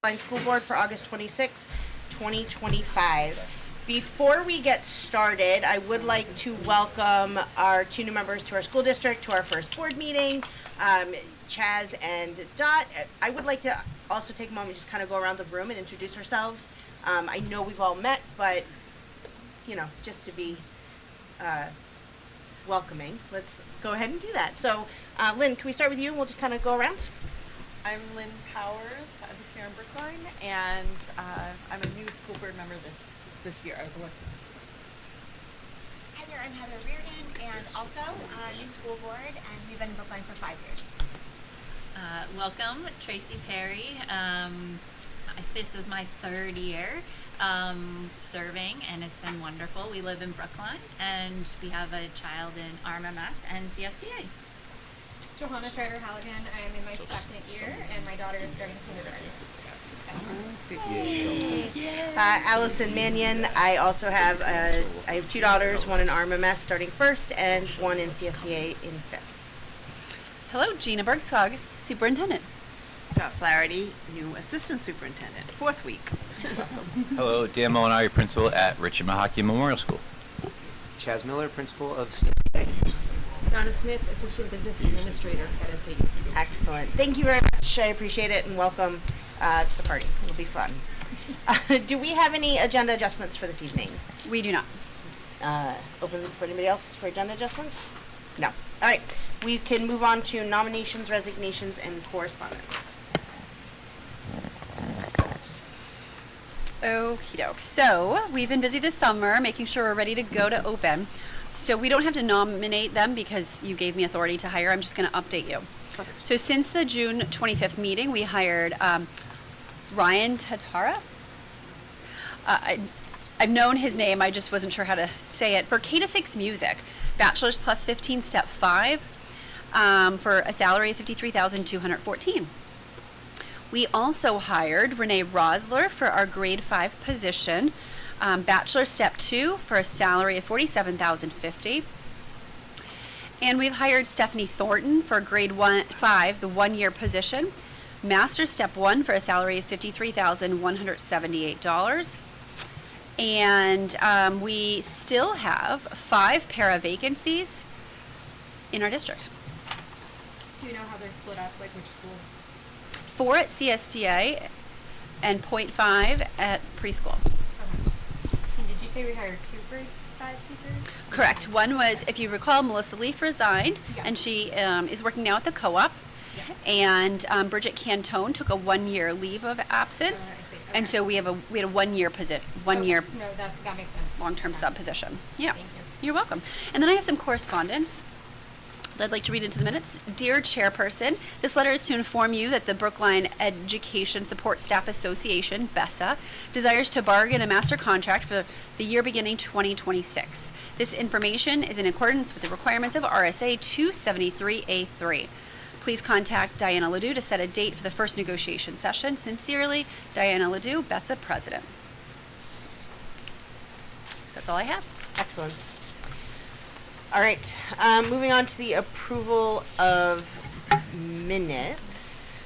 Brookline School Board for August 26, 2025. Before we get started, I would like to welcome our two new members to our school district to our first board meeting, Chaz and Dot. I would like to also take a moment and just kind of go around the room and introduce ourselves. I know we've all met, but, you know, just to be welcoming, let's go ahead and do that. So, Lynn, can we start with you and we'll just kind of go around? I'm Lynn Powers. I'm here in Brookline, and I'm a new school board member this year. I was elected this year. Heather, I'm Heather Reardon, and also new school board, and we've been in Brookline for 5 years. Welcome, Tracy Perry. This is my third year serving, and it's been wonderful. We live in Brookline, and we have a child in RMMS and CSDA. Johanna Schreiber Halligan. I am in my second year, and my daughter is starting kindergarten. Allison Mannion. I also have I have two daughters, one in RMMS starting first, and one in CSDA in fifth. Hello, Gina Bergskog, Superintendent. Dot Flaherty, new assistant superintendent, 4th week. Hello, Dan Molinari, principal at Richard Mahaki Memorial School. Chaz Miller, principal of CSA. Donna Smith, Assistant Business Administrator at SAU. Excellent. Thank you very much. I appreciate it, and welcome to the party. It'll be fun. Do we have any agenda adjustments for this evening? We do not. Open for anybody else for agenda adjustments? No. All right. We can move on to nominations, resignations, and correspondence. Okie doke. So we've been busy this summer making sure we're ready to go to open. So we don't have to nominate them because you gave me authority to hire. I'm just going to update you. Perfect. So since the June 25th meeting, we hired Ryan Tatara. I've known his name. I just wasn't sure how to say it. For K-6 music, bachelor's plus 15, step 5, for a salary of $53,214. We also hired Renee Rosler for our grade 5 position, bachelor step 2 for a salary of $47,050. And we've hired Stephanie Thornton for grade 5, the 1-year position, master step 1 for a salary of $53,178. And we still have 5 para vacancies in our district. Do you know how they're split up, like which schools? 4 at CSTA and 0.5 at preschool. Okay. And did you say we hired 2 grade 5 teachers? Correct. One was, if you recall, Melissa Leaf resigned, Yeah. and she is working now at the co-op. Yeah. And Bridget Cantone took a 1-year leave of absence, I see. Okay. and so we had a 1-year position, 1-year No, that makes sense. long-term Okay. sub position. Yeah. Thank you. You're welcome. And then I have some correspondence that I'd like to read into the minutes. Dear Chairperson, this letter is to inform you that the Brookline Education Support Staff Association, BESA, desires to bargain a master contract for the year beginning 2026. This information is in accordance with the requirements of RSA 273A3. Please contact Diana Ledoux to set a date for the first negotiation session. Sincerely, Diana Ledoux, BESA President. So that's all I have. Excellent. All right. Moving on to the approval of minutes.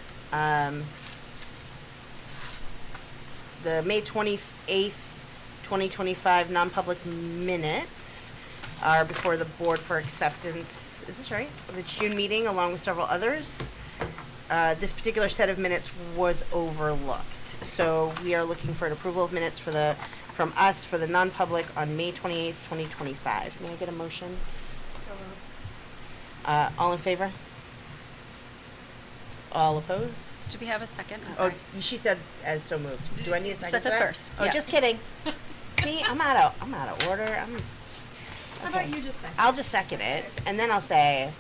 The May 28th, 2025 non-public minutes are before the board for acceptance. Is this right? Of the June meeting, along with several others. This particular set of minutes was overlooked. So we are looking for an approval of minutes from us for the non-public on May 28th, 2025. May I get a motion? All in favor? All opposed? Do we have a second? I'm Oh, sorry. she said as so moved. Do I need a second? That's for a that? first, Oh, yeah. just kidding. See, I'm out of order. How about you just say? I'll just second it, and then I'll say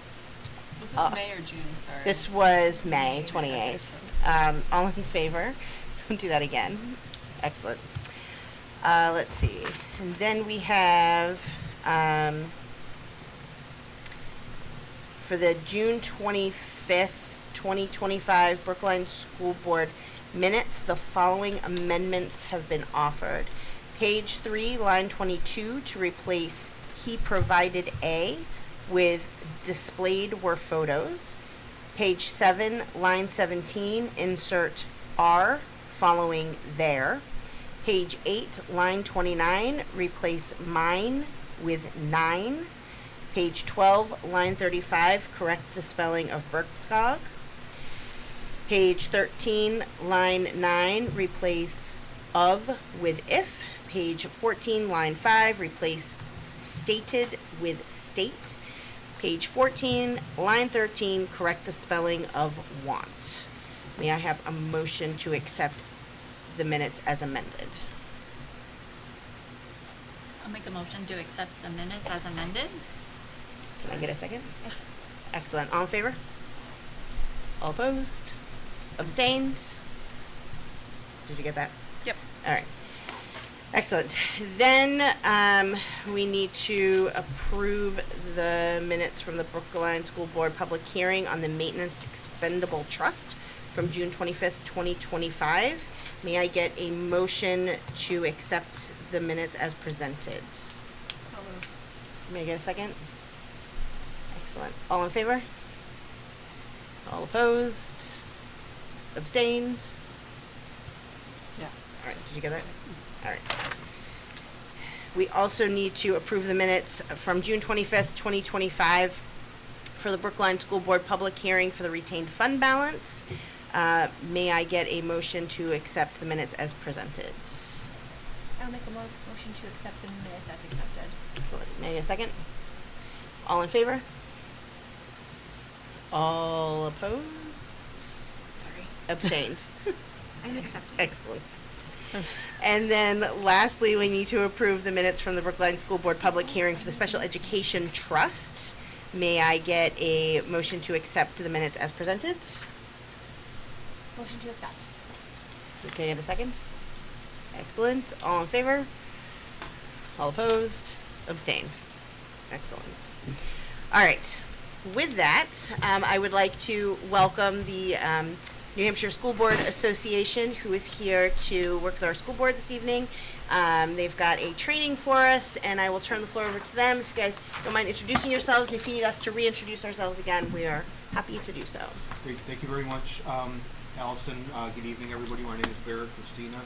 Was this May or June? Sorry. this was May 28th. All in favor? Do that again. Excellent. Let's see. And then we have for the June 25th, 2025 Brookline School Board minutes, the following amendments have been offered. Page 3, line 22, to replace "he provided a" with "displayed were photos." Page 7, line 17, insert R following there. Page 8, line 29, replace mine with 9. Page 12, line 35, correct the spelling of Berkskog. Page 13, line 9, replace of with if. Page 14, line 5, replace stated with state. Page 14, line 13, correct the spelling of want. May I have a motion to accept the minutes as amended? I'll make a motion to accept the minutes as amended. Can I get a second? Excellent. All in favor? All opposed? Abstained? Did you get that? Yep. All right. Excellent. Then we need to approve the minutes from the Brookline School Board public hearing on the Maintenance Expendable Trust from June 25th, 2025. May I get a motion to accept the minutes as presented? May I get a second? Excellent. All in favor? All opposed? Abstained? Yeah. All right, did you get that? All right. We also need to approve the minutes from June 25th, 2025 for the Brookline School Board public hearing for the retained fund balance. May I get a motion to accept the minutes as presented? I'll make a motion to accept the minutes as accepted. Excellent. May I get a second? All in favor? All opposed? Sorry. Abstained. I'm accepting. Excellent. And then lastly, we need to approve the minutes from the Brookline School Board public hearing for the Special Education Trust. May I get a motion to accept the minutes as presented? Motion to accept. Can I get a second? Excellent. All in favor? All opposed? Abstained. Excellent. All right. With that, I would like to welcome the New Hampshire School Board Association, who is here to work with our school board this evening. They've got a training for us, and I will turn the floor over to them. If you guys don't mind introducing yourselves, and if you need us to reintroduce ourselves again, we are happy to do so. Great, thank you very much, Allison. Good evening, everybody. My name is Barrett Christina.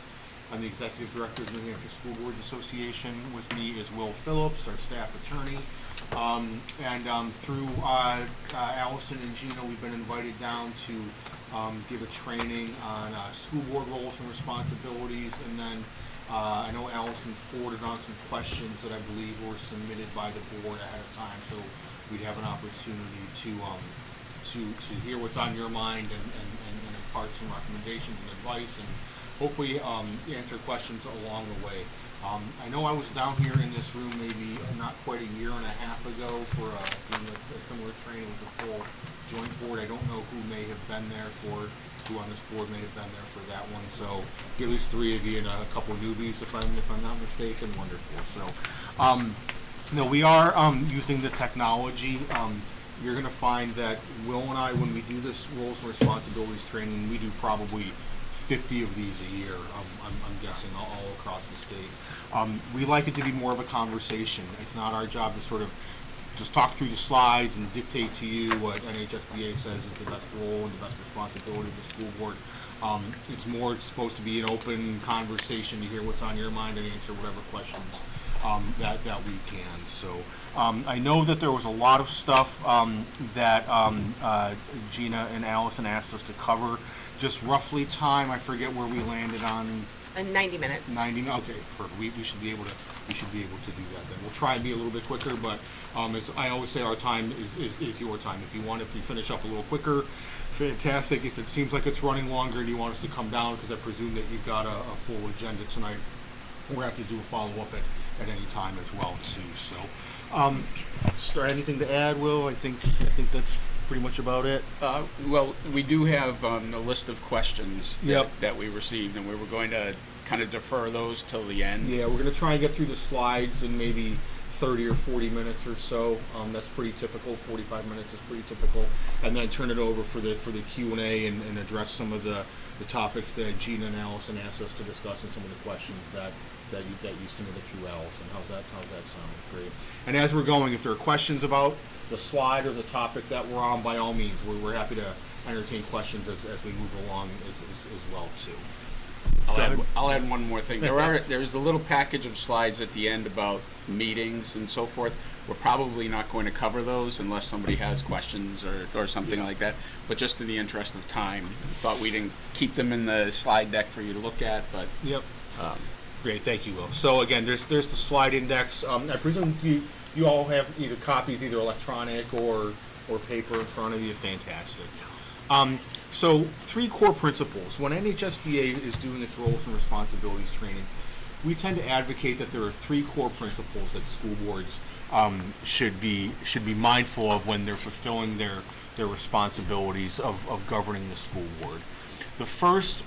I'm the Executive Director of the New Hampshire School Boards Association. With me is Will Phillips, our staff attorney. Through Allison and Gina, we've been invited down to give a training on school board roles and responsibilities, and then I know Allison forwarded on some questions that I believe were submitted by the board ahead of time, so we'd have an opportunity to hear what's on your mind and impart some recommendations and advice, and hopefully answer questions along the way. I know I was down here in this room maybe not quite a year and a half ago for a similar training with a full joint board. I don't know who may have been there who on this board may have been there for that one. So at least 3 of you and a couple of newbies, if I'm not mistaken. Wonderful. So, we are using the technology. You're going to find that Will and I, when we do this roles and responsibilities training, we do probably 50 of these a year, I'm guessing, all across the state. We like it to be more of a conversation. It's not our job to sort of just talk through the slides and dictate to you what NHSBA says is the best role and the best responsibility of the school board. It's supposed to be an open conversation to hear what's on your mind and answer whatever questions that we can. So I know that there was a lot of stuff that Gina and Allison asked us to cover. Just roughly time, I forget where we landed on. 90 minutes. 90. Okay, perfect. We should be able to do that then. We'll try and be a little bit quicker, but as I always say, our time is your time. If you finish up a little quicker, fantastic. If it seems like it's running longer and you want us to come down, because I presume that you've got a full agenda tonight, we'll have to do a follow-up at any time as well too. So, anything to add, Will? I think that's pretty much about it. Well, we do have a list of questions that we received, and we were going to kind of defer those till the end. Yeah, we're going to try and get through the slides in maybe 30 or 40 minutes or so. That's pretty typical. 45 minutes is pretty typical. And then turn it over for the Q&A and address some of the topics that Gina and Allison asked us to discuss, and some of the questions that you submitted through Allison. How's that sound? Great. And as we're going, if there are questions about the slide or the topic that we're on, by all means, we're happy to entertain questions as we move along as well too. I'll add one more thing. There's a little package of slides at the end about meetings and so forth. We're probably not going to cover those unless somebody has questions or something like that. But just in the interest of time, thought we didn't keep them in the slide deck for you to look at. But Yep. Great, thank you, Will. So again, there's the slide index. I presume you all have either copies, either electronic or paper in front of you. Fantastic. So 3 core principles. When NHSBA is doing its roles and responsibilities training, we tend to advocate that there are 3 core principles that school boards should be mindful of when they're fulfilling their responsibilities of governing the school board. The first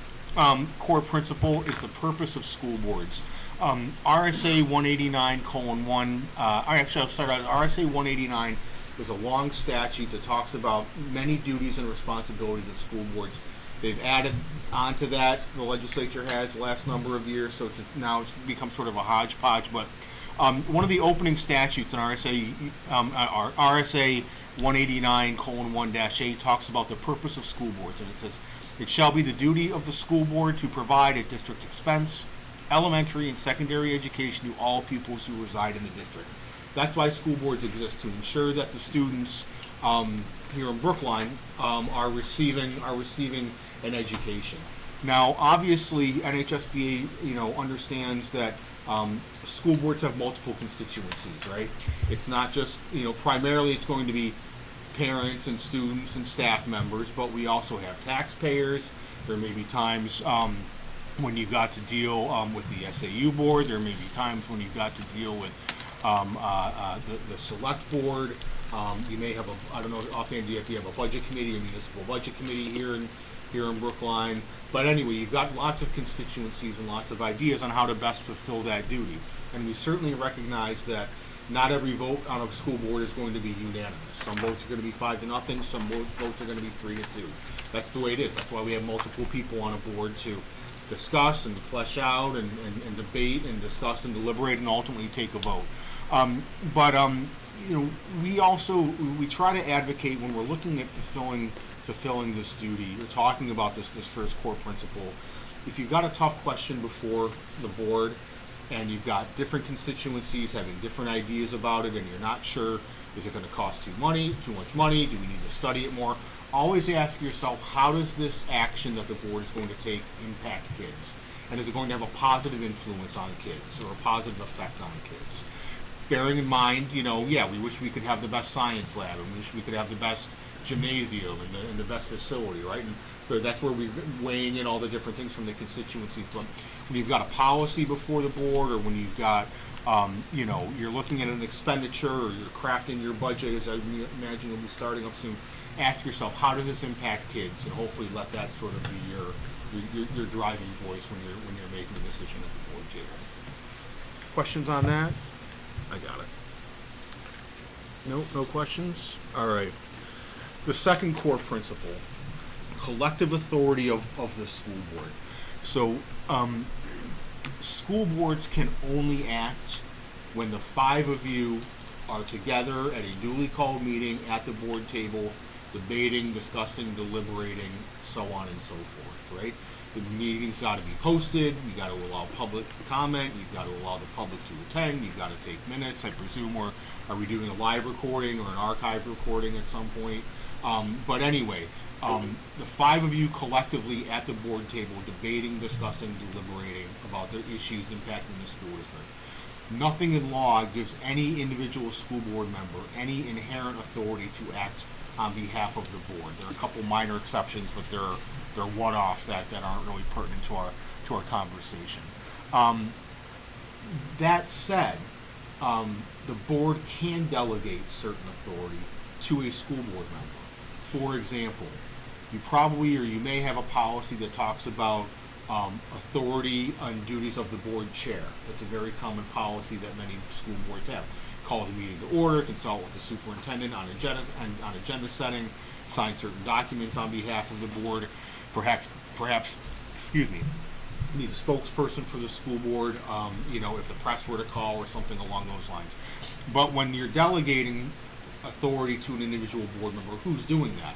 core principle is the purpose of school boards. RSA 189:1. Actually, I'll start out. RSA 189 is a long statute that talks about many duties and responsibilities of school boards. They've added onto that, the legislature has, the last number of years, so now it's become sort of a hodgepodge. But one of the opening statutes in RSA 189:1-8 talks about the purpose of school boards, and it says, "It shall be the duty of the school board to provide at district expense elementary and secondary education to all pupils who reside in the district." That's why school boards exist, to ensure that the students here in Brookline are receiving an education. Now, obviously, NHSBA understands that school boards have multiple constituencies, right? It's not just primarily it's going to be parents and students and staff members, but we also have taxpayers. There may be times when you've got to deal with the SAU board. There may be times when you've got to deal with the select board. You may have I don't know offhand if you have a budget committee, a municipal budget committee here in Brookline. But anyway, you've got lots of constituencies and lots of ideas on how to best fulfill that duty. And we certainly recognize that not every vote on a school board is going to be unanimous. Some votes are going to be 5-0. Some votes are going to be 3-2. That's the way it is. That's why we have multiple people on a board to discuss and flesh out and debate and discuss and deliberate and ultimately take a vote. We try to advocate when we're looking at fulfilling this duty. We're talking about this first core principle. If you've got a tough question before the board and you've got different constituencies having different ideas about it and you're not sure, is it going to cost too much money? Do we need to study it more? Always ask yourself, how does this action that the board is going to take impact kids? And is it going to have a positive influence on kids or a positive effect on kids? Bearing in mind, we wish we could have the best science lab and we wish we could have the best gymnasium and the best facility, right? And so that's where we're weighing in all the different things from the constituencies. But when you've got a policy before the board, or when you've got, you're looking at an expenditure, or you're crafting your budget, as I imagine you'll be starting up soon, ask yourself, how does this impact kids? And hopefully let that sort of be your driving voice when you're making a decision at the board table. Questions on that? I got it. No questions? All right. The second core principle, collective authority of the school board. So school boards can only act when the 5 of you are together at a duly called meeting at the board table, debating, discussing, deliberating, so on and so forth, right? The meeting's got to be posted, you got to allow public comment, you've got to allow the public to attend, you've got to take minutes. I presume are we doing a live recording or an archive recording at some point? But anyway, the 5 of you collectively at the board table debating, discussing, deliberating about the issues impacting the school district. Nothing in law gives any individual school board member any inherent authority to act on behalf of the board. There are a couple minor exceptions, but they're one-offs that aren't really pertinent to our conversation. That said, the board can delegate certain authority to a school board member. For example, you probably or you may have a policy that talks about authority and duties of the board chair. That's a very common policy that many school boards have. Call the meeting to order, consult with the superintendent on agenda setting, sign certain documents on behalf of the board. Perhaps, need a spokesperson for the school board, if the press were to call or something along those lines. But when you're delegating authority to an individual board member, who's doing that?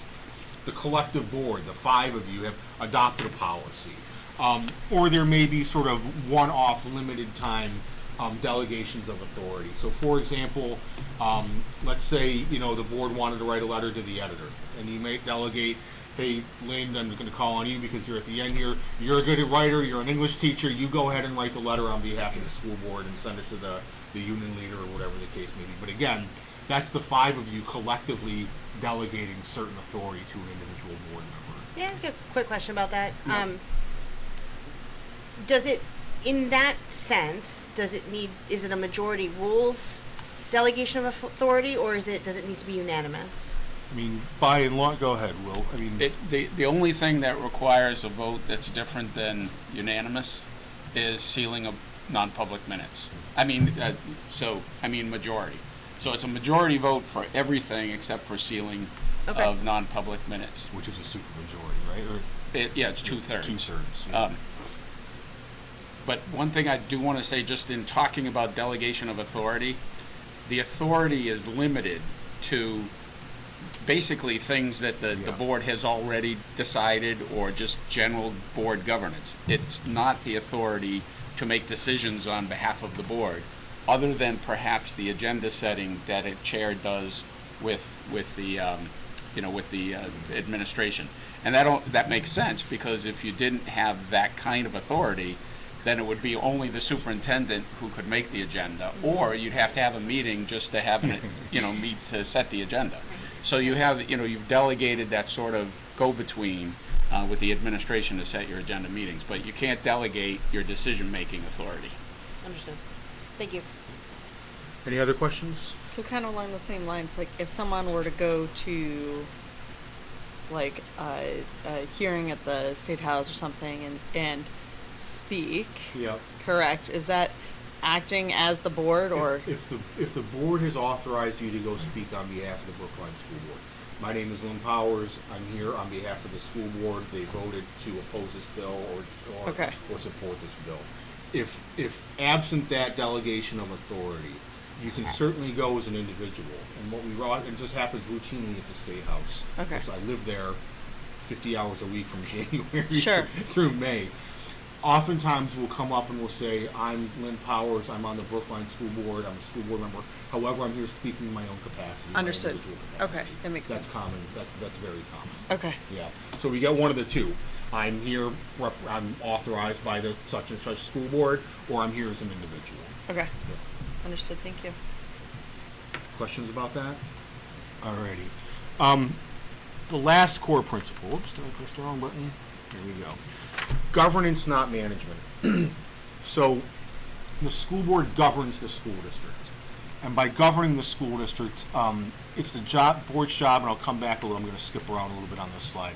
The collective board, the 5 of you, have adopted a policy. Or there may be sort of one-off limited time delegations of authority. So for example, let's say, the board wanted to write a letter to the editor, and you may delegate, hey, Lynn, I'm going to call on you because you're at the end here. You're a good writer, you're an English teacher, you go ahead and write the letter on behalf of the school board and send it to the union leader or whatever the case may be. But again, that's the 5 of you collectively delegating certain authority to an individual board member. May I ask a quick question about that? Yeah. Does it, in that sense, is it a majority rules delegation of authority, or does it need to be unanimous? I mean, by and large, go ahead, Will. I mean, The only thing that requires a vote that's different than unanimous is sealing of non-public minutes. Majority. So it's a majority vote for everything except for sealing of non-public minutes. which is a supermajority, right? Or It's 2/3. 2/3. Yeah. But one thing I do want to say, just in talking about delegation of authority, the authority is limited to basically things that the board has already decided, or just general board governance. It's not the authority to make decisions on behalf of the board, other than perhaps the agenda setting that a chair does with the administration. And that makes sense, because if you didn't have that kind of authority, then it would be only the superintendent who could make the agenda, or you'd have to have a meeting just to have it, meet to set the agenda. So you've delegated that sort of go-between with the administration to set your agenda meetings, but you can't delegate your decision-making authority. Understood. Thank you. Any other questions? So kind of along the same lines, like if someone were to go to like a hearing at the State House or something and speak, Yeah. correct? Is that acting as the board, or? If the board has authorized you to go speak on behalf of the Brookline School Board, my name is Lynn Powers. I'm here on behalf of the school board. They voted to oppose this bill or support this bill. If absent that delegation of authority, you can certainly go as an individual. And this happens routinely at the State House. Okay. So I live there 50 hours a week from January Sure. through May. Oftentimes we'll come up and we'll say, I'm Lynn Powers, I'm on the Brookline School Board, I'm a school board member. However, I'm here speaking in my own capacity. my Understood. individual capacity. Okay, that makes That's sense. common, that's very common. Okay. Yeah, so we get one of the two. I'm here, I'm authorized by the such and such school board, or I'm here as an individual. Okay. Understood. Thank you. Questions about that? Alrighty. The last core principle, oops, did I press the wrong button? Here we go. Governance, not management. So the school board governs the school district. And by governing the school district, it's the board's job, and I'll come back a little, I'm going to skip around a little bit on this slide.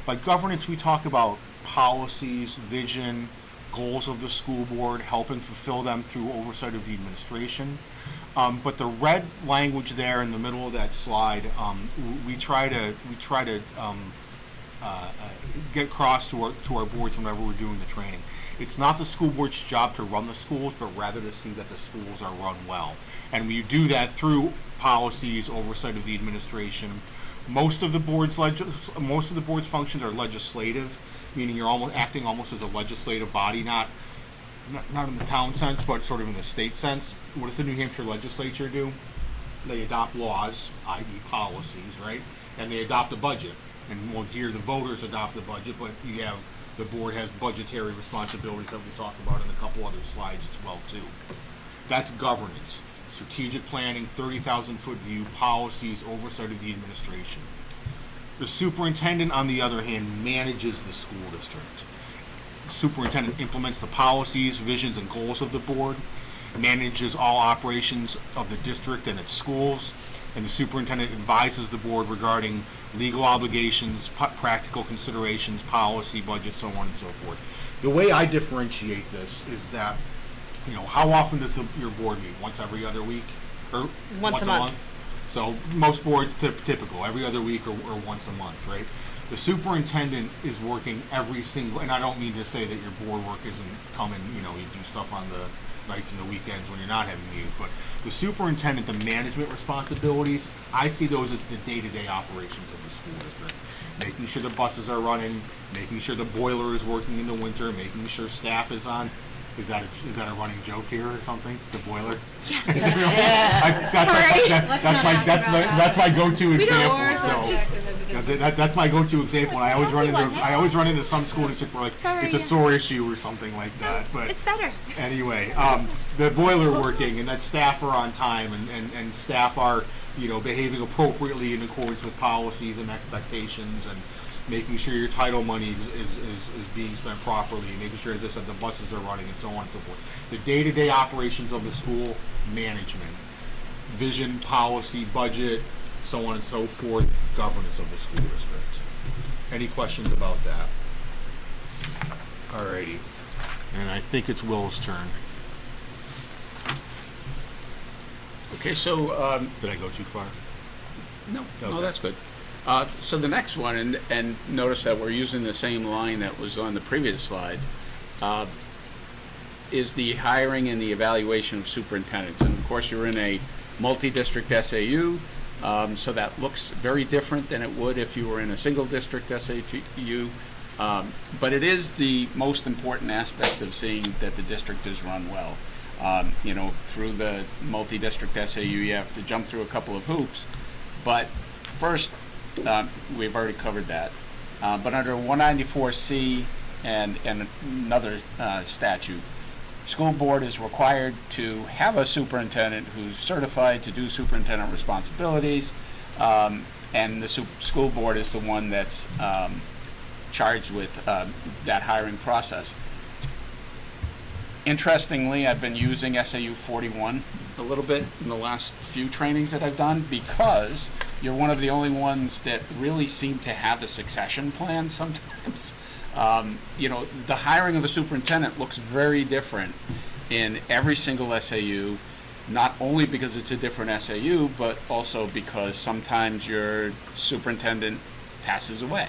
By governance, we talk about policies, vision, goals of the school board, helping fulfill them through oversight of the administration. But the red language there in the middle of that slide, we try to get across to our boards whenever we're doing the training. It's not the school board's job to run the schools, but rather to see that the schools are run well. And we do that through policies, oversight of the administration. Most of the board's functions are legislative, meaning you're acting almost as a legislative body, not in the town sense, but sort of in the state sense. What does the New Hampshire legislature do? They adopt laws, i.e. policies, right? And they adopt a budget. And well, here the voters adopt the budget, but the board has budgetary responsibilities that we talked about in a couple other slides as well too. That's governance. Strategic planning, 30,000-foot view, policies, oversight of the administration. The superintendent, on the other hand, manages the school district. The superintendent implements the policies, visions, and goals of the board, manages all operations of the district and its schools, and the superintendent advises the board regarding legal obligations, practical considerations, policy, budget, so on and so forth. The way I differentiate this is that, how often does your board meet? Once every other week? Or once a month. So most boards typical, every other week or once a month, right? The superintendent is working every single, and I don't mean to say that your board work isn't coming, you do stuff on the nights and the weekends when you're not having meetings, but the superintendent, the management responsibilities, I see those as the day-to-day operations of the school district. Making sure the buses are running, making sure the boiler is working in the winter, making sure staff is on. Is that a running joke here or something? The boiler? Yes. That's my go-to example. That's my go-to example. And I always run into some school district where it's a sore issue or something like that. But It's better. anyway, the boiler working and that staff are on time and staff are behaving appropriately in accordance with policies and expectations and making sure your title money is being spent properly, making sure that the buses are running and so on and so forth. The day-to-day operations of the school, management, vision, policy, budget, so on and so forth, governance of the school district. Any questions about that? Alrighty. And I think it's Will's turn. Okay, so Did I go too far? no, Okay. that's good. So the next one, and notice that we're using the same line that was on the previous slide, is the hiring and the evaluation of superintendents. And of course, you're in a multi-district SAU, so that looks very different than it would if you were in a single district SAU. But it is the most important aspect of seeing that the district is run well. Through the multi-district SAU, you have to jump through a couple of hoops. But first, we've already covered that. But under 194C and another statute, school board is required to have a superintendent who's certified to do superintendent responsibilities, and the school board is the one that's charged with that hiring process. Interestingly, I've been using SAU 41 a little bit in the last few trainings that I've done because you're one of the only ones that really seem to have a succession plan sometimes. The hiring of a superintendent looks very different in every single SAU, not only because it's a different SAU, but also because sometimes your superintendent passes away.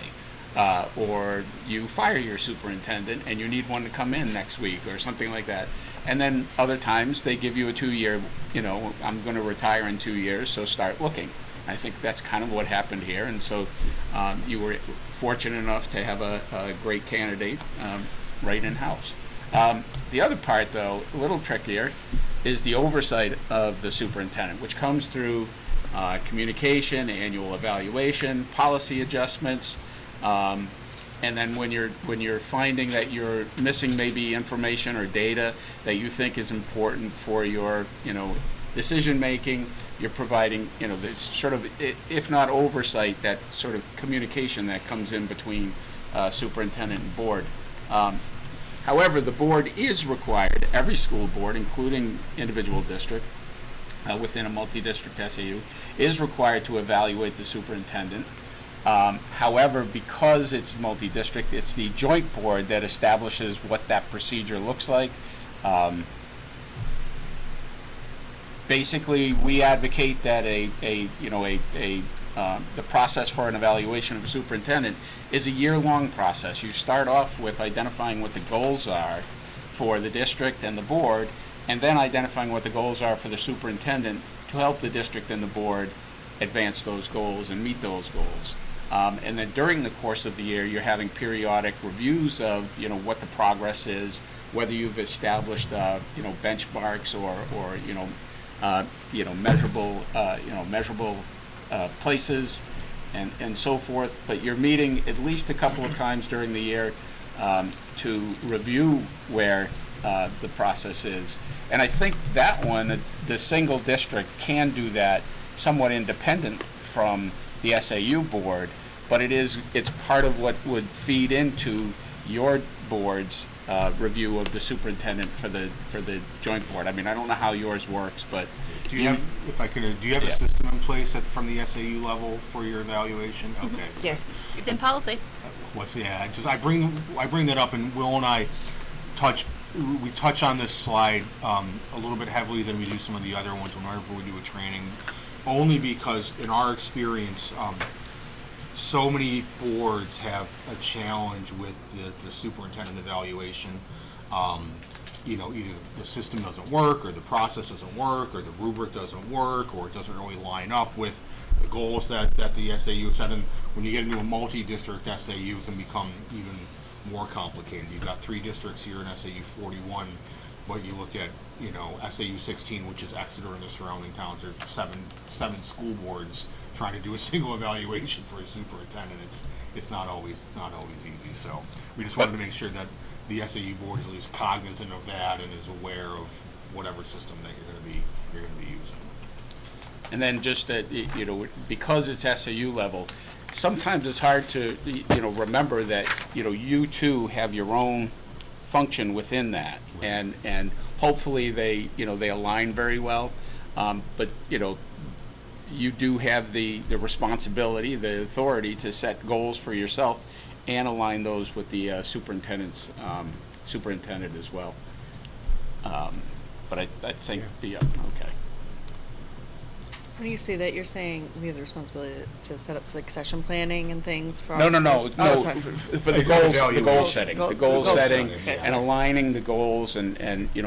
Or you fire your superintendent and you need one to come in next week or something like that. And then other times they give you a 2-year, I'm going to retire in 2 years, so start looking. I think that's kind of what happened here. And so you were fortunate enough to have a great candidate right in-house. The other part, though, a little trickier, is the oversight of the superintendent, which comes through communication, annual evaluation, policy adjustments. And then when you're finding that you're missing maybe information or data that you think is important for your decision making, you're providing this sort of, if not oversight, that sort of communication that comes in between superintendent and board. However, the board is required, every school board, including individual district within a multi-district SAU, is required to evaluate the superintendent. However, because it's multi-district, it's the joint board that establishes what that procedure looks like. Basically, we advocate that the process for an evaluation of a superintendent is a year-long process. You start off with identifying what the goals are for the district and the board, and then identifying what the goals are for the superintendent to help the district and the board advance those goals and meet those goals. And then during the course of the year, you're having periodic reviews of what the progress is, whether you've established benchmarks or measurable places and so forth. But you're meeting at least a couple of times during the year to review where the process is. And I think that one, the single district can do that somewhat independent from the SAU board, but it's part of what would feed into your board's review of the superintendent for the joint board. I mean, I don't know how yours works, but do you have a system in place from the SAU level for your evaluation? Okay. Yes. It's in policy. I bring that up, and Will and I touch on this slide a little bit heavily than we do some of the other ones whenever we do a training, only because in our experience, so many boards have a challenge with the superintendent evaluation. Either the system doesn't work, or the process doesn't work, or the rubric doesn't work, or it doesn't really line up with the goals that the SAU set. And when you get into a multi-district SAU, it can become even more complicated. You've got 3 districts here in SAU 41, but you look at SAU 16, which is Exeter and the surrounding towns. There's seven school boards trying to do a single evaluation for a superintendent. It's not always easy. So we just wanted to make sure that the SAU board is at least cognizant of that and is aware of whatever system that you're going to be using. And then just because it's SAU level, sometimes it's hard to remember that you too have your own function within that, and hopefully they align very well, but you do have the responsibility, the authority to set goals for yourself and align those with the superintendent as well. But I think okay. When you say that, you're saying we have the responsibility to set up succession planning and things for No, Oh, sorry. for the goal setting, Okay, and sorry. aligning the goals and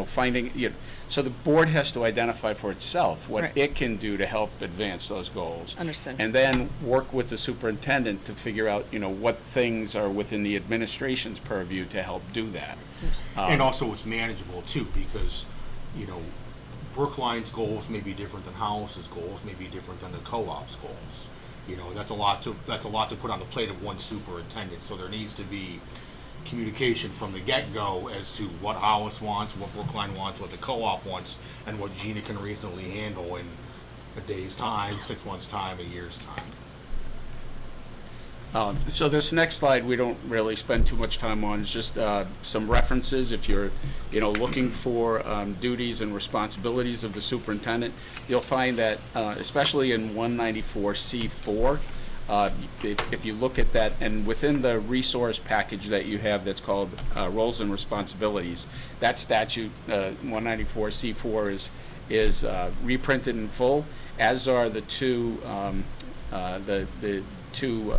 finding, so the board has to identify for itself what Right. it can do to help advance those goals. Understood. And then work with the superintendent to figure out, what things are within the administration's purview to help do that. And also it's manageable too, because Brookline's goals may be different than Hollis's goals, may be different than the co-op's goals. That's a lot to put on the plate of one superintendent. So there needs to be communication from the get-go as to what Hollis wants, what Brookline wants, what the co-op wants, and what Gina can reasonably handle in a day's time, 6 months' time, a year's time. So this next slide we don't really spend too much time on. It's just some references if you're looking for duties and responsibilities of the superintendent. You'll find that especially in 194C4, if you look at that, and within the resource package that you have that's called roles and responsibilities, that statute 194C4 is reprinted in full, as are the two the two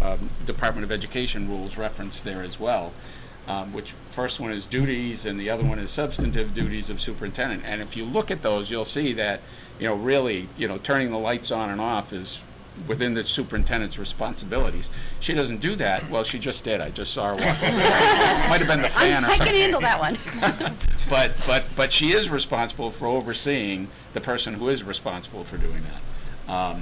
Department of Education rules referenced there as well, which first one is duties and the other one is substantive duties of superintendent. And if you look at those, you'll see that really turning the lights on and off is within the superintendent's responsibilities. She doesn't do that. Well, she just did. I just saw her walking. Might have been the fan or I something. can handle that one. But she is responsible for overseeing the person who is responsible for doing that.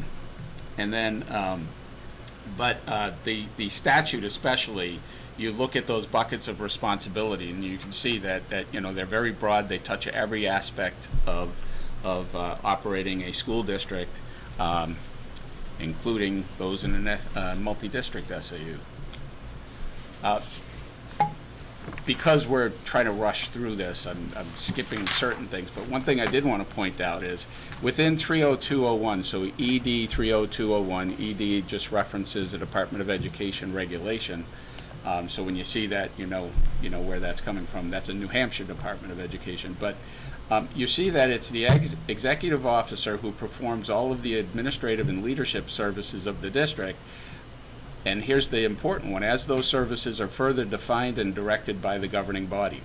The statute especially, you look at those buckets of responsibility and you can see that they're very broad. They touch every aspect of operating a school district, including those in a multi-district SAU. Because we're trying to rush through this, I'm skipping certain things, but one thing I did want to point out is within 30201, so ED 30201, ED just references the Department of Education regulation. So when you see that, you know where that's coming from. That's a New Hampshire Department of Education. But you see that it's the executive officer who performs all of the administrative and leadership services of the district. And here's the important one: as those services are further defined and directed by the governing body.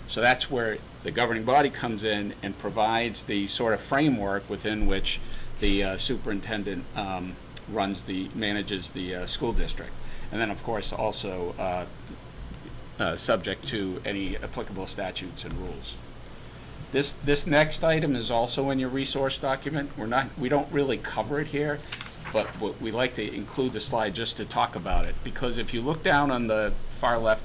So that's where the governing body comes in and provides the sort of framework within which the superintendent manages the school district. And then, of course, also subject to any applicable statutes and rules. This next item is also in your resource document. We don't really cover it here, but we like to include the slide just to talk about it, because if you look down on the far left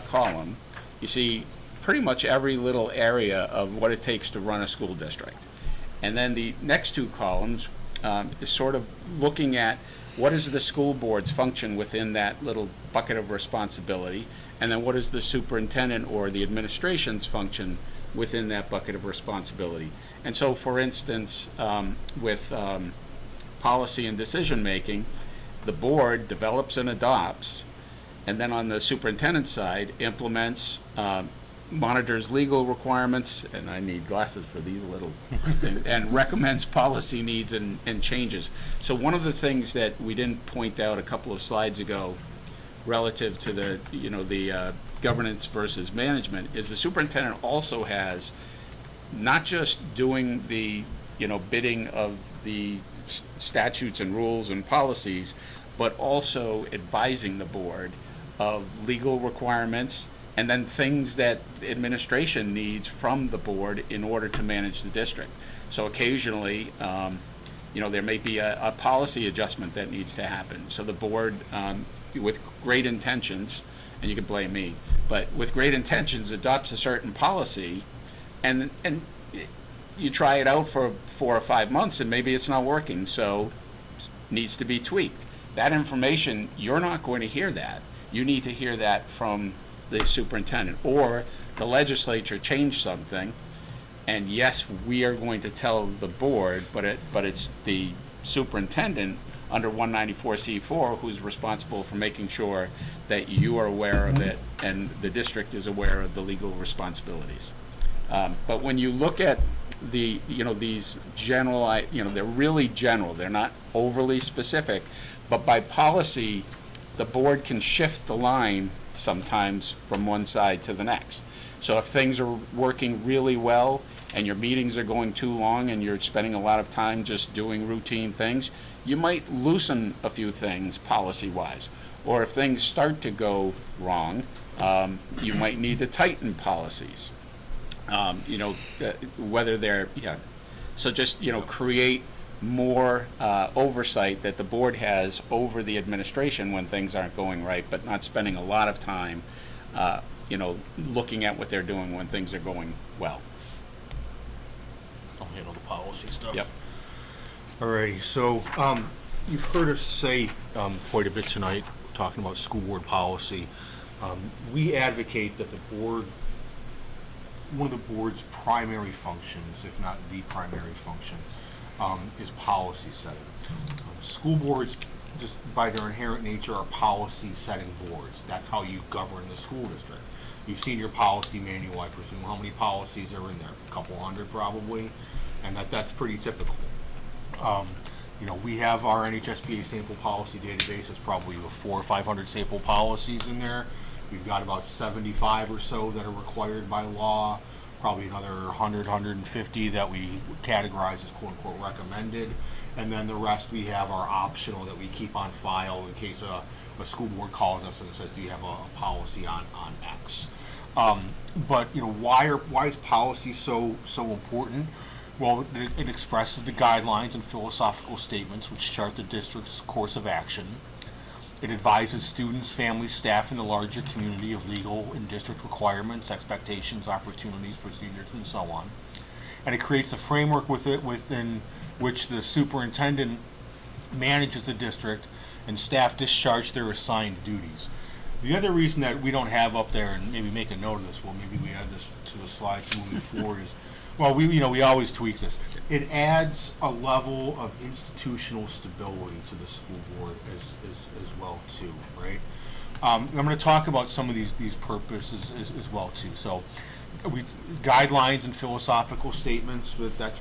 column, you see pretty much every little area of what it takes to run a school district. And then the next two columns is sort of looking at what is the school board's function within that little bucket of responsibility, and then what is the superintendent or the administration's function within that bucket of responsibility. And so, for instance, with policy and decision making, the board develops and adopts, and then on the superintendent's side implements, monitors legal requirements, and I need glasses for these little things, and recommends policy needs and changes. So one of the things that we didn't point out a couple of slides ago relative to the governance versus management is the superintendent also has not just doing the bidding of the statutes and rules and policies, but also advising the board of legal requirements and then things that administration needs from the board in order to manage the district. So occasionally, there may be a policy adjustment that needs to happen. So the board, with great intentions, and you can blame me, but with great intentions adopts a certain policy, and you try it out for 4 or 5 months and maybe it's not working, so needs to be tweaked. That information, you're not going to hear that. You need to hear that from the superintendent, or the legislature changed something, and yes, we are going to tell the board, but it's the superintendent under 194C4 who's responsible for making sure that you are aware of it and the district is aware of the legal responsibilities. But when you look at these general, they're really general. They're not overly specific, but by policy, the board can shift the line sometimes from one side to the next. So if things are working really well and your meetings are going too long and you're spending a lot of time just doing routine things, you might loosen a few things policy-wise. Or if things start to go wrong, you might need to tighten policies. Whether they're, so just, create more oversight that the board has over the administration when things aren't going right, but not spending a lot of time, looking at what they're doing when things are going well. I'll handle the policy stuff. Yep. Alrighty, so you've heard us say quite a bit tonight, talking about school board policy. We advocate that the board, one of the board's primary functions, if not the primary function, is policy setting. School boards, just by their inherent nature, are policy setting boards. That's how you govern the school district. You've seen your policy manual, I presume. How many policies are in there? A couple hundred probably, and that's pretty typical. We have our NHSBA sample policy database. It's probably 400 or 500 sample policies in there. We've got about 75 or so that are required by law, probably another 100, 150 that we categorize as quote-unquote recommended, and then the rest we have are optional that we keep on file in case a school board calls us and says, do you have a policy on X? But why is policy so important? Well, it expresses the guidelines and philosophical statements which chart the district's course of action. It advises students, families, staff, and the larger community of legal and district requirements, expectations, opportunities, procedures, and so on. And it creates a framework within which the superintendent manages the district and staff discharge their assigned duties. The other reason that we don't have up there, and maybe make a note of this, well, maybe we add this to the slides moving forward, is, well, we always tweak this. It adds a level of institutional stability to the school board as well too, right? I'm going to talk about some of these purposes as well too. So, guidelines and philosophical statements. But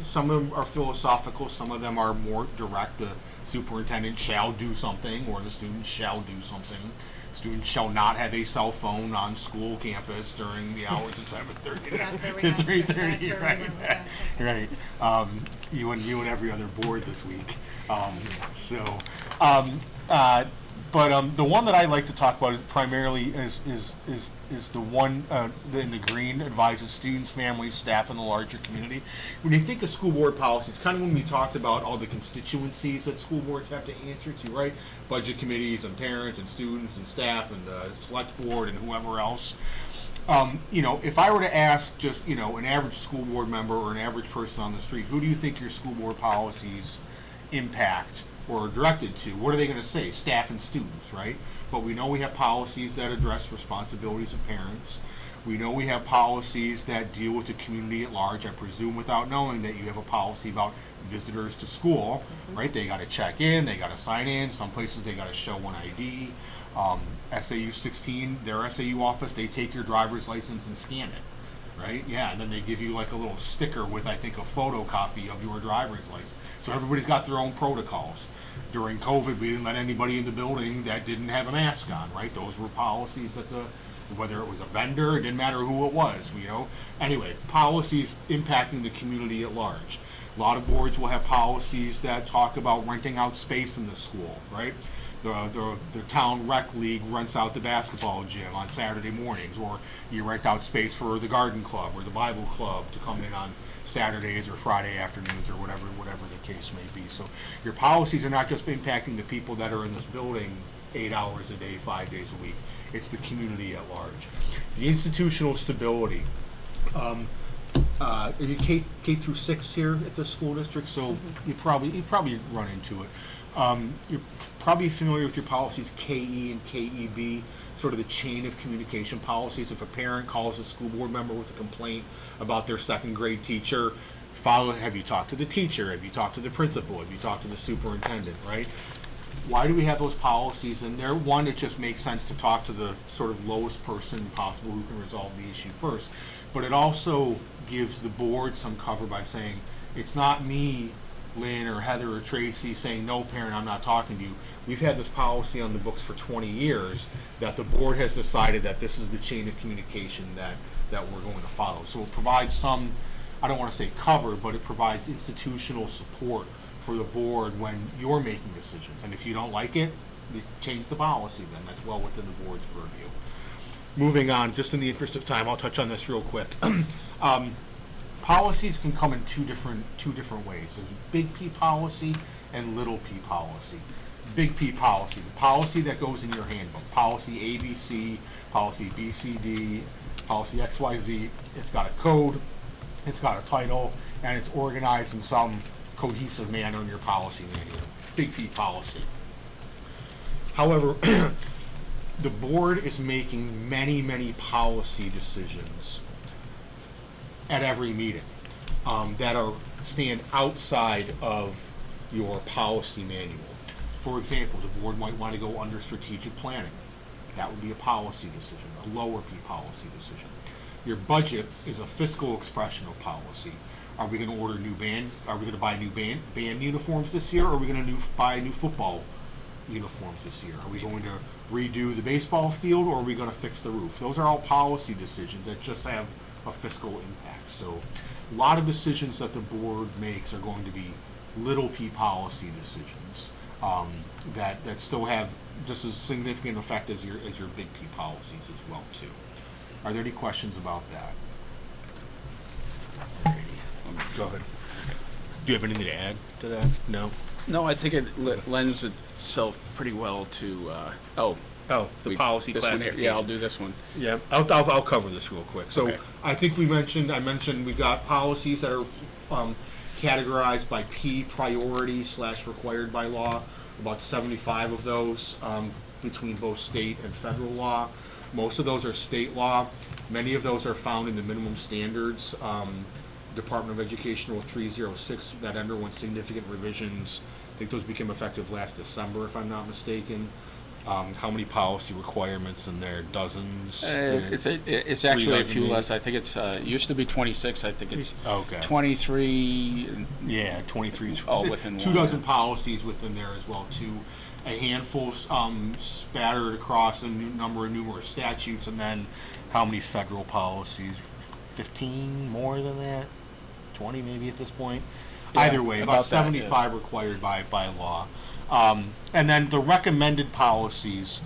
some of them are philosophical. Some of them are more direct. The superintendent shall do something, or the student shall do something. Students shall not have a cell phone on school campus during the hours of 7:30 to 3:30. Right. You and every other board this week. But the one that I like to talk about is primarily is the one in the green, advises students, families, staff, and the larger community. When you think of school board policies, kind of when we talked about all the constituencies that school boards have to answer to, right? Budget committees and parents and students and staff and the select board and whoever else. If I were to ask just, an average school board member or an average person on the street, who do you think your school board policies impact or are directed to? What are they going to say? Staff and students, right? But we know we have policies that address responsibilities of parents. We know we have policies that deal with the community at large. I presume without knowing that you have a policy about visitors to school, right? They got to check in, they got to sign in. Some places they got to show an ID. SAU 16, their SAU office, they take your driver's license and scan it, right? Yeah, and then they give you like a little sticker with, I think, a photocopy of your driver's license. So everybody's got their own protocols. During COVID, we didn't let anybody in the building that didn't have a mask on, right? Those were policies that whether it was a vendor, it didn't matter who it was, you know? Anyway, policies impacting the community at large. A lot of boards will have policies that talk about renting out space in the school, right? The town rec league rents out the basketball gym on Saturday mornings, or you rent out space for the garden club or the Bible club to come in on Saturdays or Friday afternoons or whatever the case may be. So your policies are not just impacting the people that are in this building 8 hours a day, 5 days a week. It's the community at large. The institutional stability. You K through 6 here at the school district, so you probably run into it. You're probably familiar with your policies KE and KEB, sort of the chain of communication policies. If a parent calls a school board member with a complaint about their second grade teacher, have you talked to the teacher? Have you talked to the principal? Have you talked to the superintendent, right? Why do we have those policies in there? One, it just makes sense to talk to the sort of lowest person possible who can resolve the issue first. But it also gives the board some cover by saying, it's not me, Lynn or Heather or Tracy saying, no parent, I'm not talking to you. We've had this policy on the books for 20 years that the board has decided that this is the chain of communication that we're going to follow. So it provides some, I don't want to say cover, but it provides institutional support for the board when you're making decisions. And if you don't like it, you change the policy then. That's well within the board's purview. Moving on, just in the interest of time, I'll touch on this real quick. Policies can come in two different ways. There's big P policy and little p policy. Big P policy, the policy that goes in your handbook. Policy ABC, policy BCD, policy XYZ. It's got a code, it's got a title, and it's organized in some cohesive manner in your policy manual. Big P policy. However, the board is making many policy decisions at every meeting that stand outside of your policy manual. For example, the board might want to go under strategic planning. That would be a policy decision, a lower P policy decision. Your budget is a fiscal expression of policy. Are we going to order new band? Are we going to buy new band uniforms this year? Or are we going to buy new football uniforms this year? Are we going to redo the baseball field, or are we going to fix the roof? Those are all policy decisions that just have a fiscal impact. So a lot of decisions that the board makes are going to be little p policy decisions that still have just as significant effect as your big P policies as well too. Are there any questions about that? Go ahead. Do you have anything to add to that? No? No, I think it lends itself pretty well to, the policy this one here. classification. Yeah, I'll do this one. Yeah, I'll cover this real quick. So Okay. I think I mentioned we've got policies that are categorized by P priority / required by law. About 75 of those between both state and federal law. Most of those are state law. Many of those are found in the minimum standards. Department of Education Rule 306 that underwent significant revisions. I think those became effective last December, if I'm not mistaken. How many policy requirements in there? Dozens? It's actually a few less. I think it's used to be 26. I think it's 23. Yeah, 23. Within 2 one. dozen policies within there as well too. A handful spattered across a number of numerous statutes, and then how many federal policies? 15 more than that? 20 maybe at this point? Yeah, Either way, about 75 yeah. required by law. And then the recommended policies,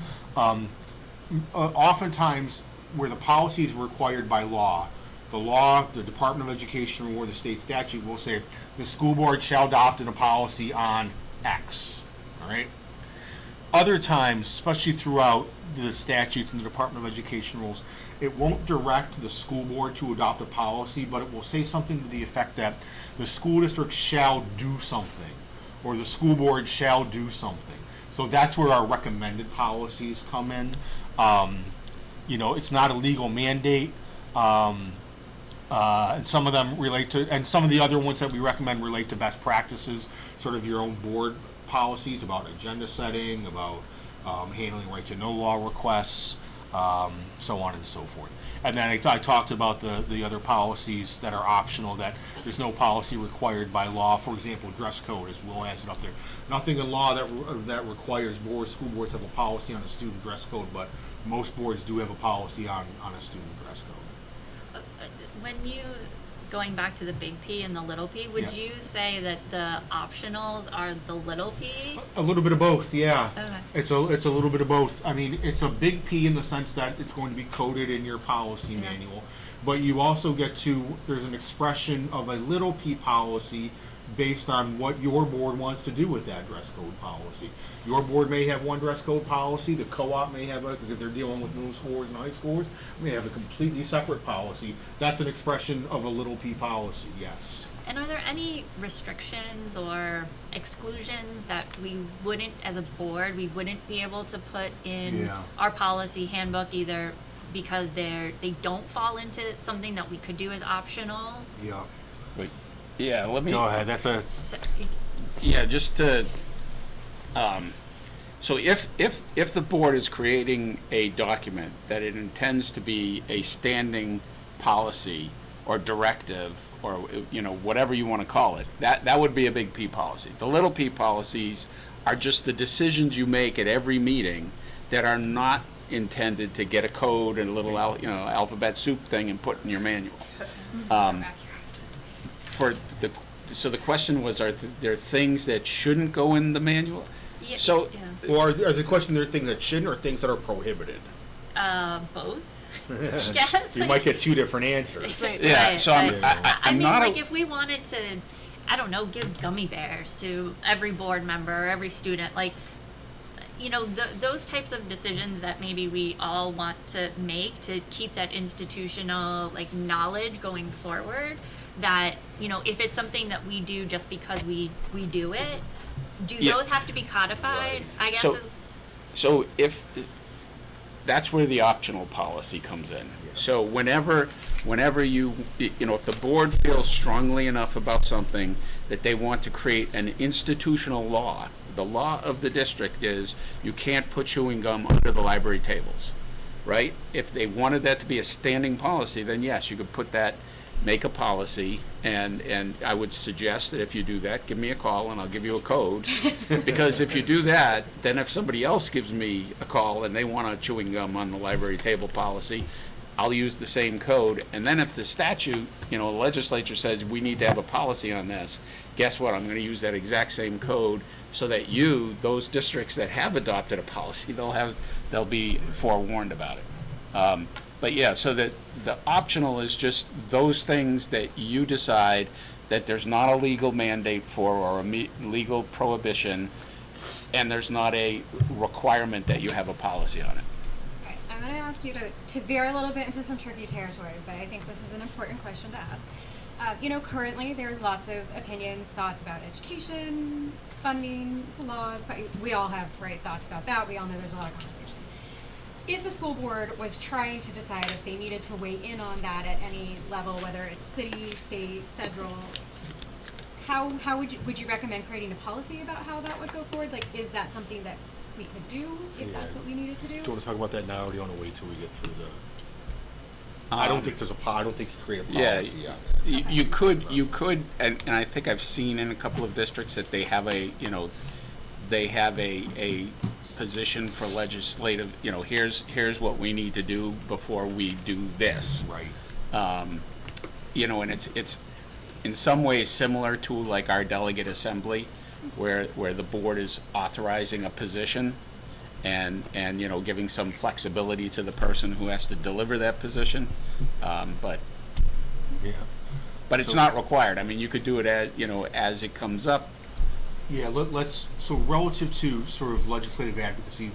oftentimes where the policy is required by law, the Department of Education or the state statute will say the school board shall adopt a policy on X. All right. Other times, especially throughout the statutes and the Department of Education rules, it won't direct the school board to adopt a policy, but it will say something to the effect that the school district shall do something, or the school board shall do something. So that's where our recommended policies come in. It's not a legal mandate, and some of them relate to, and some of the other ones that we recommend relate to best practices, sort of your own board policies about agenda setting, about handling right to know law requests, so on and so forth. And then I talked about the other policies that are optional, that there's no policy required by law. For example, dress code, as Will has it up there. Nothing in law that requires school boards have a policy on a student dress code, but most boards do have a policy on a student dress code. When you, going back to the big P and the little p, would Yeah. you say that the optionals are the little p? A little bit of both, yeah. Okay. It's a little bit of both. I mean, it's a big P in the sense that it's going to be coded in your policy Yeah. manual, but you also get to, there's an expression of a little p policy based on what your board wants to do with that dress code policy. Your board may have one dress code policy, the co-op may have because they're dealing with middle schoolers and high schoolers, may have a completely separate policy. That's an expression of a little p policy, yes. And are there any restrictions or exclusions that we wouldn't, as a board, we wouldn't be able to put in Yeah. our policy handbook, either because they don't fall into something that we could do as optional? Yeah. Wait, yeah, let me. Go ahead, that's a, So, Yeah, just to, so if the board is creating a document that it intends to be a standing policy or directive, or, you know, whatever you want to call it, that would be a big P policy. The little p policies are just the decisions you make at every meeting that are not intended to get a code and a little, alphabet soup thing and put in your manual. So the question was, are there things that shouldn't go in the manual? Yeah, so, yeah. or are the question, there are things that shouldn't or things that are prohibited? Both. Yes. You might get two different answers. Right, Yeah, right, so right. I I'm mean, not like, if we wanted to, I don't know, give gummy bears to every board member, every student, like, you know, those types of decisions that maybe we all want to make to keep that institutional, like, knowledge going forward, that, you know, if it's something that we do just because we do it, do Yeah. those have to be codified, I guess? So if, that's where the optional policy comes in. So whenever you know, if the board feels strongly enough about something that they want to create an institutional law, the law of the district is you can't put chewing gum under the library tables, right? If they wanted that to be a standing policy, then yes, you could put that, make a policy, and I would suggest that if you do that, give me a call and I'll give you a code. Because if you do that, then if somebody else gives me a call and they want a chewing gum on the library table policy, I'll use the same code. And then if the statute, you know, the legislature says we need to have a policy on this, guess what? I'm going to use that exact same code so that those districts that have adopted a policy, they'll be forewarned about it. But yeah, so that the optional is just those things that you decide that there's not a legal mandate for or a legal prohibition, and there's not a requirement that you have a policy on it. Okay, I'm going to ask you to veer a little bit into some tricky territory, but I think this is an important question to ask. You know, currently there's lots of opinions, thoughts about education, funding, laws. We all have, right, thoughts about that. We all know there's a lot of conversations. If the school board was trying to decide if they needed to weigh in on that at any level, whether it's city, state, federal, how would you recommend creating a policy about how that would go forward? Like, is that something that we could do if that's what we needed to do? Do you want to talk about that now, or do you want to wait till we get through the? I don't think there's I don't think you create a policy. Yeah, you could, and I think I've seen in a couple of districts that they have a position for legislative, you know, here's what we need to do before we do this. Right. You know, and it's in some ways similar to like our delegate assembly, where the board is authorizing a position and you know, giving some flexibility to the person who has to deliver that position. But it's not required. I mean, you could do it as it comes up. Yeah, so relative to sort of legislative advocacy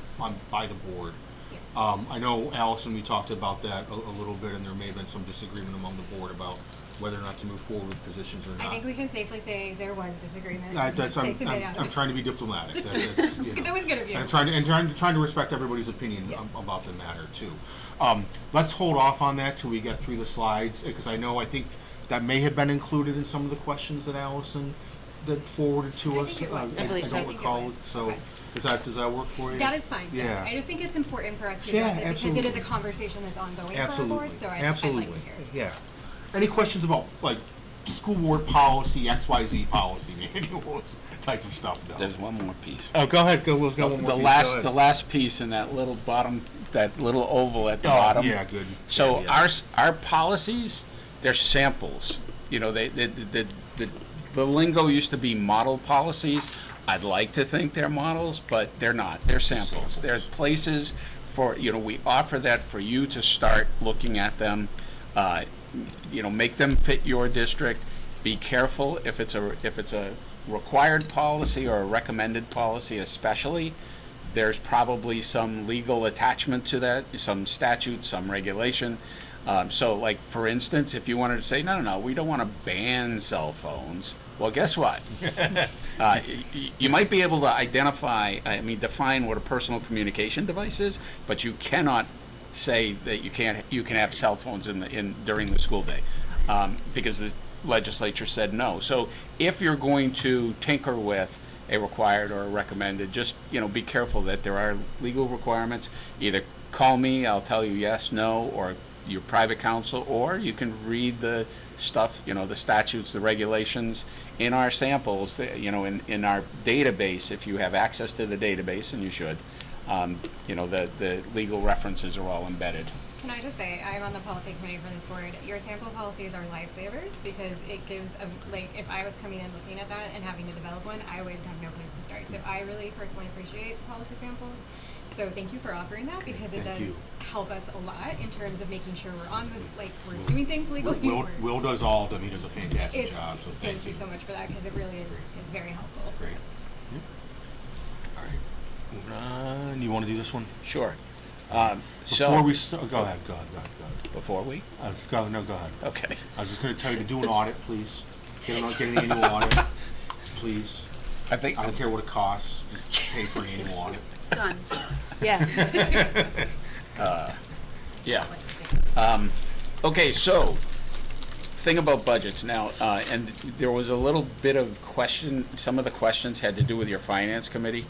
by the board, I know, Allison, we talked about that a little bit, and there may have been some disagreement among the board about whether or not to move forward with positions or not. I think we can safely say there was disagreement. I'm trying to be diplomatic. That's, you know, that was good of you. I'm trying to respect everybody's opinion about the matter too. Let's hold off on that till we get through the slides, because I think that may have been included in some of the questions that Allison that forwarded to us. I think it was. I believe so. don't recall. So, Okay. Does that work for you? That is fine. Yes. Yeah. I just think it's important for us to Yeah, address it because it absolutely. is a conversation that's ongoing Absolutely. for our board. So I'd Absolutely. like to hear it. Yeah. Any questions about like school board policy, XYZ policy manuals type of stuff? Though. There's one more piece. Oh, go ahead. Go. Let's go. The, One more the piece. last, Go ahead. the last piece in that little bottom, that little oval at the Oh, bottom. yeah, good. So Yeah. our policies, they're samples. You know, the lingo used to be model policies. I'd like to think they're models, but they're not. They're samples. They're places for, you know, we offer that for you to start looking at them. You know, make them fit your district. Be careful if it's a required policy or a recommended policy, especially. There's probably some legal attachment to that, some statute, some regulation. So, like, for instance, if you wanted to say, no, we don't want to ban cell phones, well, guess what? You might be able to define what a personal communication device is, but you cannot say that you can have cell phones during the school day, because the legislature said no. So, if you're going to tinker with a required or a recommended, just, you know, be careful that there are legal requirements. Either call me, I'll tell you yes, no, or your private counsel, or you can read the stuff, you know, the statutes, the regulations in our samples, you know, in our database, if you have access to the database, and you should, you know, the legal references are all embedded. Can I just say, I'm on the policy committee for this board. Your sample policies are lifesavers because it gives, if I was coming in looking at that and having to develop one, I would have no place to start. So I really personally appreciate the policy samples. So thank you for offering that because it does help us a lot in terms of making sure we're on the, we're doing things legally. Will does all of them. He does a fantastic job. So thank you so much for that because it really is very helpful for us. All right. Moving on. You want to do this one? Sure. Before we start, go ahead. Before we? Go ahead. Okay. I was just going to tell you to do an audit, please. Get an annual audit, please. I don't care what it costs. Just pay for an annual audit. Done. Yeah. Yeah. Okay, so, thing about budgets now, and there was a little bit of question, some of the questions had to do with your finance committee.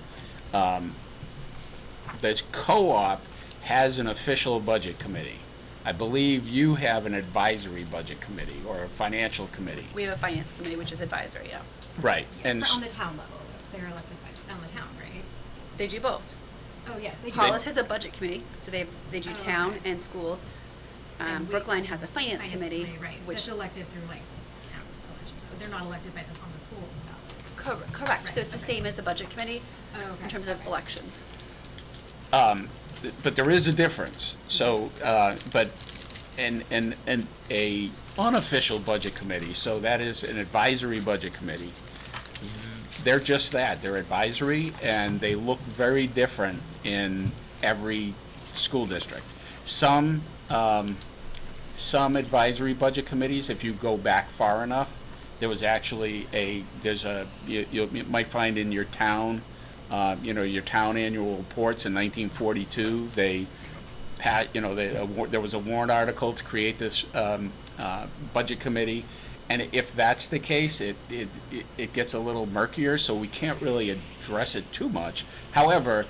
This co-op has an official budget committee. I believe you have an advisory budget committee or a financial committee. We have a finance committee, which is advisory, yeah. Right. Yes, And but on the town level, they're elected on the town, right? They do both. Oh, yes, they do. Hollis has a budget committee, so they do Oh, town okay. and schools. And Brookline has a finance committee, right, which that's elected through town elections. They're not elected by on the school ballot. correct. So Right, it's the okay. same as a budget committee Oh, okay. in terms of elections. but there is a difference. So, but and a unofficial budget committee, so that is an advisory budget committee. They're just that. They're advisory, and they look very different in every school district. Some advisory budget committees, if you go back far enough, there was actually you might find in your town, your town annual reports in 1942, there was a warrant article to create this budget committee. And if that's the case, it gets a little murkier, so we can't really address it too much. However,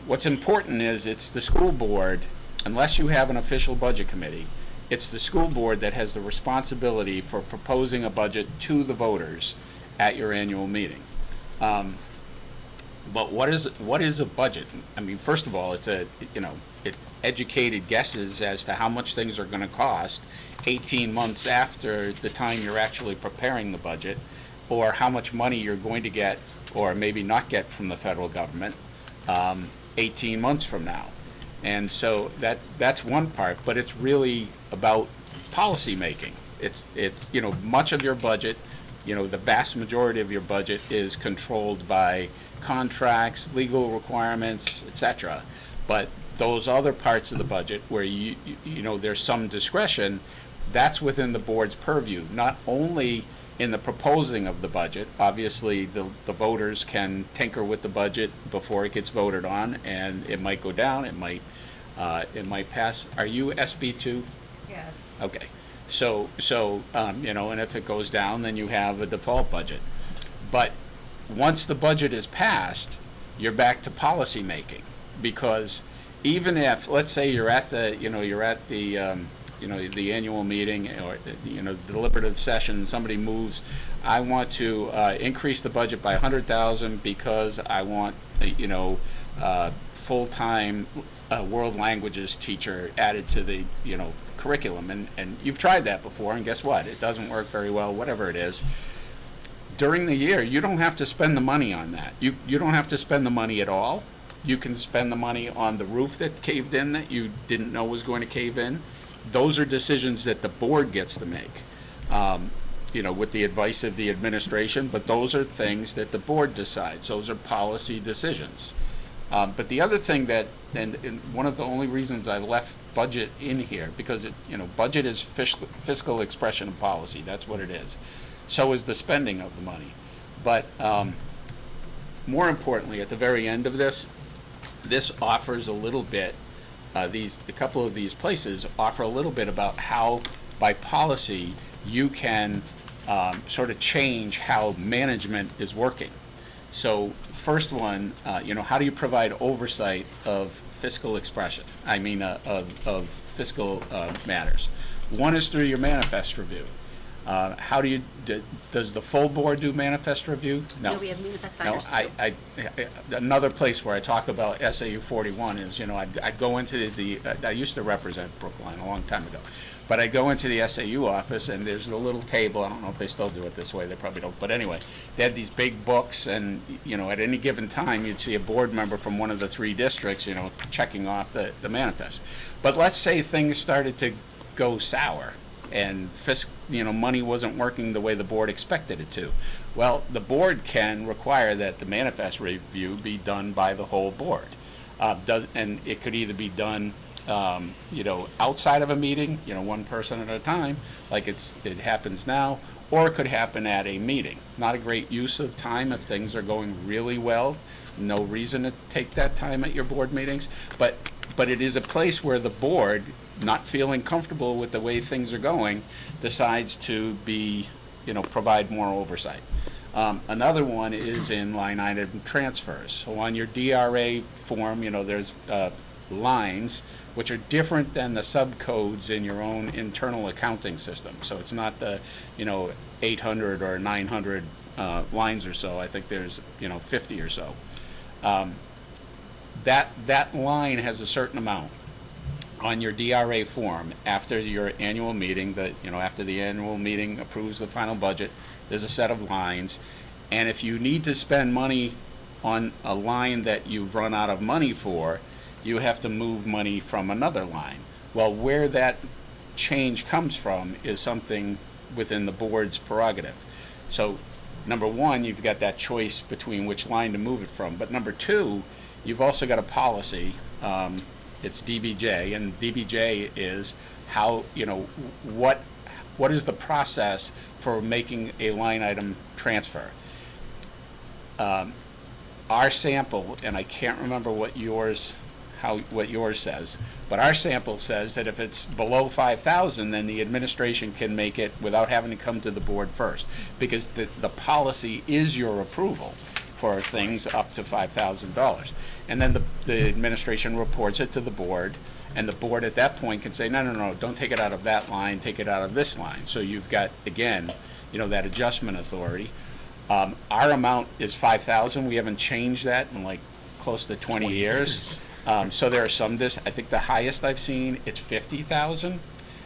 what's important is it's the school board, unless you have an official budget committee, it's the school board that has the responsibility for proposing a budget to the voters at your annual meeting. But what is a budget? I mean, first of all, it's educated guesses as to how much things are going to cost 18 months after the time you're actually preparing the budget, or how much money you're going to get or maybe not get from the federal government 18 months from now. And so that's one part, but it's really about policy making. It's much of your budget, the vast majority of your budget is controlled by contracts, legal requirements, etc. But those other parts of the budget where there's some discretion, that's within the board's purview. Not only in the proposing of the budget, obviously the voters can tinker with the budget before it gets voted on, and it might go down, it might pass. Are you SB2? Yes. Okay. So and if it goes down, then you have a default budget. But once the budget is passed, you're back to policy making, because even if, let's say you're at the, the annual meeting or, deliberative session, somebody moves, I want to increase the budget by 100,000 because I want, full-time world languages teacher added to the, curriculum. And you've tried that before, and guess what? It doesn't work very well, whatever it is. During the year, you don't have to spend the money on that. You don't have to spend the money at all. You can spend the money on the roof that caved in that you didn't know was going to cave in. Those are decisions that the board gets to make, with the advice of the administration, but those are things that the board decides. Those are policy decisions. But the other thing that, and one of the only reasons I left budget in here, because budget is fiscal expression of policy. That's what it is. So is the spending of the money. But more importantly, at the very end of this offers a little bit, a couple of these places offer a little bit about how, by policy, you can sort of change how management is working. So first one, how do you provide oversight of fiscal expression? Of fiscal matters. One is through your manifest review. How do you, does the full board do manifest review? No, we have manifest No, signers too. Another place where I talk about SAU 41 is, I'd go into I used to represent Brookline a long time ago, but I go into the SAU office and there's a little table. I don't know if they still do it this way. They probably don't. But anyway, they had these big books, and at any given time you'd see a board member from one of the 3 districts, checking off the manifest. But let's say things started to go sour, and money wasn't working the way the board expected it to. Well, the board can require that the manifest review be done by the whole board, and it could either be done outside of a meeting, one person at a time, like it happens now, or it could happen at a meeting. Not a great use of time if things are going really well. No reason to take that time at your board meetings, but it is a place where the board, not feeling comfortable with the way things are going, decides to provide more oversight. Another one is in line item transfers. So on your DRA form, there's lines which are different than the subcodes in your own internal accounting system. So it's not the 800 or 900 lines or so. I think there's 50 or so. That line has a certain amount. On your DRA form, after your annual meeting, after the annual meeting approves the final budget, there's a set of lines, and if you need to spend money on a line that you've run out of money for, you have to move money from another line. Well, where that change comes from is something within the board's prerogative. So, number one, you've got that choice between which line to move it from, but number two, you've also got a policy. It's DBJ, and DBJ is how, what is the process for making a line item transfer. Our sample, and I can't remember what yours says, but our sample says that if it's below 5,000, then the administration can make it without having to come to the board first, because the policy is your approval for things up to $5,000. And then the administration reports it to the board, and the board at that point can say, no, don't take it out of that line, take it out of this line. So you've got, again, that adjustment authority. Our amount is 5,000. We haven't changed that in like close to 20 years. So there are some, I think the highest I've seen, it's 50,000.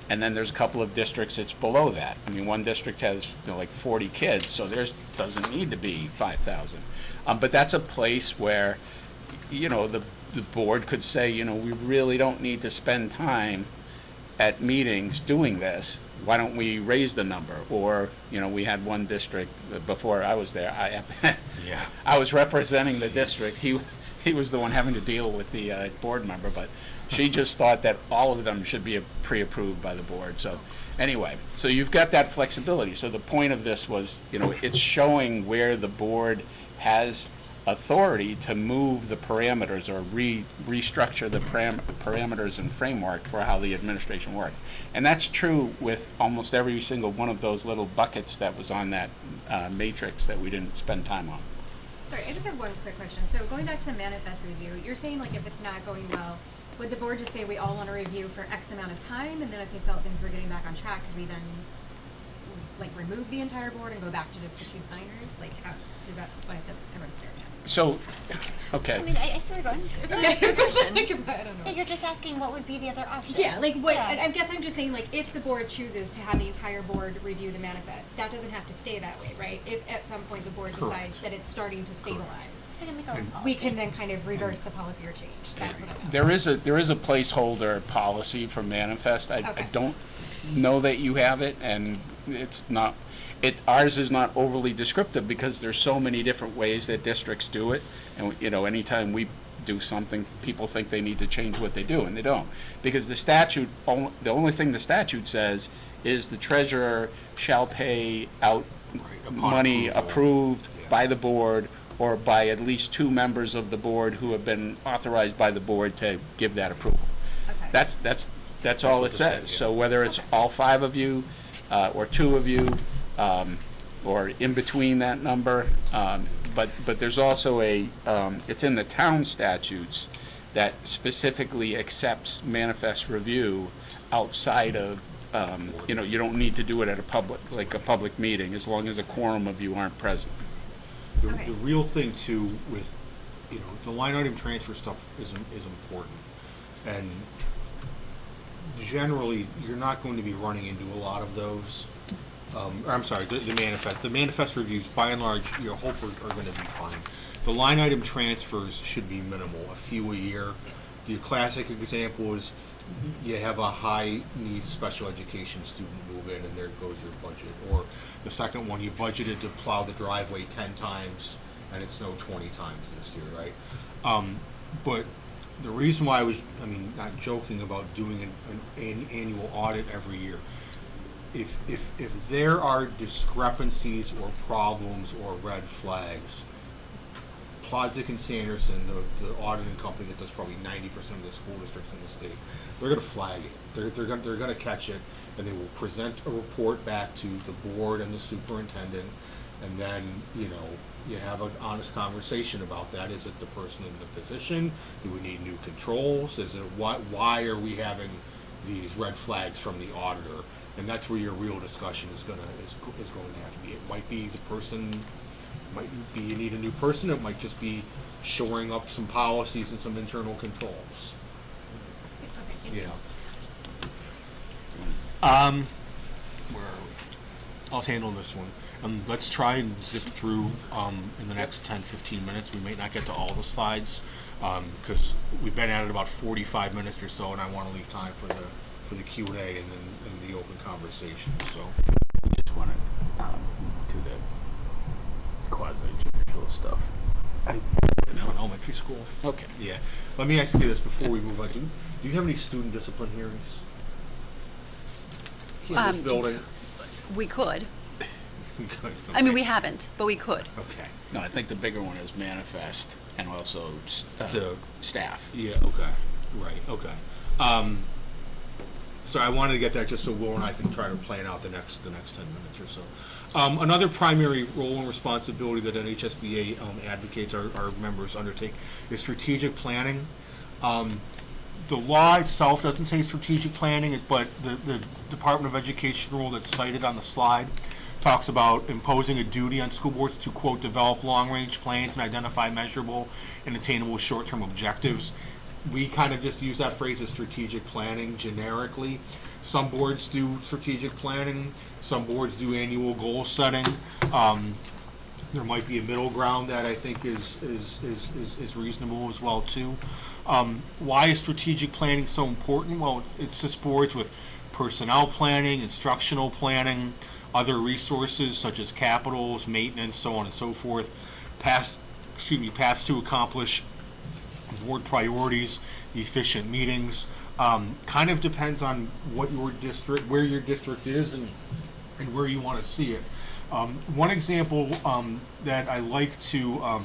And then there's a couple of districts it's below that. I mean, one district has like 40 kids, so theirs doesn't need to be 5,000. But that's a place where, the board could say, we really don't need to spend time at meetings doing this. Why don't we raise the number? Or, we had one district before I was there. I was representing the district. He was the one having to deal with the board member, but she just thought that all of them should be pre-approved by the board. So anyway, so you've got that flexibility. So the point of this was, it's showing where the board has authority to move the parameters or restructure the parameters and framework for how the administration works. And that's true with almost every single one of those little buckets that was on that matrix that we didn't spend time on. Sorry, I just have one quick question. So going back to the manifest review, you're saying like if it's not going well, would the board just say we all want to review for X amount of time, and then if they felt things were getting back on track, could we then like remove the entire board and go back to just the 2 signers? Like how does that? Why is it everyone's staring at me? So, okay. I mean, I see where you're going. I don't know. Yeah, you're just asking what would be the other option. Yeah, like what? Yeah. I guess I'm just saying, like, if the board chooses to have the entire board review the manifest, that doesn't have to stay that way, right? If at some point the board decides that it's starting to stabilize, We can make our own policy. we can then kind of reverse the policy or change. That's what I'm asking. There is a placeholder policy for manifest. I Okay. don't know that you have it, and it's not. Ours is not overly descriptive because there's so many different ways that districts do it, and anytime we do something, people think they need to change what they do, and they don't, because the only thing the statute says is the treasurer shall pay out money approved by the board or by at least 2 members of the board who have been authorized by the board to give that approval. Okay. That's all it says. So whether it's all 5 of you or 2 of you, or in between that number, but there's also it's in the town statutes that specifically accepts manifest review outside of, you don't need to do it at a public meeting, as long as a quorum of you aren't present. Okay. The real thing too with, the line item transfer stuff is important. And generally, you're not going to be running into a lot of those. I'm sorry, the manifest. The manifest reviews, by and large, your hope are going to be fine. The line item transfers should be minimal, a few a year. The classic example is you have a high needs special education student move in and there goes your budget. Or the second one, you budgeted to plow the driveway 10 times and it snowed 20 times this year, right? But the reason why not joking about doing an annual audit every year, if there are discrepancies or problems or red flags, Plodzik and Sanderson, the auditing company that does probably 90% of the school districts in the state, they're going to flag it. They're going to catch it, and they will present a report back to the board and the superintendent, and then you have an honest conversation about that. Is it the person in the position? Do we need new controls? Is it why are we having these red flags from the auditor? And that's where your real discussion is going to have to be. It might be the person, might be you need a new person. It might just be shoring up some policies and some internal controls. Okay. Where are we? I'll handle this one. Let's try and zip through in the next 10-15 minutes. We may not get to all the slides because we've been at it about 45 minutes or so, and I want to leave time for the Q&A and then the open conversation. So We just want to do the quasi-judicial stuff. in elementary school. Okay. Yeah. Let me ask you this before we move on. Do you have any student discipline hearings in this building? We could. Good. I mean, Okay. we haven't, but we could. Okay. No, I think the bigger one is manifest and also The- staff. Yeah, okay, right, okay. So I wanted to get that just so Will and I can try to plan out the next 10 minutes or so. Another primary role and responsibility that NHSBA advocates our members undertake is strategic planning. The law itself doesn't say strategic planning, but the Department of Education rule that's cited on the slide talks about imposing a duty on school boards to, quote, develop long-range plans and identify measurable and attainable short-term objectives. We kind of just use that phrase as strategic planning generically. Some boards do strategic planning, some boards do annual goal setting. There might be a middle ground that I think is reasonable as well too. Why is strategic planning so important? Well, it assists boards with personnel planning, instructional planning, other resources such as capitals, maintenance, so on and so forth, paths to accomplish board priorities, efficient meetings. Kind of depends on what your district, where your district is, and where you want to see it. One example that I like to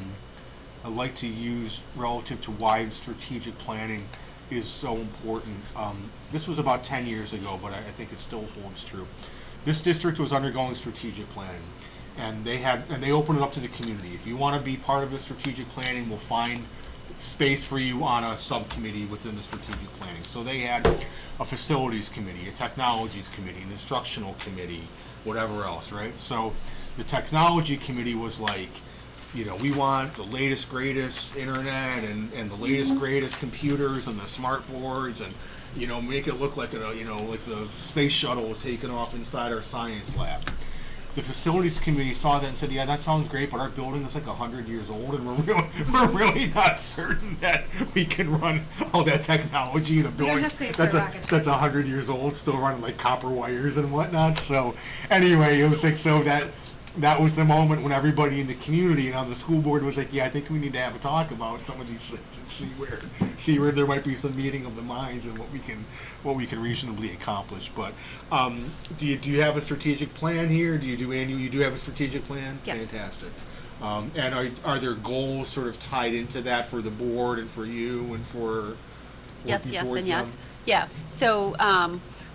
use relative to why strategic planning is so important. This was about 10 years ago, but I think it still holds true. This district was undergoing strategic planning. and they open it up to the community. If you want to be part of the strategic planning, we'll find space for you on a subcommittee within the strategic planning. So they had a facilities committee, a technologies committee, an instructional committee, whatever else, right? So the technology committee was like, we want the latest, greatest internet and the latest, greatest computers and the smart boards and, make it look like like the space shuttle was taking off inside our science lab. The facilities committee saw that and said, yeah, that sounds great, but our building is like 100 years old, and we're really not certain that we can run all that technology in a building have space for a rocket that's 100 years old, still running like copper wires and whatnot. So anyway, it was like, so that was the moment when everybody in the community and on the school board was like, yeah, I think we need to have a talk about some of these things and see where there might be some meeting of the minds and what we can reasonably accomplish. But do you have a strategic plan here? Do you do annual? You do have a strategic plan? Yes. Fantastic. And are there goals sort of tied into that for the board and for you and for Yes, working yes, towards and yes. them? Yeah. So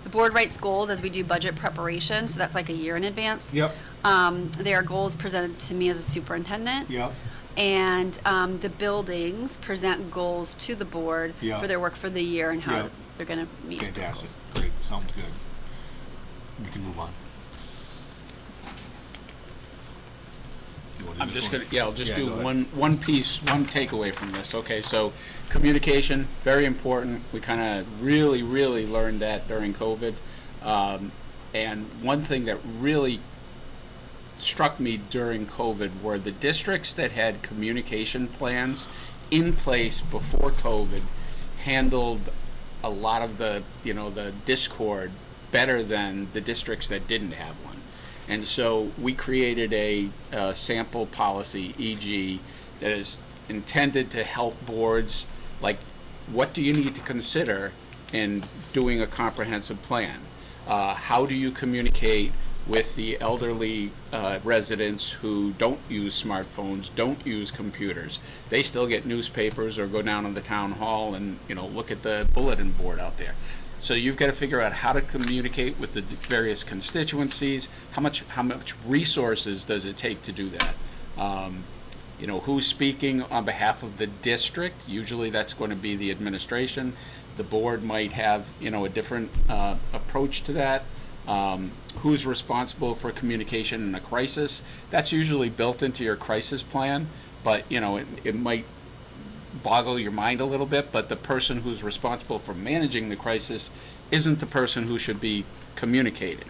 the board writes goals as we do budget preparation. So that's like a year in advance. Yep. There are goals presented to me as a superintendent. Yep. And the buildings present goals to the board Yeah. for their work for the year and how Yeah. they're going to meet those Fantastic. goals. Great. Sounds good. We can move on. You wanna do I'm this just one? gonna, yeah, I'll just Yeah, do go ahead. one piece, one takeaway from this. Okay, so communication, very important. We kind of really learned that during COVID. And one thing that really struck me during COVID were the districts that had communication plans in place before COVID handled a lot of the discord better than the districts that didn't have one. And so we created a sample policy, e.g., that is intended to help boards, like, what do you need to consider in doing a comprehensive plan? How do you communicate with the elderly residents who don't use smartphones, don't use computers? They still get newspapers or go down to the town hall and look at the bulletin board out there. So you've got to figure out how to communicate with the various constituencies. How much resources does it take to do that? Who's speaking on behalf of the district? Usually that's going to be the administration. The board might have a different approach to that. Who's responsible for communication in a crisis? That's usually built into your crisis plan, but it might boggle your mind a little bit, but the person who's responsible for managing the crisis isn't the person who should be communicating,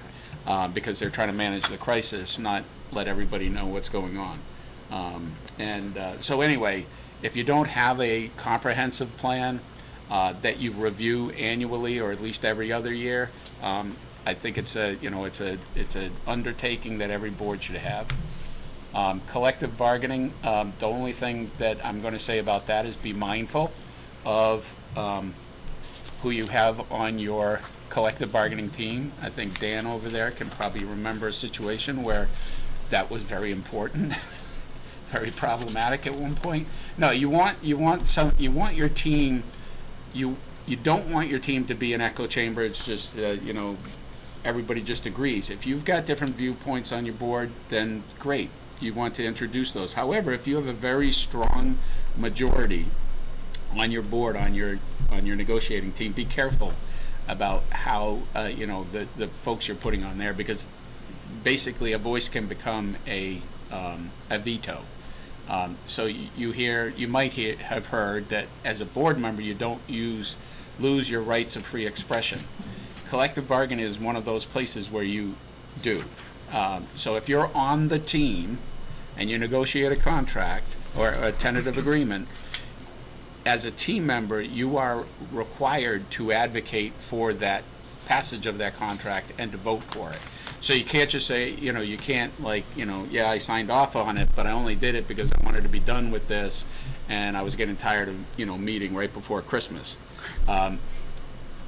because they're trying to manage the crisis, not let everybody know what's going on. So anyway, if you don't have a comprehensive plan that you review annually or at least every other year, I think it's an undertaking that every board should have. Collective bargaining, the only thing that I'm going to say about that is be mindful of who you have on your collective bargaining team. I think Dan over there can probably remember a situation where that was very important, very problematic at one point. No, you want your team. You don't want your team to be an echo chamber. It's just everybody just agrees. If you've got different viewpoints on your board, then great. You want to introduce those. However, if you have a very strong majority on your board, on your negotiating team, be careful about how the folks you're putting on there, because basically a voice can become a veto. So you might have heard that as a board member you don't lose your rights of free expression. Collective bargaining is one of those places where you do. So if you're on the team and you negotiate a contract or a tentative agreement, as a team member, you are required to advocate for that passage of that contract and to vote for it. So you can't just say, you can't yeah, I signed off on it, but I only did it because I wanted to be done with this and I was getting tired of, meeting right before Christmas.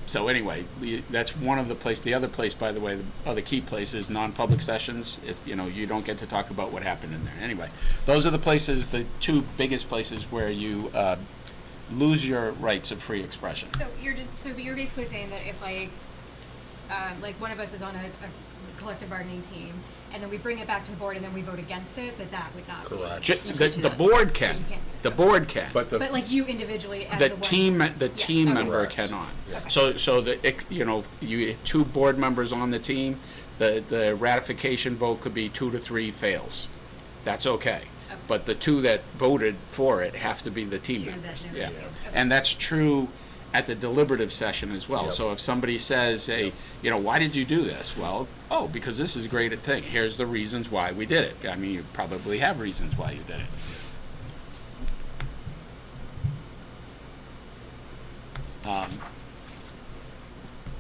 So anyway, that's one of the places. The other place, by the way, the other key place is non-public sessions. If you don't get to talk about what happened in there. Anyway, those are the places, the two biggest places where you lose your rights of free expression. So you're basically saying that if one of us is on collective bargaining team, and then we bring it back to the board and then we vote against it, that would not Correct. be. The board can. You can't do The that. board can. But the, But like you individually as The the one. team Yes, okay. member Correct. cannot. Yeah. So you 2 board members on the team, the ratification vote could be 2 to 3 fails. That's okay. But the 2 that voted for it have to be the team Two that members. never Yeah. fails. Okay. And that's true at the deliberative session as well. Yep. So if somebody says, hey, why did you do this? Well, because this is a great thing. Here's the reasons why we did it. I mean, you probably have reasons why you did it.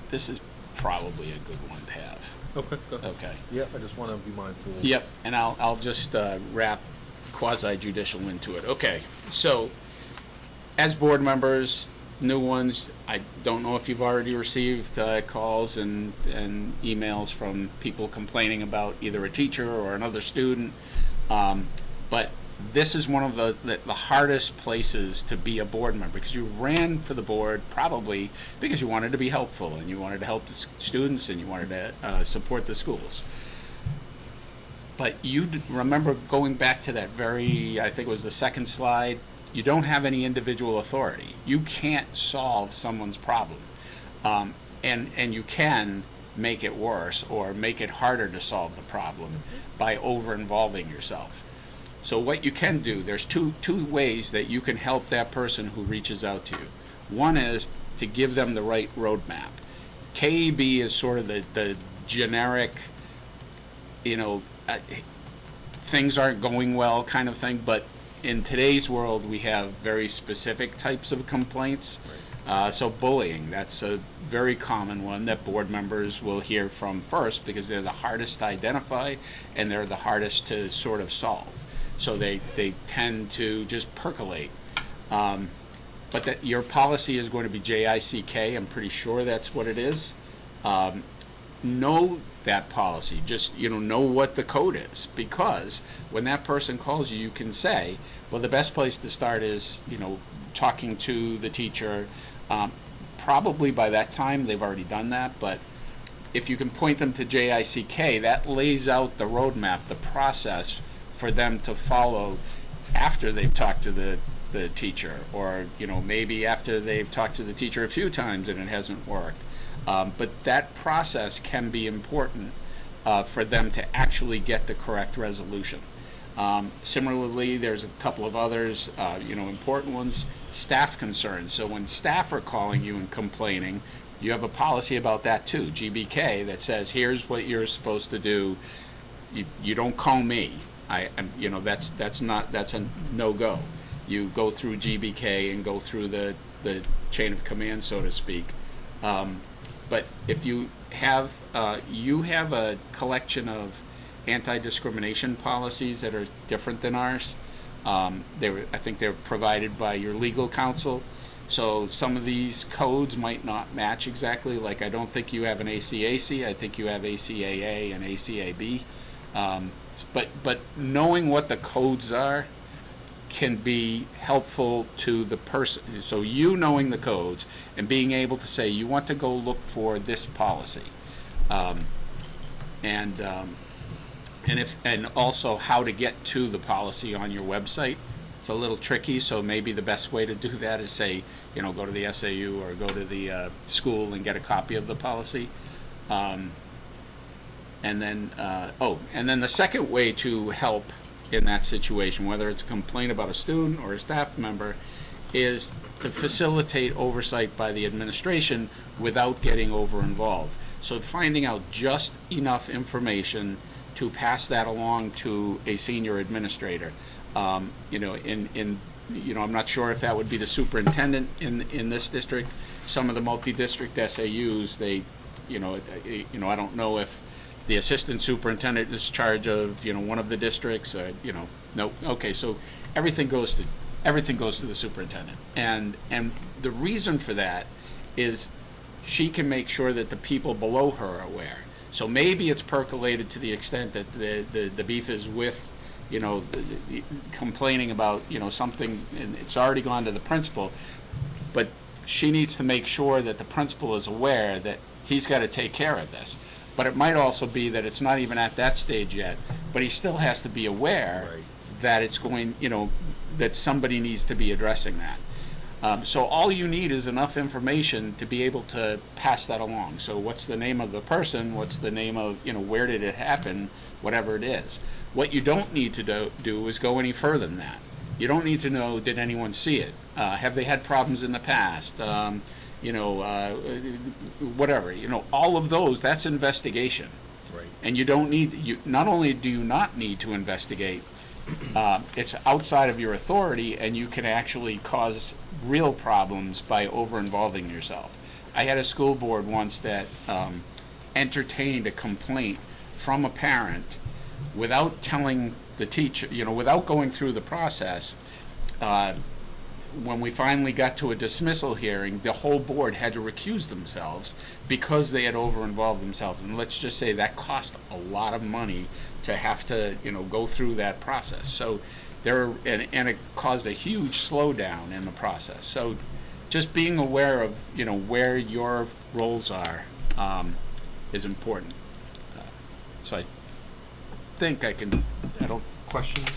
This is probably a good one to have. okay, go ahead. Okay. Yeah, I just want to be mindful. Yep, and I'll just wrap quasi-judicial into it. Okay, so as board members, new ones, I don't know if you've already received calls and emails from people complaining about either a teacher or another student, but this is one of the hardest places to be a board member, because you ran for the board probably because you wanted to be helpful and you wanted to help the students and you wanted to support the schools. But you remember going back to that I think it was the second slide, you don't have any individual authority. You can't solve someone's problem. And you can make it worse or make it harder to solve the problem by over-involving yourself. So what you can do, there's two ways that you can help that person who reaches out to you. One is to give them the right roadmap. KEB is sort of the generic, things aren't going well kind of thing, but in today's world we have very specific types of complaints. So bullying, that's a very common one that board members will hear from first, because they're the hardest to identify and they're the hardest to sort of solve. So they tend to just percolate. But that your policy is going to be JICK, I'm pretty sure that's what it is. Know that policy, just know what the code is, because when that person calls you, you can say, well, the best place to start is talking to the teacher. Probably by that time they've already done that, but if you can point them to JICK, that lays out the roadmap, the process for them to follow after they've talked to the teacher, or maybe after they've talked to the teacher a few times and it hasn't worked. But that process can be important for them to actually get the correct resolution. Similarly, there's a couple of others, important ones, staff concerns. So when staff are calling you and complaining, you have a policy about that too, GBK, that says here's what you're supposed to do. You don't call me. That's a no-go. You go through GBK and go through the chain of command, so to speak. But if you have a collection of anti-discrimination policies that are different than ours. I think they're provided by your legal counsel. So some of these codes might not match exactly. Like I don't think you have an ACAC. I think you have ACAA and ACAB. But knowing what the codes are can be helpful to the person. So you knowing the codes and being able to say you want to go look for this policy, and also how to get to the policy on your website. It's a little tricky, so maybe the best way to do that is say, go to the SAU or go to the school and get a copy of the policy. And then the second way to help in that situation, whether it's a complaint about a student or a staff member, is to facilitate oversight by the administration without getting over-involved. So finding out just enough information to pass that along to a senior administrator. I'm not sure if that would be the superintendent in this district. Some of the multi-district SAUs, I don't know if the assistant superintendent is in charge of, one of the districts. No. Okay, so everything goes to the superintendent, and the reason for that is she can make sure that the people below her are aware. So maybe it's percolated to the extent that the beef is with, complaining about, something, and it's already gone to the principal, but she needs to make sure that the principal is aware that he's got to take care of this. But it might also be that it's not even at that stage yet, but he still has to be aware Right. that it's going, that somebody needs to be addressing that. So all you need is enough information to be able to pass that along. So what's the name of the person? What's the name of, where did it happen? Whatever it is. What you don't need to do is go any further than that. You don't need to know, did anyone see it? Have they had problems in the past? Whatever. All of those, that's investigation. Right. And you don't need, not only do you not need to investigate, it's outside of your authority, and you can actually cause real problems by over-involving yourself. I had a school board once that entertained a complaint from a parent without telling the teacher, without going through the process. When we finally got to a dismissal hearing, the whole board had to recuse themselves because they had over-involved themselves. And let's just say that cost a lot of money to have to, go through that process. So and it caused a huge slowdown in the process. So just being aware of, where your roles are is important. So I think I don't. Questions?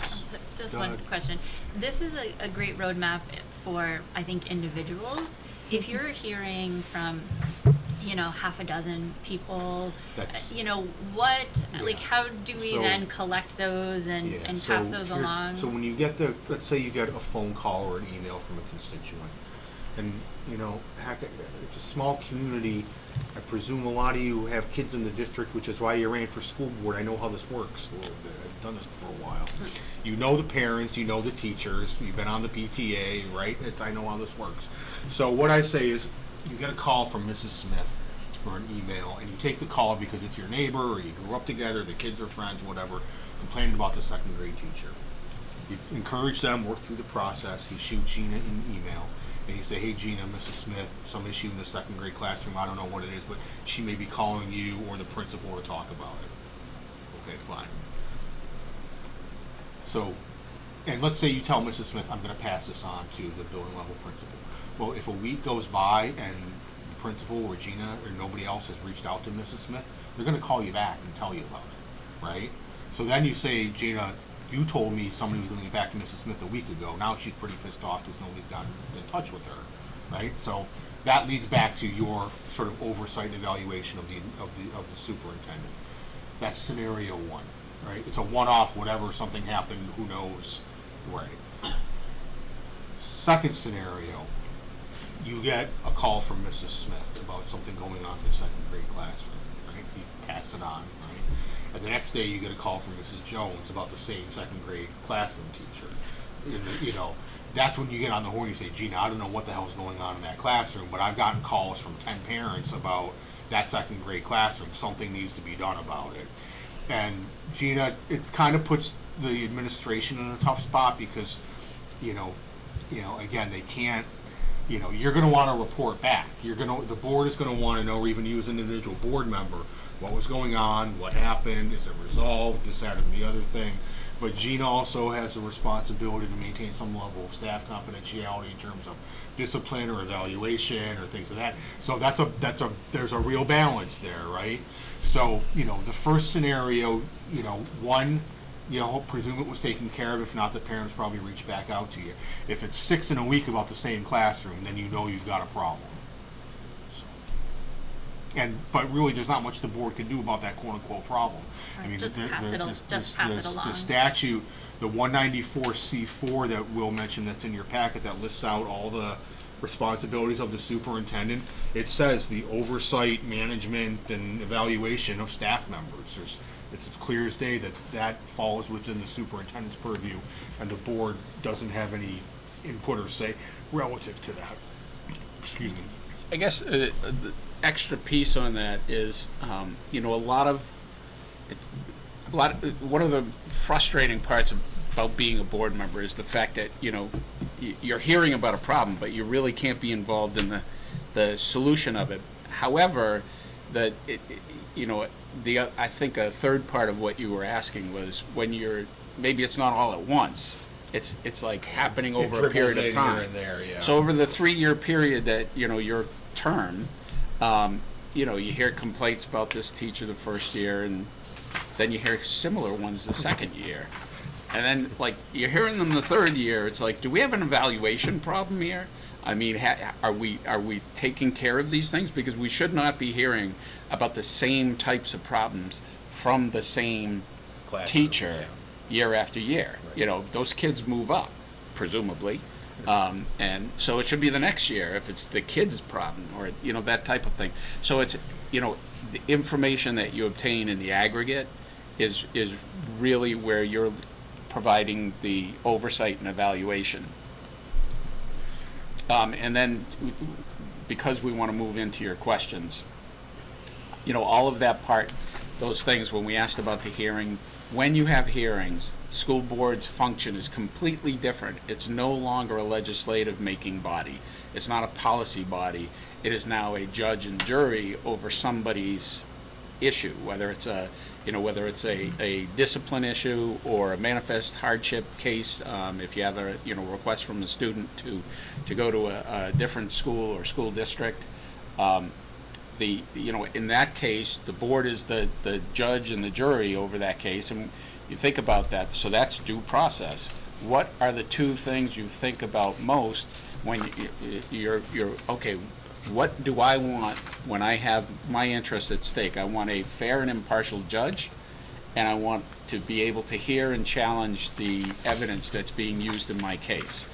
Just Go one ahead. question. This is a great roadmap for, I think, individuals. If you're hearing from, half a dozen people, That's- how do we So- then collect those and pass those along? So when you get let's say you get a phone call or an email from a constituent, and heck, it's a small community. I presume a lot of you have kids in the district, which is why you ran for school board. I know how this works a little bit. I've done this for a while. You know the parents, you know the teachers, you've been on the PTA, right? I know how this works. So what I say is, you get a call from Mrs. Smith or an email, and you take the call because it's your neighbor or you grew up together, the kids are friends, whatever, complaining about the second grade teacher. You encourage them, work through the process. You shoot Gina an email, and you say, hey Gina, Mrs. Smith, some issue in the second grade classroom, I don't know what it is, but she may be calling you or the principal to talk about it. Okay, fine. So, and let's say you tell Mrs. Smith, I'm going to pass this on to the building level principal. Well, if a week goes by and the principal or Gina or nobody else has reached out to Mrs. Smith, they're going to call you back and tell you about it, right? So then you say, Gina, you told me somebody was going to get back to Mrs. Smith a week ago. Now she's pretty pissed off because nobody's gotten in touch with her, right? So that leads back to your sort of oversight and evaluation of the superintendent. That's scenario one, right? It's a one-off, whatever, something happened, who knows, right? Second scenario, you get a call from Mrs. Smith about something going on in the second grade classroom, right? You pass it on, right? And the next day you get a call from Mrs. Jones about the same second grade classroom teacher. That's when you get on the horn and you say, Gina, I don't know what the hell's going on in that classroom, but I've gotten calls from 10 parents about that second grade classroom. Something needs to be done about it. And Gina, it kind of puts the administration in a tough spot because, again, they can't, you're going to want to report back. The board is going to want to know, or even you as an individual board member, what was going on, what happened, is it resolved, this, that, and the other thing. But Gina also has the responsibility to maintain some level of staff confidentiality in terms of discipline or evaluation or things of that. So there's a real balance there, right? So, the first scenario, one, presume it was taken care of. If not, the parents probably reach back out to you. If it's 6 in a week about the same classroom, then you've got a problem. But really, there's not much the board can do about that quote-unquote problem. Right, just pass it along. The statute, the 194C4 that Will mentioned that's in your packet that lists out all the responsibilities of the superintendent, it says the oversight, management, and evaluation of staff members. It's as clear as day that falls within the superintendent's purview, and the board doesn't have any input or say relative to that. Excuse me. I guess the extra piece on that is, one of the frustrating parts about being a board member is the fact that, you're hearing about a problem, but you really can't be involved in the solution of it. However, I think a third part of what you were asking was when maybe it's not all at once. It's like happening over a period of time. Here and there, yeah. So over the 3-year period that, your term, you hear complaints about this teacher the first year, and then you hear similar ones the second year. And then, like, you're hearing them the third year. It's like, do we have an evaluation problem here? I mean, are we taking care of these things? Because we should not be hearing about the same types of problems from the same teacher year after year. Those kids move up, presumably. And so it should be the next year if it's the kid's problem or, that type of thing. So it's, the information that you obtain in the aggregate is really where you're providing the oversight and evaluation. And then, because we want to move into your questions, all of that part, those things, when we asked about the hearing, when you have hearings, school board's function is completely different. It's no longer a legislative making body. It's not a policy body. It is now a judge and jury over somebody's issue, whether it's a discipline issue or a manifest hardship case. If you have a request from a student to go to a different school or school district, in that case, the board is the judge and the jury over that case. And you think about that. So that's due process. What are the two things you think about most when you're okay? What do I want when I have my interest at stake? I want a fair and impartial judge, and I want to be able to hear and challenge the evidence that's being used in my case.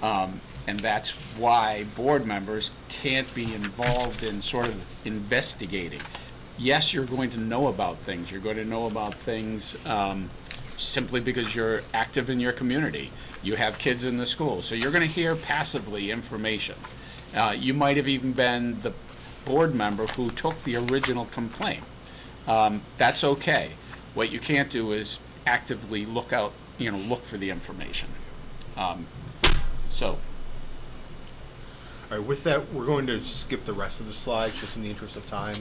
And that's why board members can't be involved in sort of investigating. Yes, you're going to know about things. You're going to know about things simply because you're active in your community. You have kids in the school, so you're going to hear passively information. You might have even been the board member who took the original complaint. That's okay. What you can't do is actively look for the information. All right, with that, we're going to skip the rest of the slides just in the interest of time.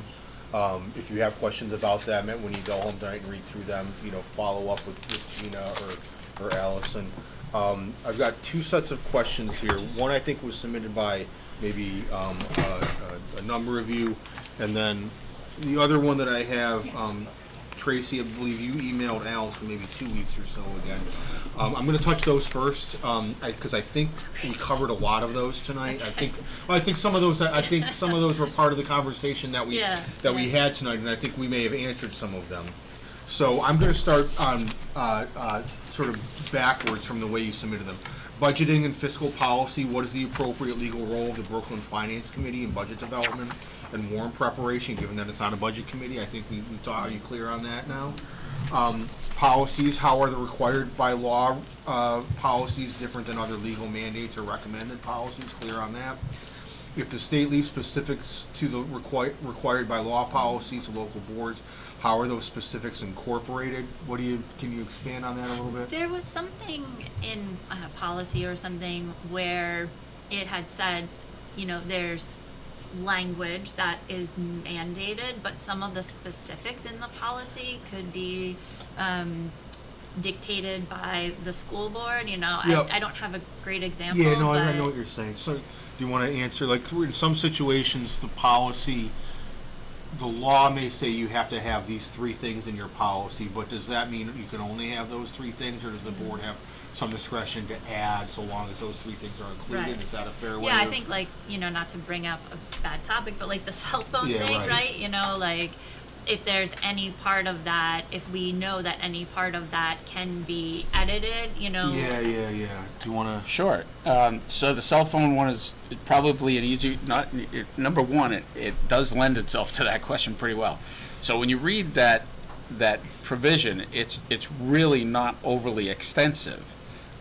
If you have questions about them, when you go home tonight and read through them, follow up with Gina or Allison. I've got two sets of questions here. One I think was submitted by maybe a number of you, and then the other one that I have, Tracy, I believe you emailed Allison maybe 2 weeks or so again. I'm going to touch those first because I think we covered a lot of those tonight. I think some of those were part of the conversation that we had tonight, and I think we may have answered some of them. So I'm going to start on sort of backwards from the way you submitted them. Budgeting and fiscal policy, what is the appropriate legal role of the Brookline Finance Committee in budget development and warrant preparation, given that it's not a budget committee? I think we thought, are you clear on that now? Policies, how are the required by law policies different than other legal mandates or recommended policies? Clear on that. If the state leaves specifics to the required by law policies to local boards, how are those specifics incorporated? Can you expand on that a little bit? There was something in policy or something where it had said, there's language that is mandated, but some of the specifics in the policy could be dictated by the school board. Yep. I don't have a great example. Yeah, no, I know what you're saying. So do you want to answer, like, in some situations, the law may say you have to have these three things in your policy, but does that mean you can only have those three things, or does the board have some discretion to add so long as those three things are included? Right. Is that a fair way? Yeah, I think, not to bring up a bad topic, but like the cell phone thing, right? If there's any part of that, if we know that any part of that can be edited, Yeah. Do you want to? Sure. So the cell phone one is probably an easy, number one, it does lend itself to that question pretty well. So when you read that provision, it's really not overly extensive.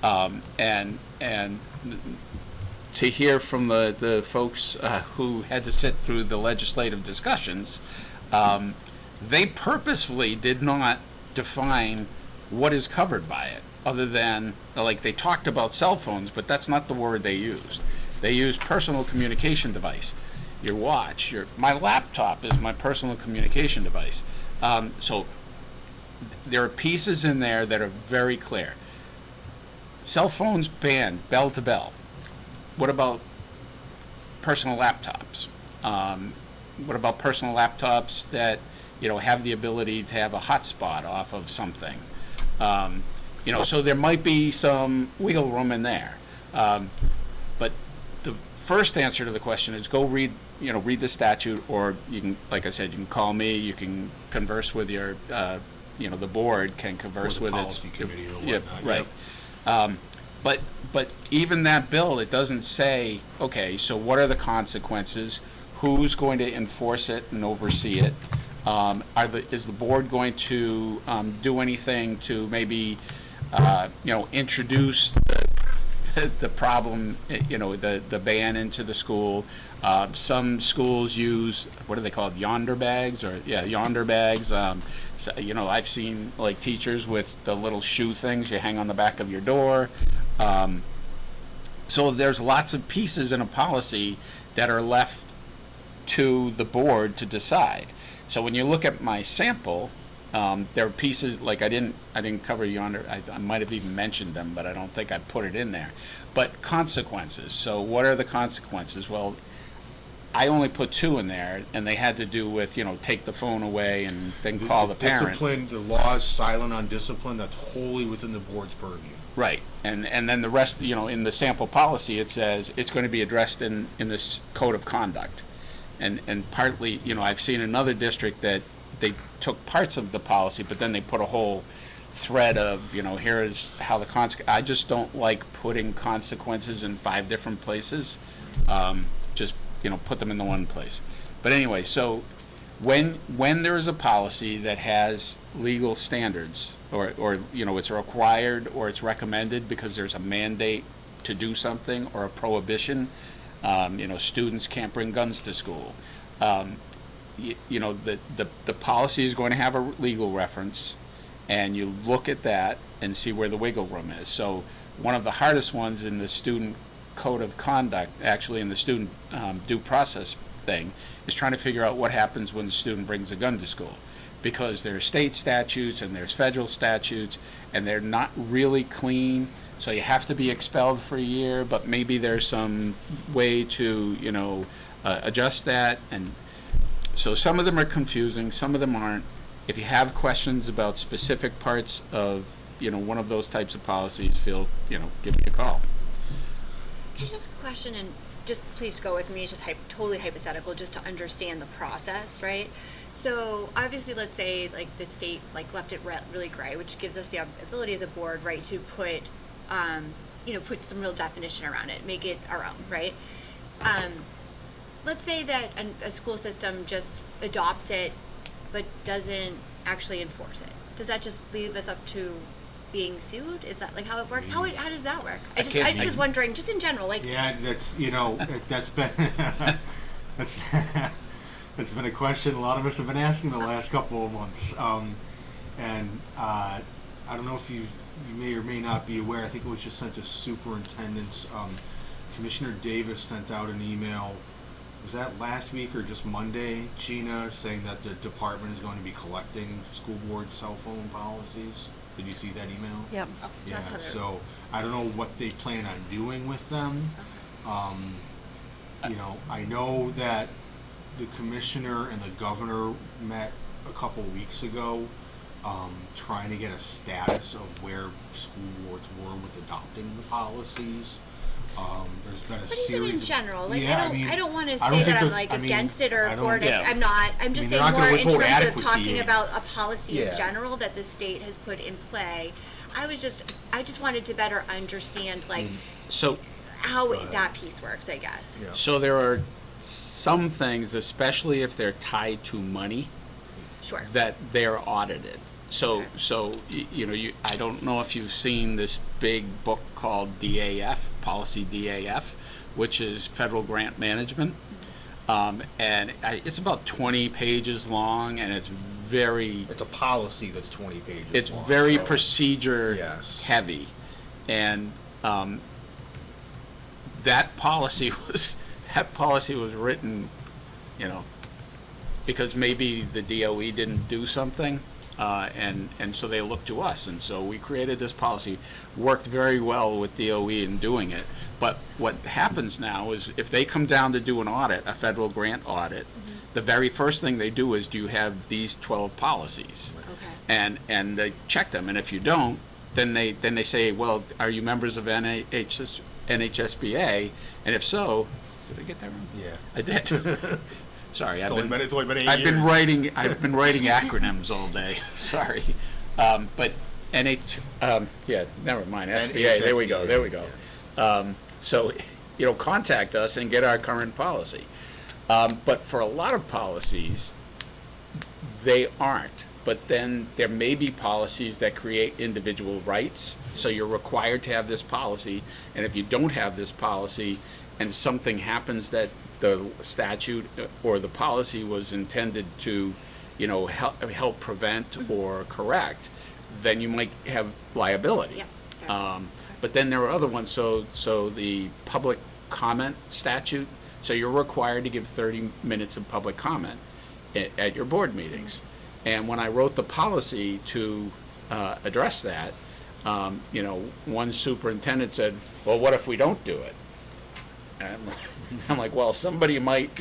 And to hear from the folks who had to sit through the legislative discussions, they purposefully did not define what is covered by it, other than, they talked about cell phones, but that's not the word they used. They used personal communication device. Your watch, my laptop is my personal communication device. So there are pieces in there that are very clear. Cell phones banned, bell to bell. What about personal laptops? what about personal laptops that, you know, have the ability to have a hotspot off of something? You know, so there might be some wiggle room in there. But the first answer to the question is go read the statute, or you can, like I said, you can call me, you can converse with your, the board can converse with its policy committee or yeah, whatnot. right. But even that bill, it doesn't say, okay, so what are the consequences? Who's going to enforce it and oversee it? Is the board going to do anything to maybe, introduce the problem, the ban into the school? Some schools use, what are they called, yonder bags, yonder bags. So, I've seen like teachers with the little shoe things you hang on the back of your door. So there's lots of pieces in a policy that are left to the board to decide. So when you look at my sample, there are pieces like I didn't cover yonder. I might have even mentioned them, but I don't think I put it in there. But consequences. So what are the consequences? Well, I only put 2 in there, and they had to do with take the phone away and then call the parent. Discipline, the law is silent on discipline. That's wholly within the board's purview. Right, and then the rest, in the sample policy, it says it's going to be addressed in this code of conduct. And partly, I've seen another district that they took parts of the policy, but then they put a whole thread of, here is how the I just don't like putting consequences in 5 different places. Just, put them in the one place. But anyway, so when there is a policy that has legal standards, or it's required or it's recommended because there's a mandate to do something, or a prohibition, students can't bring guns to school. The policy is going to have a legal reference, and you look at that and see where the wiggle room is. So one of the hardest ones in the student code of conduct, actually in the student due process thing, is trying to figure out what happens when the student brings a gun to school. Because there's state statutes and there's federal statutes, and they're not really clean. So you have to be expelled for a year, but maybe there's some way to, adjust that. And so some of them are confusing, some of them aren't. If you have questions about specific parts of, one of those types of policies, give me a call. Can I just ask a question, and just please go with me, it's just totally hypothetical, just to understand the process, right? So obviously, let's say like the state left it really gray, which gives us the ability as a board, right, to put put some real definition around it, make it our own, right? Let's say that a school system just adopts it, but doesn't actually enforce it. Does that just leave us up to being sued? Is that how it works? How does that work? I just was wondering, just in general, Yeah, that's that's been that's been a question a lot of us have been asking the last couple of months. I don't know if you may or may not be aware. I think it was just sent to superintendents. Commissioner Davis sent out an email. Was that last week or just Monday, Gina, saying that the department is going to be collecting school board cell phone policies? Did you see that email? Yep. Oh, so Yeah. that's how they're... So I don't know what they plan on doing with them. I know that the commissioner and the governor met a couple weeks ago, trying to get a status of where school boards were with adopting the policies. There's been a But series. even in general, Yeah, I don't want to I don't say think that I'm there's- I mean, against it or I don't- for it. Yeah. I'm not. I'm just they're saying not gonna more in withhold terms of adequacy. talking about a policy Yeah. in general that the state has put in play. I just wanted to better understand So how that piece works, I guess. Yeah. So there are some things, especially if they're tied to money, Sure. that they're audited. So, Okay. I don't know if you've seen this big book called DAF, Policy DAF, which is Federal Grant Management. It's about 20 pages long, and it's It's a policy that's 20 pages it's long, very so- procedure Yes. heavy. And that policy was written, because maybe the DOE didn't do something, and so they looked to us, and so we created this policy. Worked very well with DOE in doing it. But what happens now is if they come down to do an audit, a federal grant audit, the very first thing they do is, do you have these 12 policies? Okay. And they check them, and if you don't, then they say, well, are you members of NHSBA? And if so, did I get that wrong? Yeah. I did. Sorry, It's only been 8 I've been years. writing acronyms all day. Sorry, but yeah, never mind. SBA. There we go. There we go. So, contact us and get our current policy. But for a lot of policies, they aren't. But then there may be policies that create individual rights. So you're required to have this policy, and if you don't have this policy, and something happens that the statute or the policy was intended to, help prevent or correct, then you might have liability. Yeah. But then there are other ones. So the public comment statute. So you're required to give 30 minutes of public comment at your board meetings. And when I wrote the policy to address that, one superintendent said, "Well, what if we don't do it?" And I'm like, "Well, somebody might,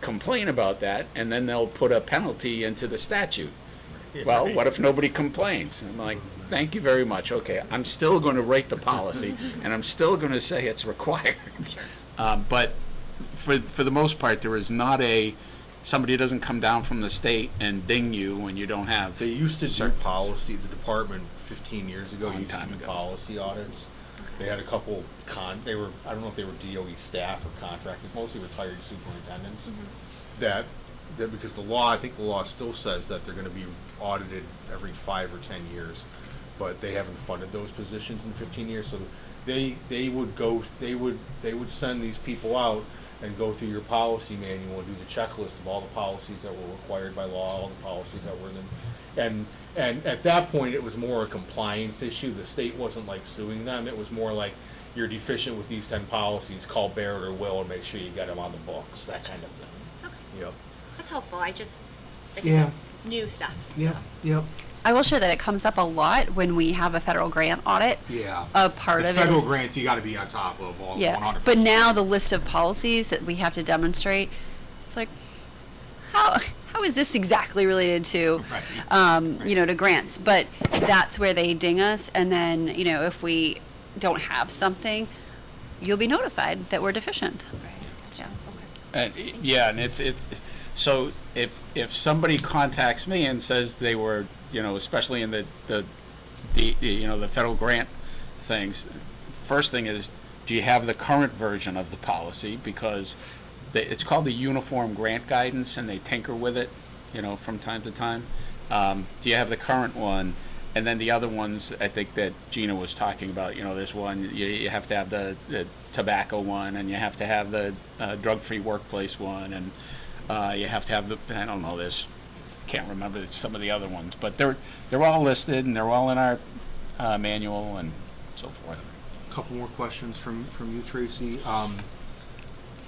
complain about that, and then they'll put a penalty into the statute." Well, what if nobody complains? And I'm like, "Thank you very much. Okay, I'm still going to write the policy, and I'm still going to say it's required." But for the most part, there is not somebody doesn't come down from the state and ding you when you don't have. They used to do certain policy. The department 15 years ago Long used to time do ago. policy audits. They had a couple they were, I don't know if they were DOE staff or contractors, mostly retired superintendents. That because I think the law still says that they're going to be audited every 5 or 10 years, but they haven't funded those positions in 15 years. So they would send these people out and go through your policy manual and do the checklist of all the policies that were required by law, all the policies that were in. And at that point, it was more a compliance issue. The state wasn't like suing them. It was more like, you're deficient with these 10 policies, call Barrett or Will and make sure you get them on the books, that kind of thing. Okay. Yep. That's helpful. I just Yeah. new stuff. Yep. So. Yep. I will share that it comes up a lot when we have a federal grant audit. Yeah. A part the of federal it is, grants, you got to be on top of all. yeah. 100%. But now the list of policies that we have to demonstrate, it's like, how is this exactly related to, to grants? But that's where they ding us, and then if we don't have something, you'll be notified that we're deficient. Yeah. And it's so if somebody contacts me and says they were, especially in the federal grant things, first thing is, do you have the current version of the policy? Because it's called the Uniform Grant Guidance, and they tinker with it, from time to time. Do you have the current one? And then the other ones, I think that Gina was talking about, there's one, you have to have the tobacco one, and you have to have the drug-free workplace one, and you have to have I don't know this, can't remember some of the other ones, but they're all listed, and they're all in our manual and so forth. A couple more questions from you, Tracy.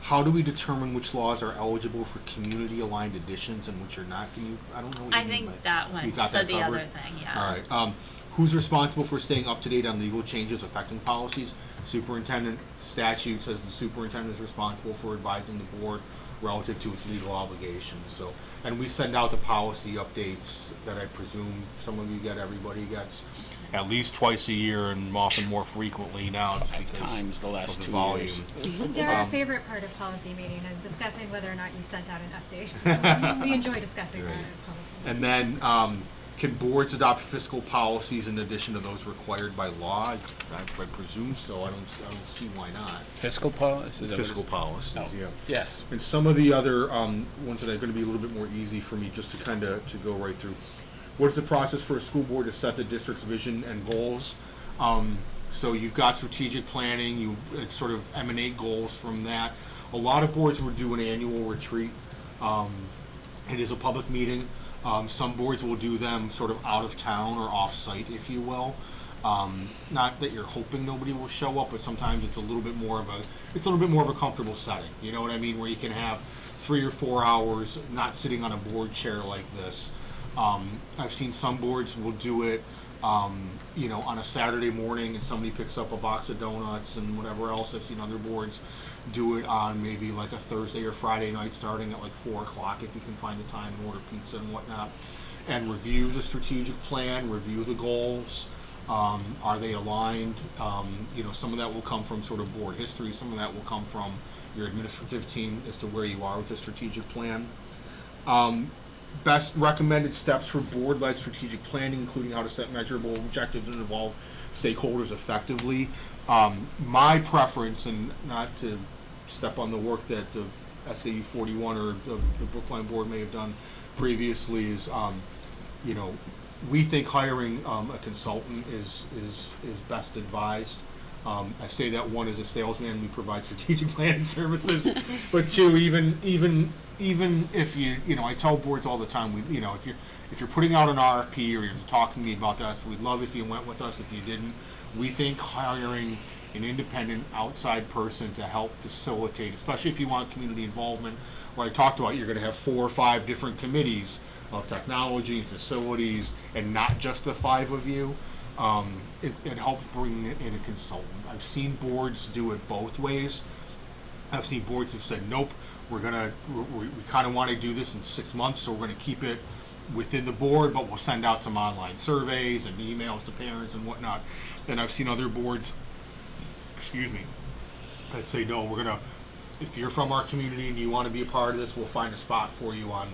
How do we determine which laws are eligible for community-aligned additions and which are not? I don't know what you I mean think by that one. You got So that the covered? other thing, yeah. All right. Who's responsible for staying up to date on legal changes affecting policies? Superintendent. Statute says the superintendent is responsible for advising the board relative to its legal obligations. So, and we send out the policy updates that I presume some of you get, everybody gets, at least twice a year, and often more frequently now. 5 times the last of the 2 volume. years. Their favorite part of policy meeting is discussing whether or not you sent out an update. We enjoy discussing that at policy meeting. And then, can boards adopt fiscal policies in addition to those required by law? I presume so. I don't see why not. Fiscal policy? Fiscal policies, No. yeah. Yes. And some of the other ones that are going to be a little bit more easy for me, just to kind of to go right through. What is the process for a school board to set the district's vision and goals? So you've got strategic planning. You sort of emanate goals from that. A lot of boards will do an annual retreat. It is a public meeting. Some boards will do them sort of out of town or off site, if you will. Not that you're hoping nobody will show up, but sometimes it's a little bit more of a comfortable setting. You know what I mean? Where you can have 3 or 4 hours not sitting on a board chair like this. I've seen some boards will do it You know, on a Saturday morning and somebody picks up a box of donuts and whatever else. I've seen other boards do it on maybe like a Thursday or Friday night starting at like 4 o'clock if you can find the time and order pizza and whatnot. And review the strategic plan, review the goals. Are they aligned? You know, some of that will come from sort of board history. Some of that will come from your administrative team as to where you are with the strategic plan. Best recommended steps for board-led strategic planning, including how to set measurable objectives and involve stakeholders effectively. My preference, and not to step on the work that the SAU 41 or the Brookline board may have done previously, is you know, we think hiring a consultant is best advised. I say that, one, as a salesman, we provide strategic planning services, but two, even if you know, I tell boards all the time, you know, if you're putting out an RFP or you're talking to me about that, we'd love if you went with us. If you didn't, we think hiring an independent outside person to help facilitate, especially if you want community involvement, where I talked about, you're going to have 4 or 5 different committees of technology, facilities, and not just the 5 of you. It helps bring in a consultant. I've seen boards do it both ways. I've seen boards have said, nope, we kind of want to do this in 6 months, so we're going to keep it within the board, but we'll send out some online surveys and emails to parents and whatnot. And I've seen other boards, that say, no, we're going to, if you're from our community and you want to be a part of this, we'll find a spot for you on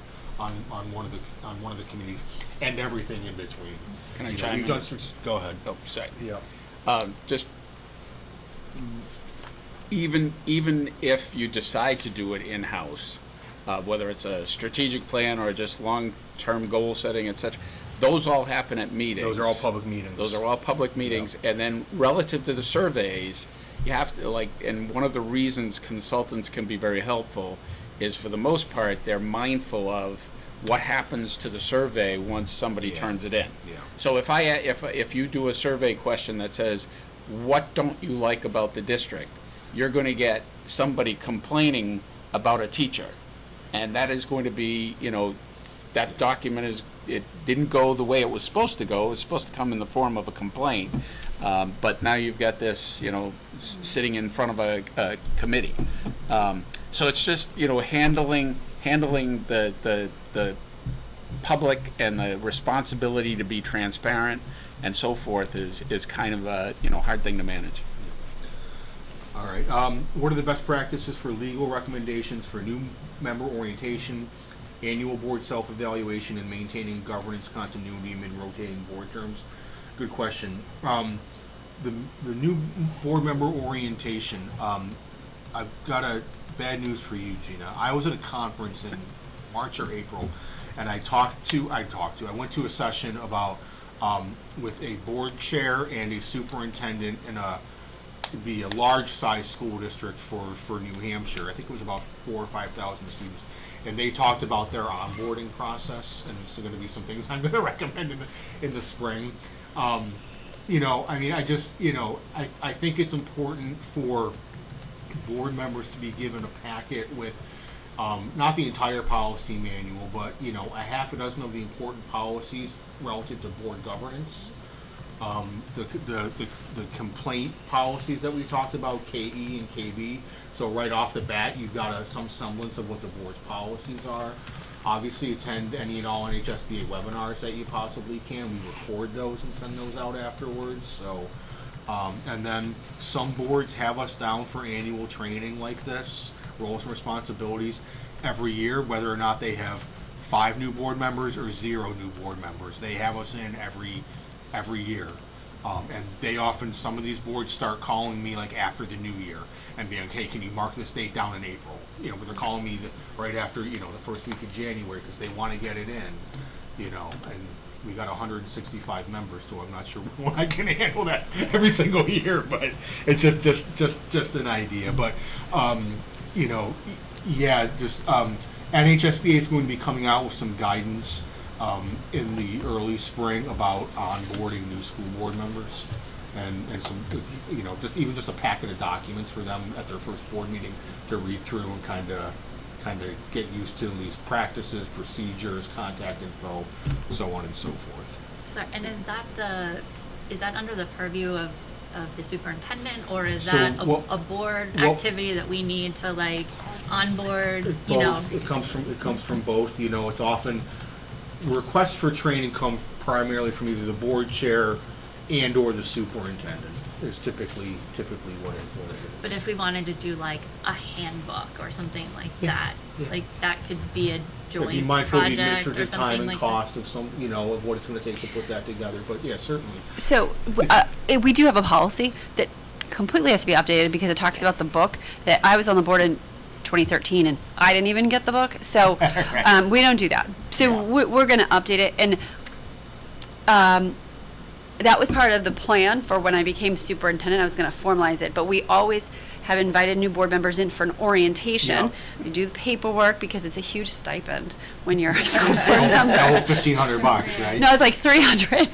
one of the committees, and everything in between. Can I chime in? Go ahead. Oh, sorry. Yeah. Just even if you decide to do it in-house, whether it's a strategic plan or just long-term goal setting, etc., those all happen at meetings. Those are all public meetings. And then relative to the surveys, you have to, and one of the reasons consultants can be very helpful is, for the most part, they're mindful of what happens to the survey once somebody turns it in. Yeah. So if you do a survey question that says, what don't you like about the district, you're going to get somebody complaining about a teacher. And that is going to be, you know, that document it didn't go the way it was supposed to go. It was supposed to come in the form of a complaint. But now you've got this, you know, sitting in front of a committee. So it's just, you know, handling the public and the responsibility to be transparent and so forth is kind of a, you know, hard thing to manage. All right. What are the best practices for legal recommendations for new member orientation, annual board self-evaluation, and maintaining governance continuity amid rotating board terms? Good question. The new board member orientation, I've got bad news for you, Gina. I was at a conference in March or April, and I went to a session about with a board chair and a superintendent in a large size school district for New Hampshire. I think it was about 4,000 or 5,000 students, and they talked about their onboarding process, and there's going to be some things I'm going to recommend in the spring. You know, I mean, I think it's important for board members to be given a packet with not the entire policy manual, but, you know, a half a dozen of the important policies relative to board governance. The complaint policies that we talked about, KE and KB. So right off the bat, you've got some semblance of what the board's policies are. Obviously, attend any and all NHSBA webinars that you possibly can. We record those and send those out afterwards. So, and then some boards have us down for annual training like this, roles and responsibilities, every year, whether or not they have 5 new board members or 0 new board members. They have us in every year. And they often, some of these boards start calling me like after the new year and being like, hey, can you mark this date down in April? You know, but they're calling me right after, you know, the first week of January because they want to get it in, you know, and we got 165 members, so I'm not sure when I can handle that every single year, but it's just an idea. But, you know, yeah, just NHSBA is going to be coming out with some guidance in the early spring about onboarding new school board members, and some, you know, just a packet of documents for them at their first board meeting to read through and kind of get used to these practices, procedures, contact info, so on and so forth. So, and is that under the purview of the superintendent, or is So, that well- a board well- activity that we need to like onboard, you know? Both. It comes from both. You know, it's often requests for training come primarily from either the board chair and or the superintendent. Is typically what it is. But if we wanted to do like a handbook or something like Yeah, that, yeah. like that could be a But joint be mindful of the project or administrative something time and like cost of some, of what it's going to take to put that together. But yeah, certainly. So we do have a policy that completely has to be updated because it talks about the book that I was on the board in 2013 and I didn't even get the book. So we don't do that. So Yeah. we're going to update it. And that was part of the plan for when I became superintendent. I was going to formalize it. But we always have invited new board members in for an orientation. We do the paperwork because it's a huge stipend when you're a school board member. $1,500, right? No, it's like 300.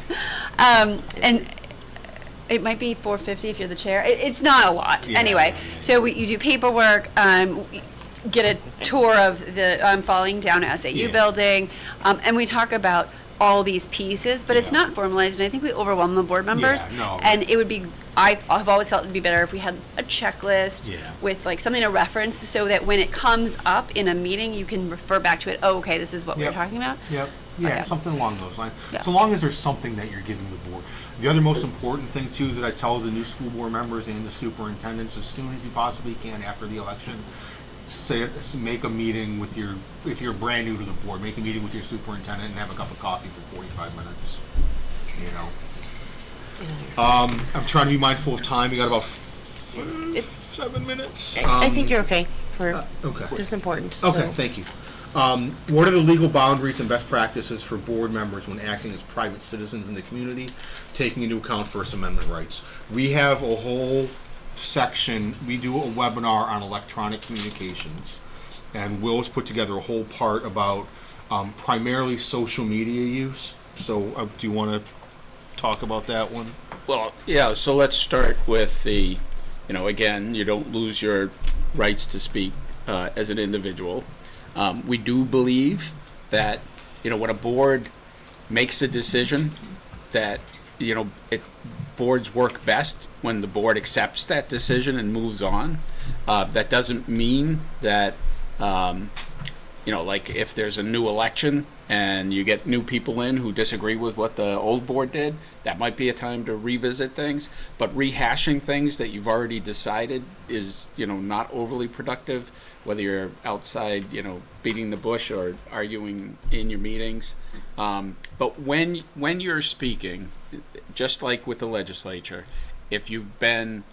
And it might be 450 if you're the chair. It's not a lot. Yeah, Anyway, yeah. so you do paperwork, get a tour of the falling down SAU Yeah. building, and we talk about all these pieces, but it's Yeah. not formalized, and I think we overwhelm the board members. Yeah, no. And it would be, I've always felt it would be better if we had a checklist Yeah. with like something to reference so that when it comes up in a meeting, you can refer back to it. Oh, okay, this is what we Yep. were talking about. Yep. Yeah, something along those lines. Yeah. So long as there's something that you're giving the board. The other most important thing too that I tell the new school board members and the superintendents as soon as you possibly can after the election, make a meeting with if you're brand new to the board, make a meeting with your superintendent and have a cup of coffee for 45 minutes. I'm trying to be mindful of time. You got about 7 minutes. I think you're okay for Okay. this is important. Okay, so. thank you. What are the legal boundaries and best practices for board members when acting as private citizens in the community, taking into account First Amendment rights? We have a whole section, we do a webinar on electronic communications, and Will's put together a whole part about primarily social media use. So do you want to talk about that one? Well, yeah, so let's start with the, again, you don't lose your rights to speak as an individual. We do believe that, when a board makes a decision that, boards work best when the board accepts that decision and moves on. That doesn't mean that, like if there's a new election and you get new people in who disagree with what the old board did, that might be a time to revisit things. But rehashing things that you've already decided is, not overly productive, whether you're outside, beating the bush or arguing in your meetings. But when you're speaking, just like with the legislature, if you've been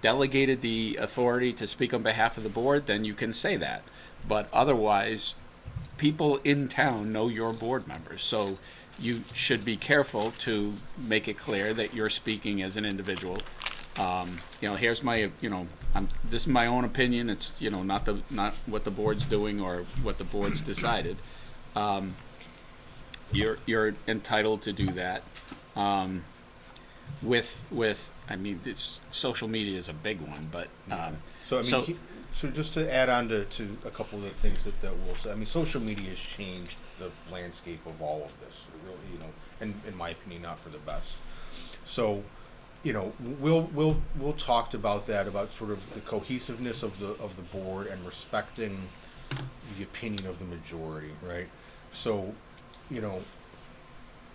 delegated the authority to speak on behalf of the board, then you can say that. But otherwise, people in town know your board members, so you should be careful to make it clear that you're speaking as an individual. Here's my, this is my own opinion. It's, not what the board's doing or what the board's decided. You're entitled to do that. This social media is a big one, but So just to add on to a couple of the things that Will said, social media has changed the landscape of all of this. It really, and in my opinion, not for the best. So, Will talked about that, about sort of the cohesiveness of the board and respecting the opinion of the majority, right? So,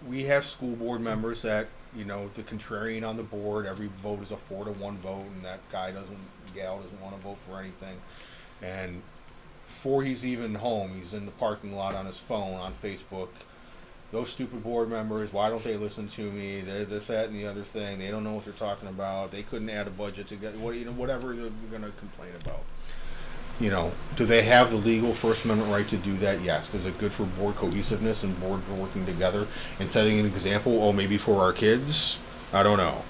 we have school board members that, the contrarian on the board, every vote is a 4-1 vote, and that gal doesn't want to vote for anything. And before he's even home, he's in the parking lot on his phone, on Facebook. Those stupid board members, why don't they listen to me? They're this, that, and the other thing. They don't know what they're talking about. They couldn't add a budget to get, whatever they're going to complain about. Do they have the legal First Amendment right to do that? Yes. Is it good for board cohesiveness and board working together and setting an example? Oh, maybe for our kids? I don't know.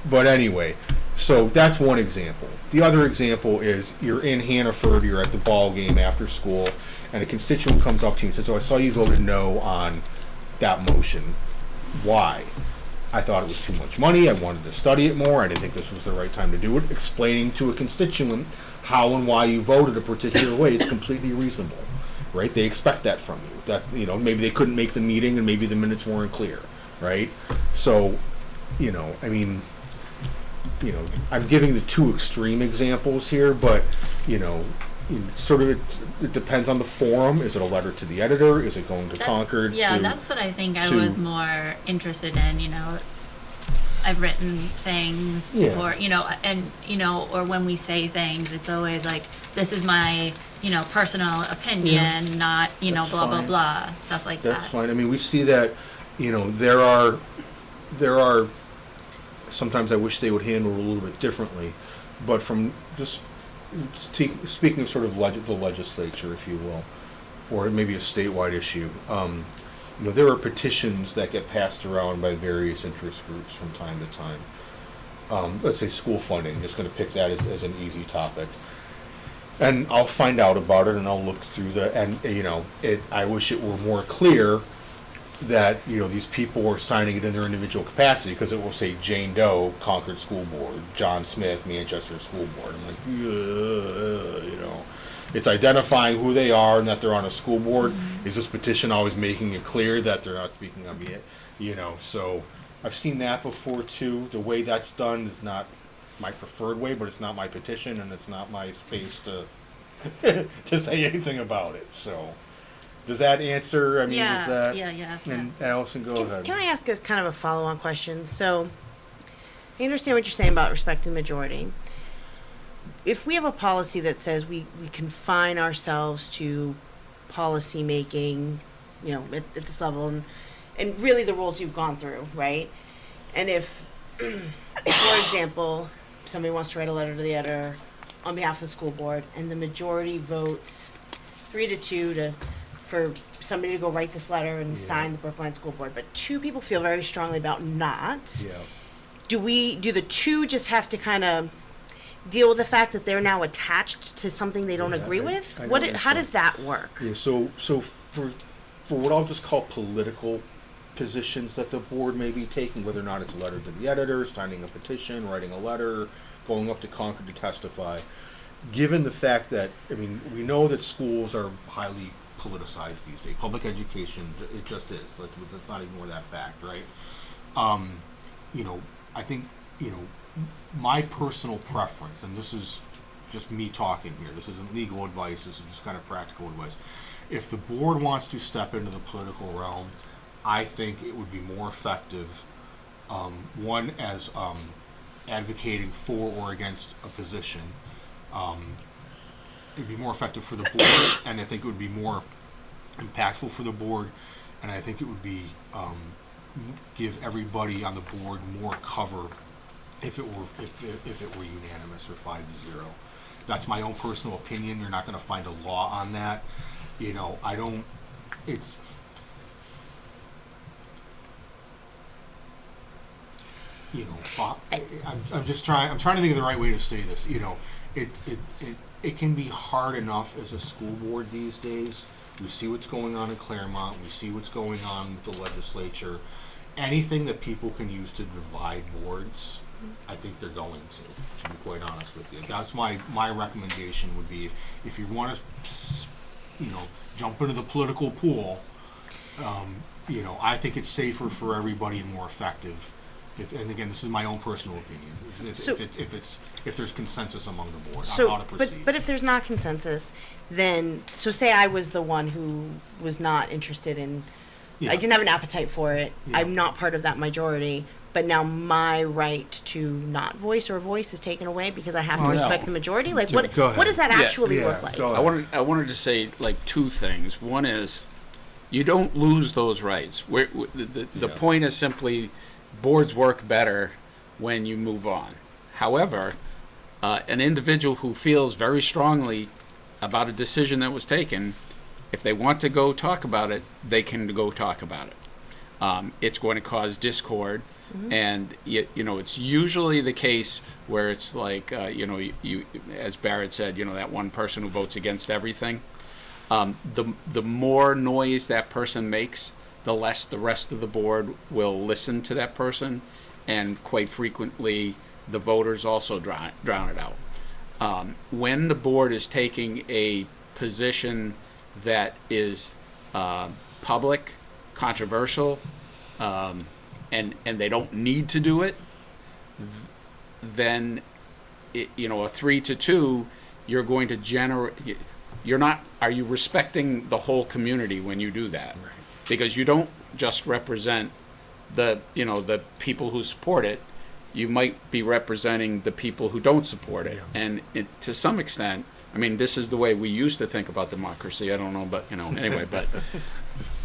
But anyway, so that's one example. The other example is you're in Hannaford, you're at the ball game after school, and a constituent comes up to you and says, "Oh, I saw you voted no on that motion. Why?" I thought it was too much money. I wanted to study it more. I didn't think this was the right time to do it. Explaining to a constituent how and why you voted a particular way is completely reasonable, right? They expect that from you. That, you know, maybe they couldn't make the meeting and maybe the minutes weren't clear, right? So, you know, I mean, you know, I'm giving the two extreme examples here, but, you know, sort of it depends on the forum. Is it a letter to the editor? Is it going to Concord? Yeah, to, that's what I think I to- was more interested in, you know. I've written things, Yeah. or, you know, and, you know, or when we say things, it's always like, this is my, you know, personal opinion, not, you know, That's blah, fine. blah, blah, stuff like that. That's fine. I mean, we see that, you know, there are, sometimes I wish they would handle it a little bit differently, but from just speaking of sort of the legislature, if you will, or maybe a statewide issue, you know, there are petitions that get passed around by various interest groups from time to time. Let's say school funding, just going to pick that as an easy topic. And I'll find out about it and I'll look through and you know, I wish it were more clear that, you know, these people are signing it in their individual capacity, because it will say Jane Doe, Concord School Board, John Smith, Manchester School Board. I'm like, you know, it's identifying who they are and that they're on a school board. Is this petition always making it clear that they're not speaking on it? You know, so I've seen that before too. The way that's done is not my preferred way, but it's not my petition and it's not my space to to say anything about it. So does that answer? I mean, Yeah, is that? yeah. And Allison, go ahead. Can I ask us kind of a follow-on question? So, I understand what you're saying about respecting the majority. If we have a policy that says we confine ourselves to policy making, you know, at this level, and really the rules you've gone through, right? And if, for example, somebody wants to write a letter to the editor on behalf of the school board, and the majority votes 3-2 for somebody to go write this letter and sign the Brookline School Board, but two people feel very strongly about not. Yeah. Do the two just have to kind of deal with the fact that they're now attached to something they don't Yeah, agree I- with? I What? don't How understand. does that work? Yeah, so for what I'll just call political positions that the board may be taking, whether or not it's a letter to the editor, signing a petition, writing a letter, going up to Concord to testify, given the fact that, I mean, we know that schools are highly politicized these days. Public education, it just is. Let's not ignore that fact, right? You know, I think, you know, my personal preference, and this is just me talking here, this isn't legal advice, this is just kind of practical advice. If the board wants to step into the political realm, I think it would be more effective, one, as advocating for or against a position. It'd be more effective for the board, and I think it would be more impactful for the board, and I think it would be give everybody on the board more cover if it were unanimous or 5-0. That's my own personal opinion. You're not going to find a law on that. You know, I don't. It's. You know, I'm just trying. I'm trying to think of the right way to say this. You know, it can be hard enough as a school board these days. We see what's going on in Claremont. We see what's going on with the legislature. Anything that people can use to divide boards, I think they're going to be quite honest with you. That's my recommendation would be if you want to, you know, jump into the political pool, you know, I think it's safer for everybody and more effective. And again, this is my own personal opinion. If there's consensus among the board on how to proceed. But if there's not consensus, then say I was the one who was not interested in. Yeah. I didn't have an appetite for it. Yeah. I'm not part of that majority, but now my right to not voice or voice is taken away because I have to respect the majority. Like, Go ahead. what does that actually Yeah, look like? go ahead. I wanted to say like two things. One is, you don't lose those rights. The point is simply, boards work better when you move on. However, an individual who feels very strongly about a decision that was taken, if they want to go talk about it, they can go talk about it. It's going to cause discord, and you know, it's usually the case where it's like, you know, you as Barrett said, you know, that one person who votes against everything. The more noise that person makes, the less the rest of the board will listen to that person, and quite frequently the voters also drown it out. When the board is taking a position that is public, controversial, and they don't need to do it, then a 3-2, you're going to generate. You're not. Are you respecting the whole community when you do that? Right. Because you don't just represent the people who support it. You might be representing the people who don't support it, and to some extent, I mean, this is the way we used to think about democracy. I don't know, but anyway, but.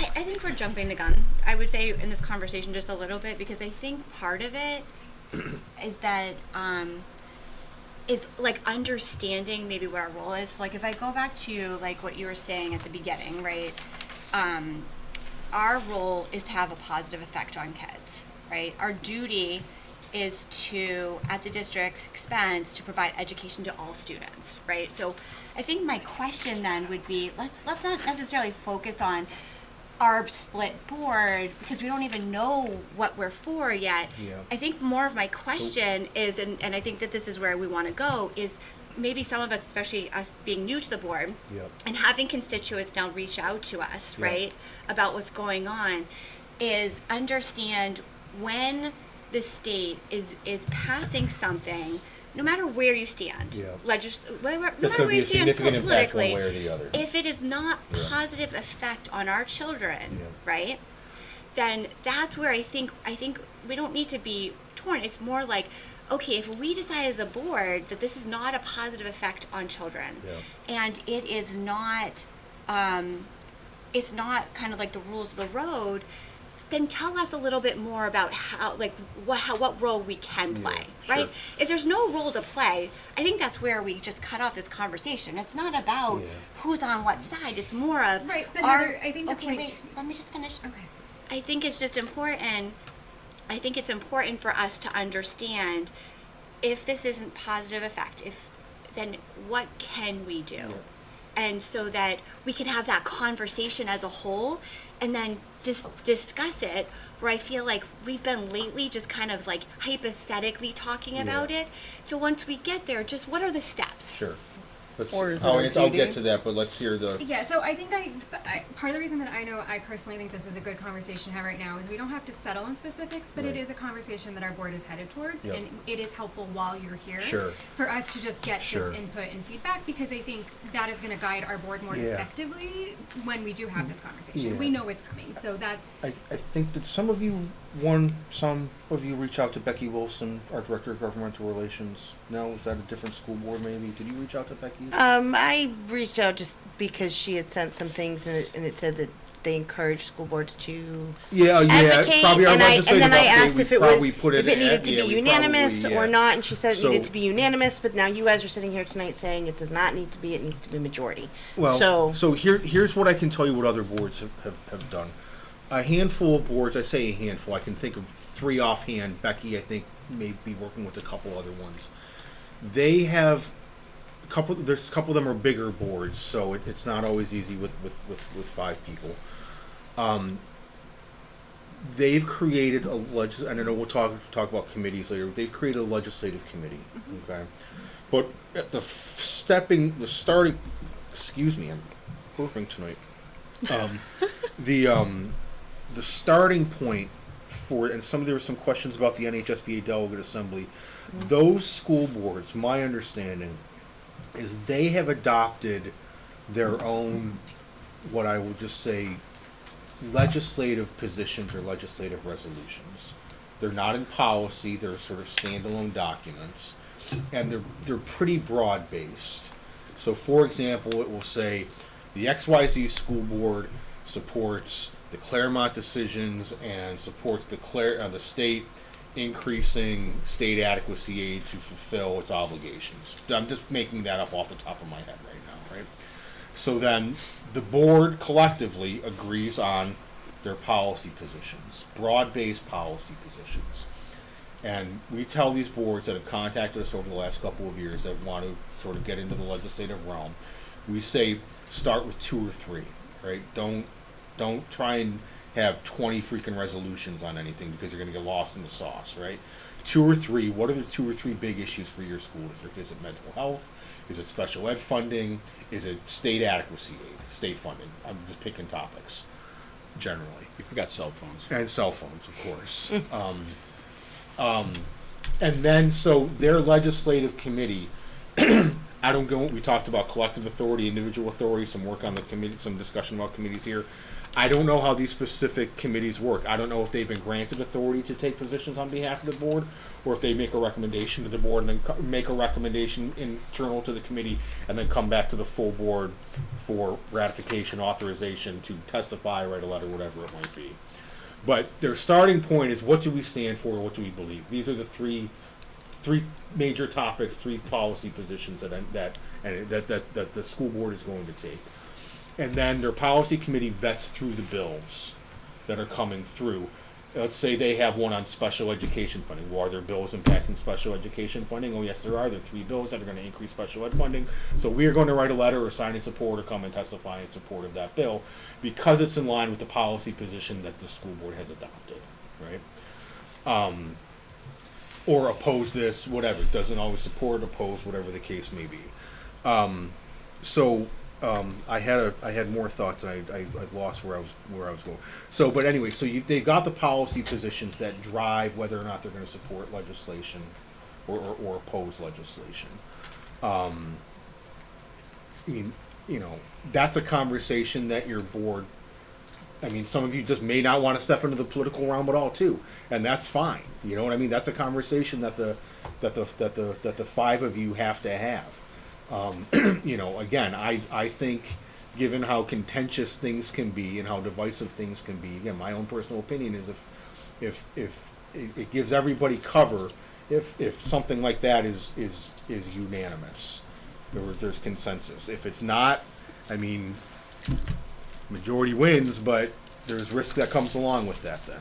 I think we're jumping the gun, I would say, in this conversation just a little bit, because I think part of it is that is like understanding maybe what our role is. Like if I go back to like what you were saying at the beginning, right? Our role is to have a positive effect on kids, right? Our duty is to, at the district's expense, to provide education to all students, right? So I think my question then would be, let's not necessarily focus on our split board because we don't even know what we're for yet. Yeah. I think more of my question is, and I think that this is where we want to go, is maybe some of us, especially us being new to the board, Yep. and having constituents now reach out to us, Yep. right, about what's going on, is understand when the state is passing something, no matter where you stand, Yeah. no matter There's where gonna be you a stand significant impact one politically, way or the other. if it is not Yeah. positive effect on our children, Yeah. right, then that's where I think we don't need to be torn. It's more like, okay, if we decide as a board that this is not a positive effect on children, Yeah. and it is not, it's not kind of like the rules of the road, then tell us a little bit more about how, like, what role we can play, Yeah, right? sure. If there's no role to play, I think that's where we just cut off this conversation. It's not about Yeah. who's on what side. It's more of Right, but our. Heather, I think the okay, point. wait. Let me just finish. Okay. I think it's just important. I think it's important for us to understand if this isn't positive effect, then what can we do? Yeah. And so that we can have that conversation as a whole and then discuss it, where I feel like we've been lately just kind of like hypothetically talking about it. So once we get there, just what are the steps? Sure. Or is I'll this a I'll duty? get to that, but let's hear the. Yeah, so I think part of the reason that I personally think this is a good conversation to have right now is we don't have to settle on specifics, but it Right. is a conversation that our board is headed towards, Yep. and it is helpful while you're here Sure. for us to just get Sure. this input and feedback, because I think that is going to guide our board more Yeah. effectively when we do have this conversation. Yeah. We know it's coming, so that's I think that some of you reach out to Becky Wilson, our Director of Governmental Relations. No, is that a different school board maybe? Did you reach out to Becky? I reached out just because she had sent some things and it said that they encourage school boards to advocate, probably our and then legislative I update, asked we if it probably was put if it it needed at- to yeah, be we unanimous probably, or yeah. not, and she said it So- needed to be unanimous. But now you guys are sitting here tonight saying it does not need to be; it needs to be majority. Well, so here's what I can tell you what other boards have done. A handful of boards, I say a handful, I can think of 3 offhand. Becky, I think, may be working with a couple other ones. They have there's a couple of them are bigger boards, so it's not always easy with 5 people. They've created and I know we'll talk about committees later. They've created a legislative committee, okay? But at excuse me, I'm burping tonight. The starting point and there were some questions about the NHSBA Delegate Assembly. Those school boards, my understanding, is they have adopted their own, what I would just say, legislative positions or legislative resolutions. They're not in policy, they're sort of standalone documents, and they're pretty broad based. So for example, it will say the XYZ school board supports the Claremont decisions and supports the state increasing state adequacy aid to fulfill its obligations. I'm just making that up off the top of my head right now, right? So then the board collectively agrees on their policy positions, broad-based policy positions. And we tell these boards that have contacted us over the last couple of years that want to sort of get into the legislative realm, we say start with 2 or 3, right? Don't try and have 20 freaking resolutions on anything because you're going to get lost in the sauce, right? 2 or 3, what are the 2 or 3 big issues for your school district? Is it mental health? Is it special ed funding? Is it state adequacy aid, state funding? I'm just picking topics, generally. You forgot cell phones. And cell phones, of course. And then, so their legislative committee, I don't go, we talked about collective authority, individual authority, some work on the committee, some discussion about committees here. I don't know how these specific committees work. I don't know if they've been granted authority to take positions on behalf of the board, or if they make a recommendation to the board and then make a recommendation internal to the committee and then come back to the full board for ratification, authorization to testify, write a letter, whatever it might be. But their starting point is, what do we stand for, what do we believe? These are the three major topics, three policy positions that the school board is going to take. And then their policy committee vets through the bills that are coming through. Let's say they have one on special education funding. Well, are there bills impacting special education funding? Oh, yes, there are. There are 3 bills that are going to increase special ed funding. So we are going to write a letter or sign in support or come and testify in support of that bill because it's in line with the policy position that the school board has adopted, right? Or oppose this, whatever. Doesn't always support, oppose, whatever the case may be. I had more thoughts. And I lost where I was going. So, but anyway, so they've got the policy positions that drive whether or not they're going to support legislation or oppose legislation. I mean, that's a conversation that your board. I mean, some of you just may not want to step into the political realm at all, too, and that's fine. You know what I mean? That's a conversation that the 5 of you have to have. Again, I think, given how contentious things can be and how divisive things can be, again, my own personal opinion is if it gives everybody cover, if something like that is unanimous, there's consensus. If it's not, I mean, majority wins, but there's risk that comes along with that. Then,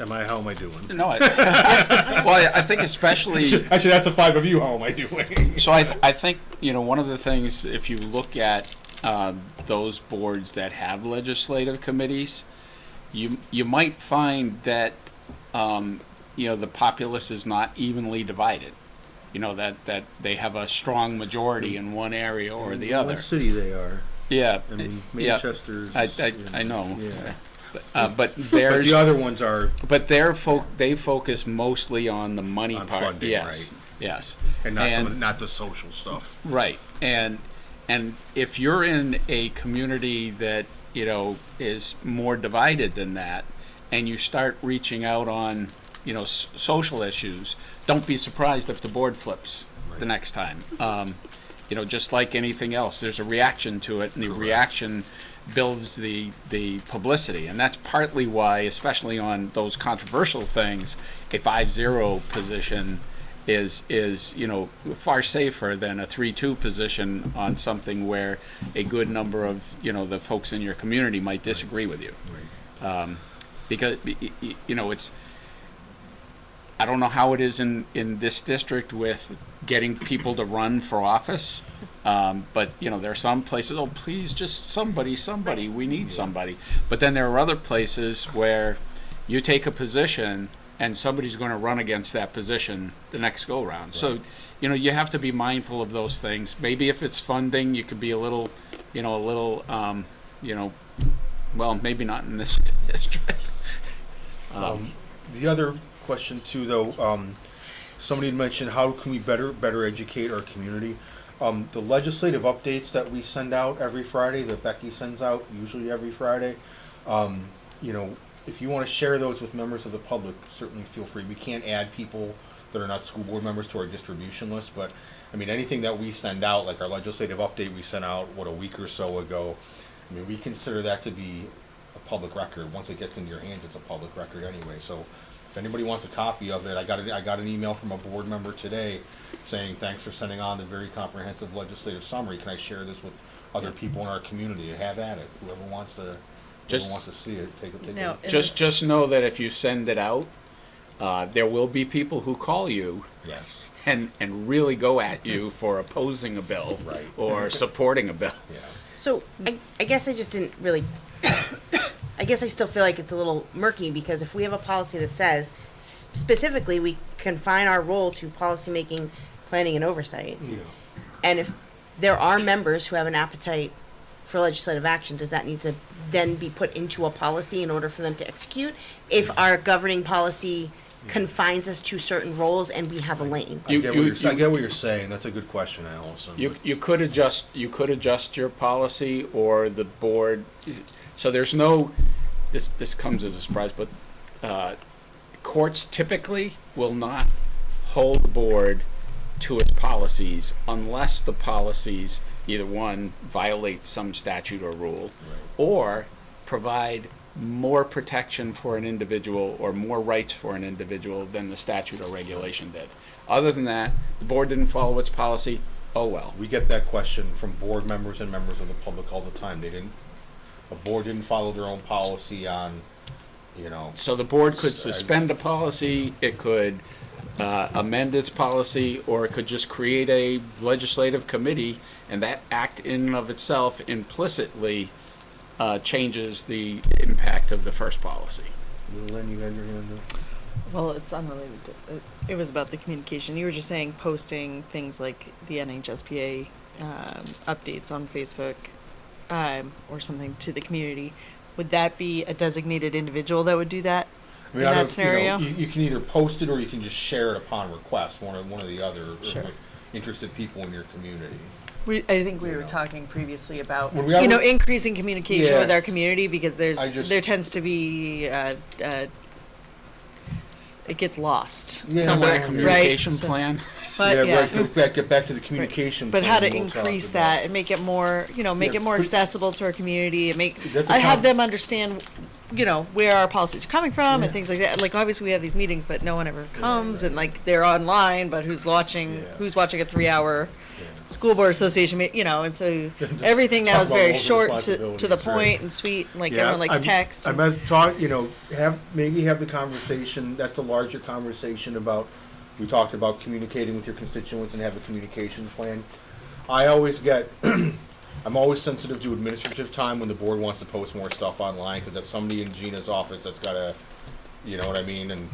how am I doing? No, I think especially. I should ask the 5 of you, how am I doing? So I think one of the things, if you look at those boards that have legislative committees, you might find that the populace is not evenly divided. That they have a strong majority in one area or the other. What city they are? Yeah, I mean, Manchester's. I know. Yeah. But there's the other ones are. But they focus mostly on the money on part. Funding, yes, right. Yes. And not the social stuff. Right. And if you're in a community that is more divided than that, and you start reaching out on social issues, don't be surprised if the board flips the next time. Just like anything else, there's a reaction to it, and the reaction builds the publicity, and that's partly why, especially on those controversial things, a 5-0 position is far safer than a 3-2 position on something where a good number of the folks in your community might disagree with you. Because it's, I don't know how it is in this district with getting people to run for office, but there are some places, oh please, just somebody, we need somebody. But then there are other places where you take a position and somebody's going to run against that position the next go round. Right. So you have to be mindful of those things. Maybe if it's funding, you could be a little well, maybe not in this district. The other question too, though, somebody had mentioned, how can we better educate our community? The legislative updates that we send out every Friday, that Becky sends out usually every Friday, if you want to share those with members of the public, certainly feel free. We can't add people that are not school board members to our distribution list, but I mean, anything that we send out, like our legislative update we sent out, a week or so ago, I mean, we consider that to be a public record. Once it gets into your hands, it's a public record anyway. So if anybody wants a copy of it, I got an email from a board member today saying, thanks for sending on the very comprehensive legislative summary. Can I share this with other people in our community? Have at it. Whoever wants to see it, take Now, it. Just know that if you send it out, there will be people who call you. Yes. And really go at you for opposing a bill, right, or supporting a bill. Yeah. So I guess I just didn't really. I guess I still feel like it's a little murky, because if we have a policy that says specifically we confine our role to policymaking, planning, and oversight, And if there are members who have an appetite for legislative action, does that need to then be put into a policy in order for them to execute? If our governing policy confines us to certain roles and we have a lane? I get what you're saying. That's a good question, Allison. You could adjust your policy, or the board. So there's no. This comes as a surprise, but courts typically will not hold the board to its policies unless the policies either one violate some statute or rule, or provide more protection for an individual or more rights for an individual than the statute or regulation did. Other than that, the board didn't follow its policy. Oh well. We get that question from board members and members of the public all the time. A board didn't follow their own policy on, So the board could suspend a policy, it could amend its policy, or it could just create a legislative committee, and that act in and of itself implicitly changes the impact of the first policy. Lynn, you had your hand up? Well, it's unrelated. It was about the communication. You were just saying posting things like the NHSBA updates on Facebook or something to the community. Would that be a designated individual that would do that in that scenario? You can either post it or you can just share it upon request, one or the other, Sure. with interested people in your community. I think we were talking previously about When we increasing communication Yeah. with our community, because there tends to be it gets lost somewhere, Communication right? plan. But Get back to the communication. But how to plan we'll talk increase about. that and make it more, make it more accessible to our community, and That's a have com- them understand, where our policies are coming from and things like that. Like, obviously we have these meetings, but no one ever comes, and like they're online, but who's watching a 3-hour school board association meeting, and so everything now talk is about very those short to the responsibilities, point right. and sweet, and like everyone likes text. I and- meant talk, have the conversation. That's a larger conversation about. We talked about communicating with your constituents and have a communications plan. I always get, I'm always sensitive to administrative time when the board wants to post more stuff online, because that's somebody in Gina's office that's gotta, you know what I mean? And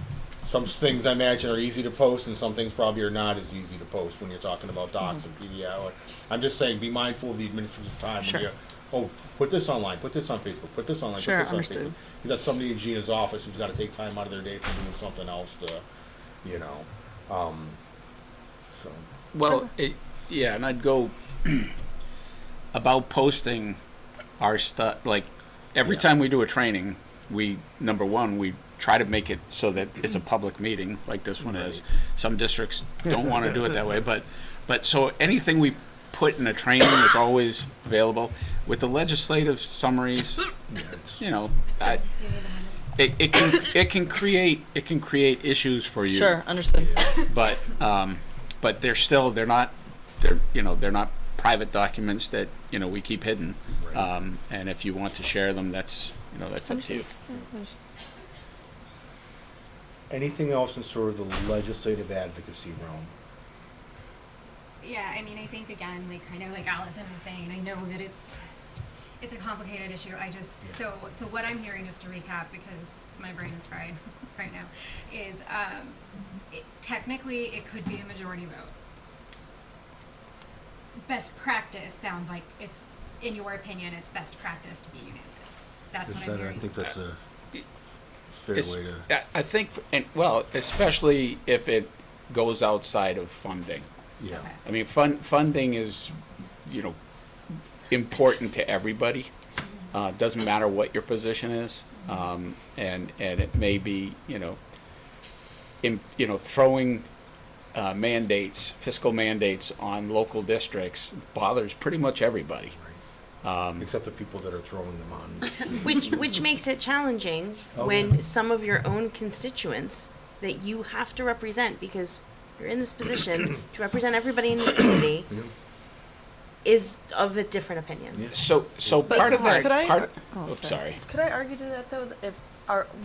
some things I imagine are easy to post, and some things probably are not as easy to post when you're talking about docs and PDL. I'm just saying, be mindful of the administrative time. Sure. When you, put this online, put this on Facebook, put this online, Sure, put this on understood. Facebook. Because that's somebody in Gina's office who's gotta take time out of their day from doing something else to, so. Well, and I'd go about posting our stuff. Like every time we do a training, we try to make it so that it's a public meeting, like this one is. Some districts don't want to do it that way, but so anything we put in a training is always available. With the legislative summaries, it can create issues for you. Sure, understood. But they're not private documents that we keep hidden. And if you want to share them, that's up to you. Anything else in sort of the legislative advocacy realm? Yeah, I mean, I think again, like kind of like Allison was saying, I know that it's a complicated issue. So what I'm hearing, just to recap, because my brain is fried right now, is technically it could be a majority vote. Best practice sounds like it's, in your opinion, it's best practice to be unanimous. That's what I'm hearing. I think that's a fair It's- way to. I think, especially if it goes outside of funding. Yeah. Okay. I mean, funding is, important to everybody. Doesn't matter what your position is, and it may be, throwing mandates, fiscal mandates on local districts bothers pretty much everybody. Except the people that are throwing them on. Which makes it challenging when some of your own constituents that you have to represent, because you're in this position to represent everybody in the community, is of a different opinion. So But part of could I? our, Sorry. Could I argue to that though? If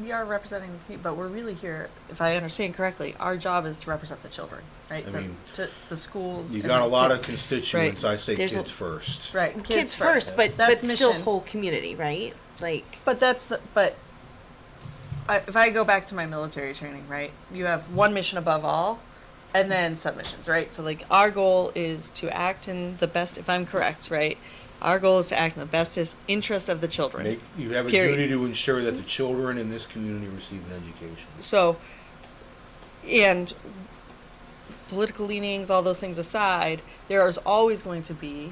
we are representing the community, but we're really here, if I understand correctly, our job is to represent the children, right? I mean, to the schools. You and got the a lot kids. of constituents. Right. I say There's kids first. Right, Kids first, but That's still mission. whole community, right? Like, But if I go back to my military training, right? You have one mission above all, and then submissions, right? So like our goal is to act in the best, if I'm correct, right? Our goal is to act in the best interest of the children. You have a Period. duty to ensure that the children in this community receive an education. So, and political leanings, all those things aside, there is always going to be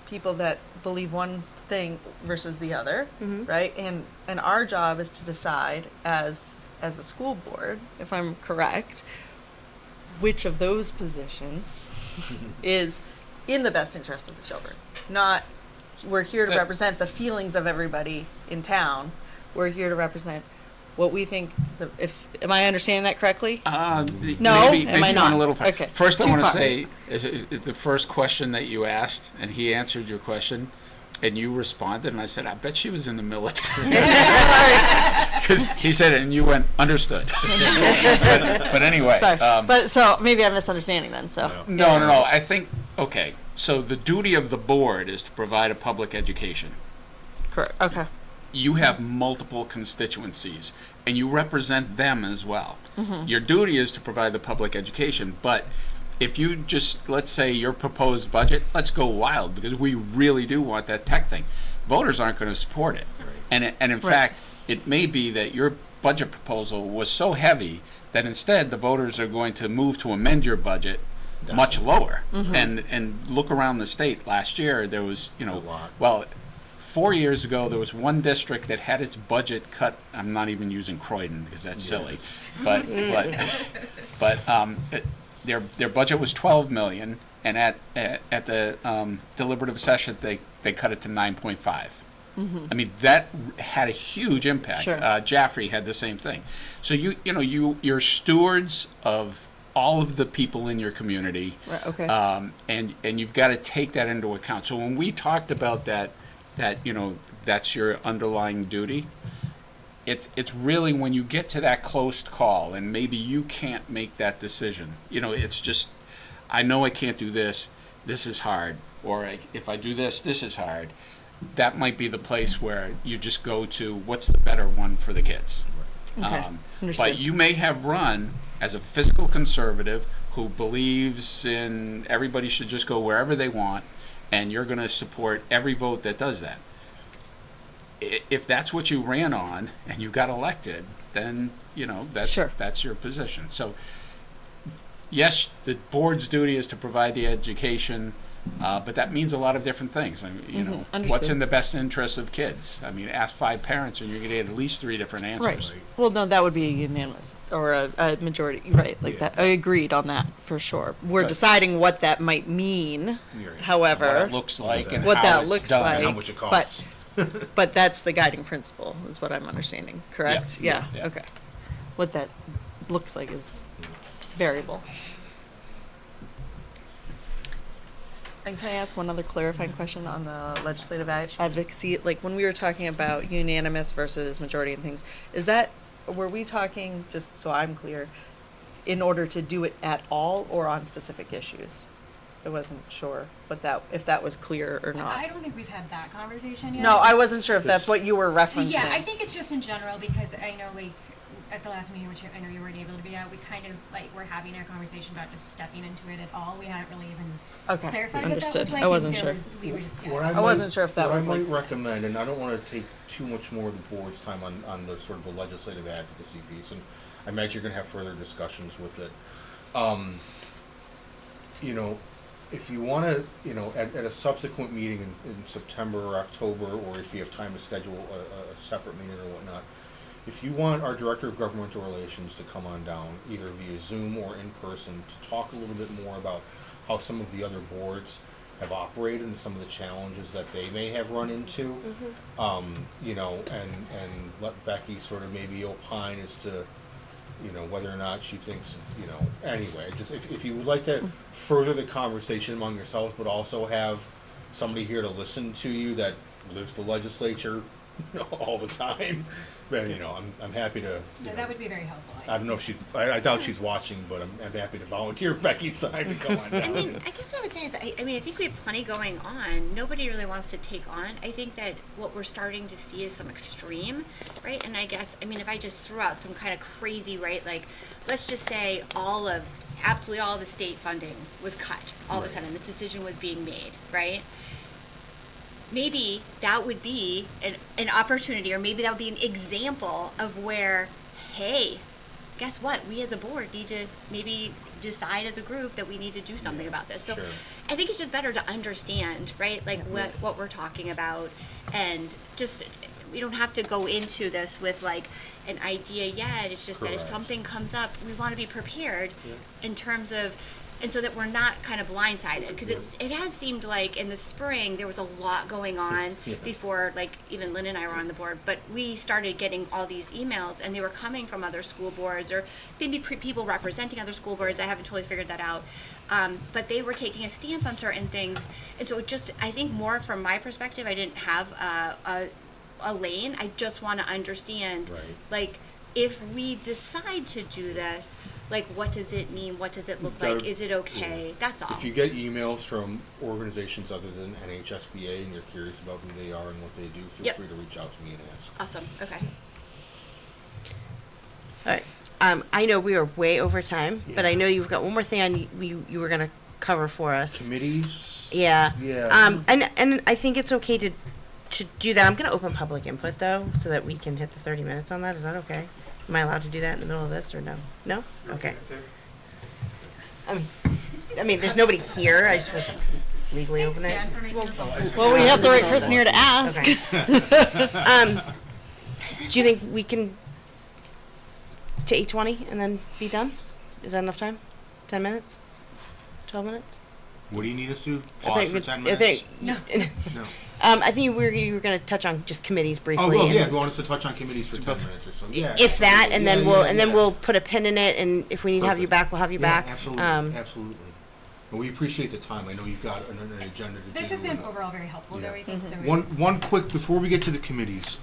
people that believe one thing versus the other, right? And our job is to decide as a school board, if I'm correct, which of those positions is in the best interest of the children. Not, we're here to represent the feelings of everybody in town. We're here to represent what we think. Am I understanding that correctly? No, Am I going not? a little far. Okay. First, I Too want to far. say is the first question that you asked, and he answered your question, and you responded, and I said, "I bet she was in the military." Because he said it, and you went, "Understood." but anyway, Sorry, but so maybe I'm misunderstanding then. So no. I think okay. So the duty of the board is to provide a public education. correct. Okay. You have multiple constituencies, and you represent them as well. Mm-hmm. Your duty is to provide the public education, but if you just, let's say your proposed budget, let's go wild, because we really do want that tech thing. Voters aren't going to support it. And in fact, it may be that your budget proposal was so heavy that instead the voters are going to move to amend your budget much lower. And look around the state. Last year there was, 4 years ago, there was one district that had its budget cut. I'm not even using Croydon because that's silly, but their budget was $12 million, and at the deliberative session they cut it to 9.5. I mean, that had a huge impact. Sure. Jaffrey had the same thing. So you're stewards of all of the people in your community, Right, okay. And you've got to take that into account. So when we talked about that that's your underlying duty, it's really when you get to that close call and maybe you can't make that decision. It's just, I know I can't do this is hard, or if I do this is hard. That might be the place where you just go to what's the better one for the kids. Okay. Understood. But you may have run as a fiscal conservative who believes in everybody should just go wherever they want, and you're going to support every vote that does that. If that's what you ran on and you got elected, then that's your position. So yes, the board's duty is to provide the education, but that means a lot of different things. What's Understood. in the best interest of kids? I mean, ask 5 parents and you're going to get at least 3 different answers. Right. Well, no, that would be a unanimous or a majority, right? Like that. I agreed on that for sure. We're But- deciding what that might mean. However, What it looks like and what how that it's looks done. like, and how much it costs. but that's the guiding principle, is what I'm understanding. Correct? Yeah. Okay. What that looks like is variable. And can I ask one other clarifying question on the legislative advocacy? Like when we were talking about unanimous versus majority and things, were we talking, just so I'm clear, in order to do it at all or on specific issues? I wasn't sure if that was clear or not. I don't think we've had that conversation yet. No, I wasn't sure if that's what you were referencing. Yeah, I think it's just in general because I know, like, at the last meeting, which I know you weren't able to be at, we kind of, like, were having a conversation about just stepping into it at all. We hadn't really even clarified Understood. what that I was wasn't like. sure. We were just, I wasn't sure if that was What I like. might recommend, and I don't want to take too much more of the board's time on the sort of the legislative advocacy piece, and I imagine you're going to have further discussions with it. If you want to, at a subsequent meeting in September or October, or if you have time to schedule a separate meeting or whatnot, if you want our Director of Governmental Relations to come on down, either via Zoom or in person, to talk a little bit more about how some of the other boards have operated and some of the challenges that they may have run into, and let Becky sort of maybe opine as to, whether or not she thinks, anyway, just if you would like to further the conversation among yourselves, but also have somebody here to listen to you that lives the legislature all the time, then, I'm happy to. No, that would be very helpful. I don't know if I doubt she's watching, but I'm happy to volunteer Becky's time to come on down. I guess what I would say is, I think we have plenty going on. Nobody really wants to take on. I think that what we're starting to see is some extreme, right? And I guess, if I just threw out some kind of crazy, right, like, let's just say all of absolutely all the state funding was cut. All of a sudden, this decision was being made, right? Maybe that would be an opportunity, or maybe that would be an example of where, hey, guess what? We as a board need to maybe decide as a group that we need to do something about this. So Sure. I think it's just better to understand, right? Like what we're talking about, and just, we don't have to go into this with like an idea yet. It's just that if Correct. something comes up, we want to be prepared in terms of, and so that we're not kind of blindsided, because it has seemed like in the spring there was a lot going on before, like even Lynn and I were on the board, but we started getting all these emails, and they were coming from other school boards, or maybe people representing other school boards. I haven't totally figured that out, but they were taking a stance on certain things, and so it just, I think more from my perspective, I didn't have a lane. I just want to understand, like, if we decide to do this, like, what does it mean? What does it look like? Is it okay? That's all. If you get emails from organizations other than NHSBA and you're curious about who they are and what they do, feel free to reach out to me and ask. Awesome. Okay. All right. I know we are way over time, but I know you've got one more thing you were going to cover for us. Committees? Yeah. Yeah. And I think it's okay to do that. I'm going to open public input, though, so that we can hit the 30 minutes on that. Is that okay? Am I allowed to do that in the middle of this, or no? No? Okay. I mean, there's nobody here. I just was legally open it. Well, we have the right person here to ask. Okay. Do you think we can to 8:20 and then be done? Is that enough time? 10 minutes? 12 minutes? What do you need us to? I Pause think for we- 10 I minutes? think- No. No. I think you were going to touch on just committees briefly. Oh, well, and- yeah, you want us to touch on committees for 10 minutes or so. Yeah. If that, and then Yeah, we'll put a pin in it, and if we need to have you back, we'll have you back. Absolutely, absolutely. And we appreciate the time. I know you've got an agenda to do. This has been overall very helpful, though, I think, so. One quick, before we get to the committees,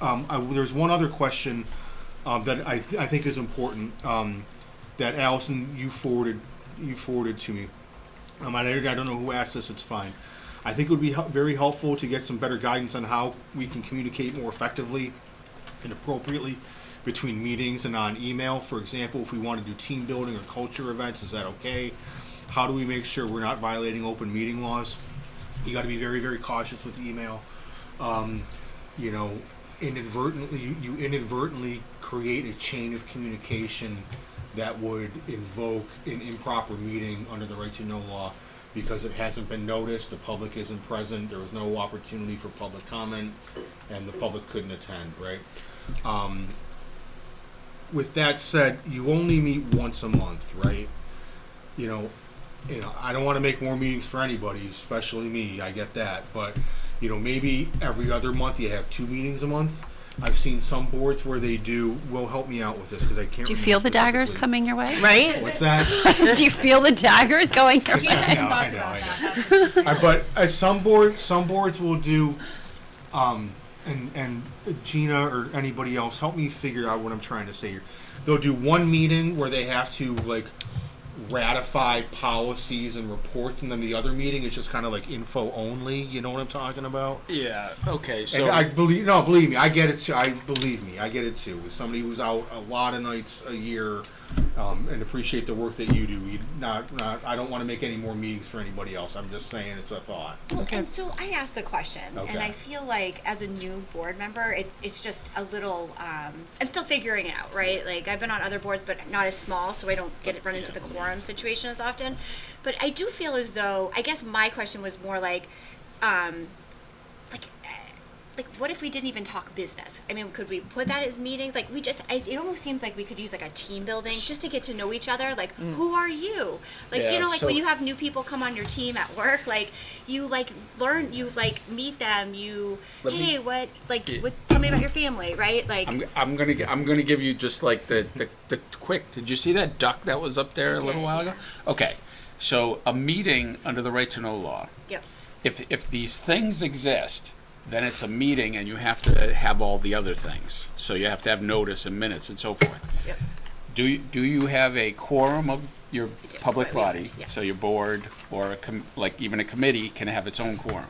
there's one other question that I think is important, that Allison, you forwarded to me. I don't know who asked this, it's fine. I think it would be very helpful to get some better guidance on how we can communicate more effectively and appropriately between meetings and on email. For example, if we want to do team building or culture events, is that okay? How do we make sure we're not violating open meeting laws? You got to be very, very cautious with email. You know, you inadvertently create a chain of communication that would invoke an improper meeting under the right to know law, because it hasn't been noticed, the public isn't present, there was no opportunity for public comment, and the public couldn't attend, right? With that said, you only meet once a month, right? You know, I don't want to make more meetings for anybody, especially me, I get that, but, maybe every other month you have 2 meetings a month. I've seen some boards where they do. Will help me out with this, because I can't. Do you feel the daggers coming your way? Right? What's that? Do you feel the daggers going your way? I know. But some boards will do, and Gina or anybody else, help me figure out what I'm trying to say here. They'll do one meeting where they have to ratify policies and reports, and then the other meeting is just kind of like info only. You know what I'm talking about? Yeah. Okay. So And believe me, I get it too. Believe me, I get it too. As somebody who's out a lot of nights a year, and appreciate the work that you do. I don't want to make any more meetings for anybody else. I'm just saying it's a thought. Well, and so I asked the question, and Okay. I feel like as a new board member, it's just a little. I'm still figuring it out, right? Like I've been on other boards, but not as small, so I don't run into the quorum situation as often. But I do feel as though, I guess my question was more like what if we didn't even talk business? I mean, could we put that as meetings? Like it almost seems like we could use like a team building just to get to know each other. Like, who are you? Like, do you know, like when you have new people come on your team at work, like you learn, you meet them, tell me about your family, right? Like, I'm gonna give you just like the quick. Did you see that duck that was up there a little while ago? Okay, so a meeting under the right to know law. Yep. If these things exist, then it's a meeting, and you have to have all the other things. So you have to have notice and minutes and so forth. Yep. Do you have a quorum of your public body? Yes. So your board or even a committee can have its own quorum.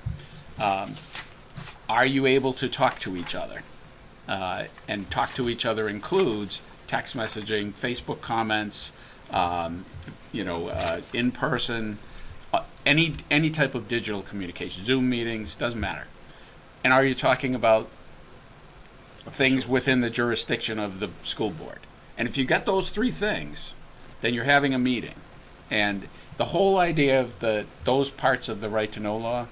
Are you able to talk to each other? And talk to each other includes text messaging, Facebook comments, In person, any type of digital communication, Zoom meetings, doesn't matter. And are you talking about things within the jurisdiction of the school board? And if you got those three things, then you're having a meeting. And the whole idea of those parts of the right to know law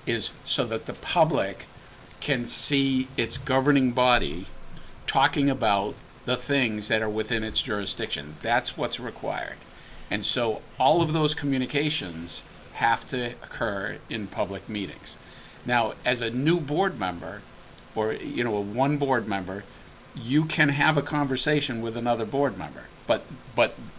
is so that the public can see its governing body talking about the things that are within its jurisdiction. That's what's required. And so all of those communications have to occur in public meetings. Now, as a new board member, or a one board member, you can have a conversation with another board member, but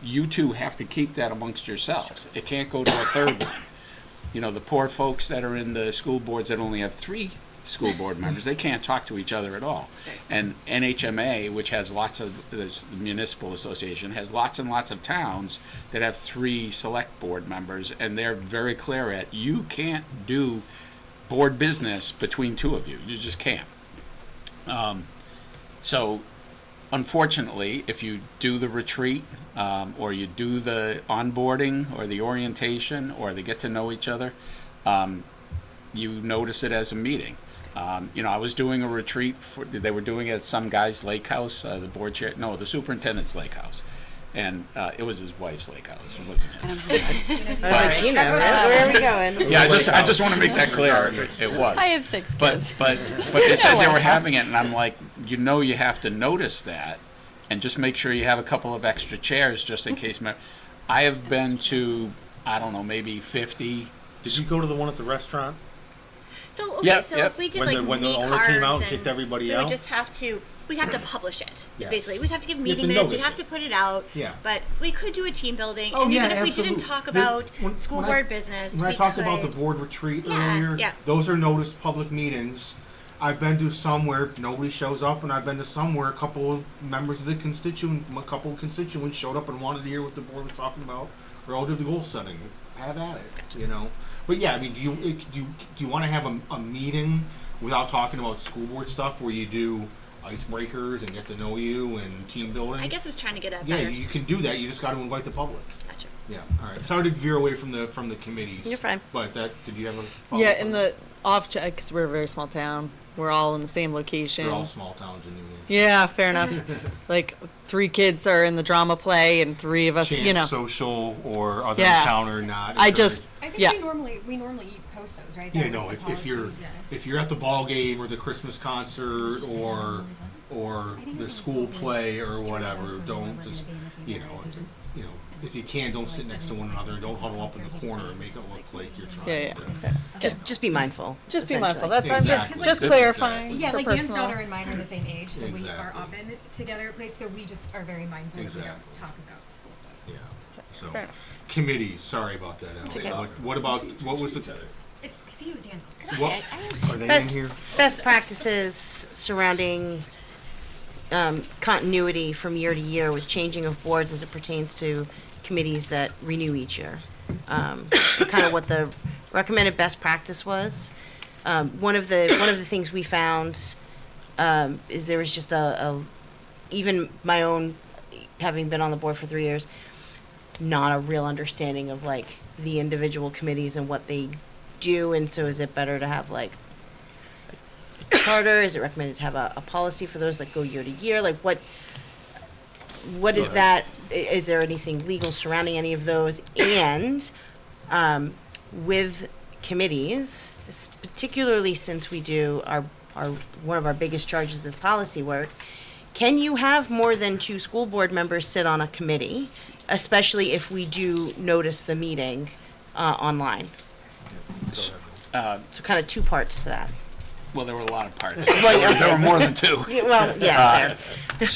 you two have to keep that amongst yourselves. It can't go to a third one. The poor folks that are in the school boards that only have 3 school board members, they can't talk to each other at all. And NHMA, which has the municipal association, has lots and lots of towns that have 3 select board members, and they're very clear at, you can't do board business between 2 of you. You just can't. So, unfortunately, if you do the retreat, or you do the onboarding, or the orientation, or they get to know each other, you notice it as a meeting. I was doing a retreat they were doing it at some guy's lake house, the superintendent's lake house. And it was his wife's lake house. It wasn't his. Where are we going? Yeah, I just want to make that clear. It was. I have 6 kids. But they said they were having it, and I'm like, you have to notice that, and just make sure you have a couple of extra chairs just in case. I have been to, I don't know, maybe 50. Did you go to the one at the restaurant? So if we did when the owner came out and kicked everybody out, we would just have to. We'd have to publish it. Yes. Basically, we'd have to give You meeting have to minutes. We'd notice have it. to put it out. Yeah. But we could do a team building, Oh, and yeah, even if we absolutely. didn't talk about school when board business, When we I talked could. about the board retreat Yeah, earlier, yeah. those are noticed public meetings. I've been to some where nobody shows up, and I've been to some where a couple of members of the constituents showed up and wanted to hear what the board was talking about relative to goal setting. Have at it, But yeah, I mean, do you want to have a meeting without talking about school board stuff where you do icebreakers and get to know you and team building? I guess I was trying to get at Yeah, better. you can do that. You just got to invite the public. Gotcha. Yeah. All right. Sorry to veer away from the committees. You're fine. But did you have a follow-up Yeah, on in that? the off check, because we're a very small town, we're all in the same location. They're all small towns in New England. Yeah, fair enough. Like 3 kids are in the drama play, and 3 of us, Chance, social or other Yeah. encounter not. I just, I think yeah. we normally post those, right? Yeah, That no. was the If you're policy, yeah. if you're at the ball game or the Christmas concert or the school play or whatever, don't just if you can, don't sit next to one another and don't huddle up in the corner and make it look like you're trying. Just be mindful. Just be essentially. mindful. That's I'm Exactly. just Exactly. clarifying. Yeah, for like Dan's personal. daughter and mine are the same age, so we are Exactly. often together at place. So we just are very mindful that we Exactly. don't talk about school stuff. Yeah. So Fair enough. committees. Sorry about that, Alex. okay. What about what was the I see you, Dan's. what are they Best, in here? best practices surrounding continuity from year to year with changing of boards as it pertains to committees that renew each year. Kind of what the recommended best practice was. One of the things we found is there was just even my own, having been on the board for 3 years, not a real understanding of like the individual committees and what they do, and so is it better to have like a charter? Is it recommended to have a policy for those that go year to year? Like what is that? Is there anything legal surrounding any of those? And with committees, particularly since we do our one of our biggest charges is policy work, can you have more than 2 school board members sit on a committee, especially if we do notice the meeting online? So kind of 2 parts to that. Well, there were a lot of parts. Well, There were more than 2. Yeah, well, yeah, fair.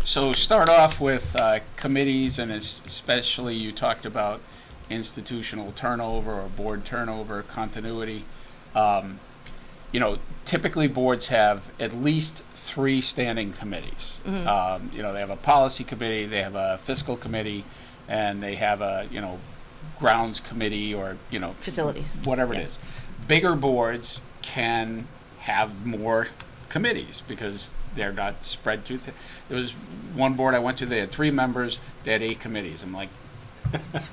So start off with committees, and especially you talked about institutional turnover or board turnover, continuity. Typically boards have at least 3 standing committees. They have a policy committee, they have a fiscal committee, and they have a grounds committee or Facilities. whatever it is. Bigger boards can have more committees because they're not spread too thin. There was one board I went to, they had 3 members, they had 8 committees. I'm like,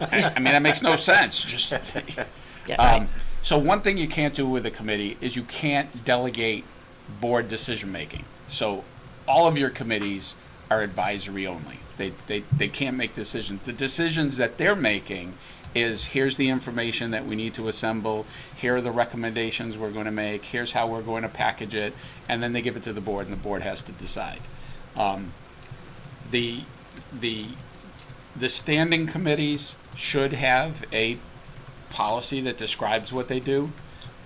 I mean, that makes no sense. Just so one thing you can't do with a committee is you can't delegate board decision making. So all of your committees are advisory only. They can't make decisions. The decisions that they're making is here's the information that we need to assemble, here are the recommendations we're going to make, here's how we're going to package it, and then they give it to the board and the board has to decide. The standing committees should have a policy that describes what they do.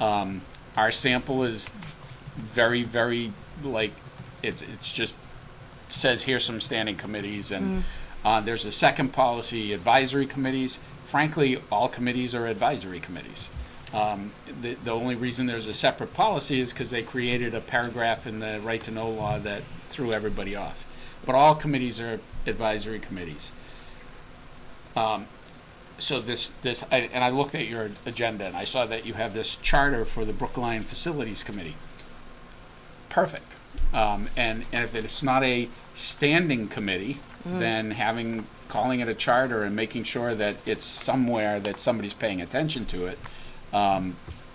Our sample is very, very, like, it's just says here's some standing committees, and there's a second policy, advisory committees. Frankly, all committees are advisory committees. The only reason there's a separate policy is because they created a paragraph in the right to know law that threw everybody off. But all committees are advisory committees. So and I looked at your agenda and I saw that you have this charter for the Brookline Facilities Committee. Perfect. And if it's not a standing committee, then calling it a charter and making sure that it's somewhere that somebody's paying attention to it,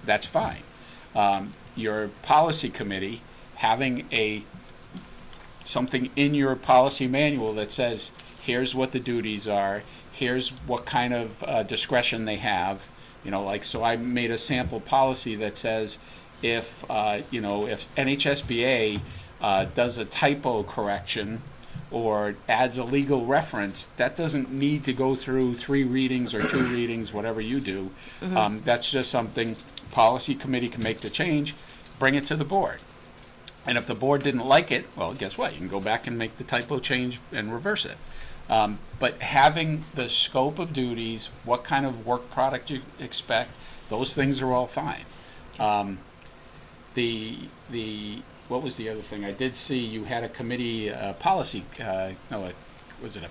that's fine. Your policy committee, having something in your policy manual that says, here's what the duties are, here's what kind of discretion they have, so I made a sample policy that says if NHSBA does a typo correction or adds a legal reference, that doesn't need to go through 3 readings or 2 readings, whatever you do. That's just something policy committee can make the change, bring it to the board. And if the board didn't like it, well, guess what? You can go back and make the typo change and reverse it. But having the scope of duties, what kind of work product you expect, those things are all fine. What was the other thing? I did see you had a committee policy. It was a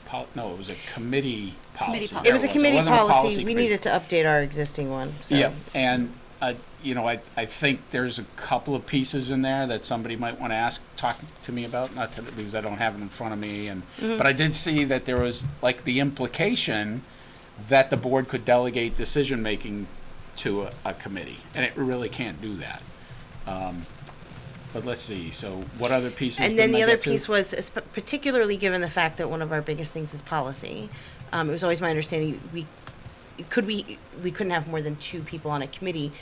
committee policy. It was a committee policy. We committee. needed to update our existing one. So. Yeah, and I think there's a couple of pieces in there that somebody might want to talk to me about. Not to, because I don't have it in front of me, but I did see that there was like the implication that the board could delegate decision making to a committee, and it really can't do that. But let's see. So, what other pieces? And then the other piece was, particularly given the fact that one of our biggest things is policy. It was always my understanding we couldn't have more than 2 people on a committee.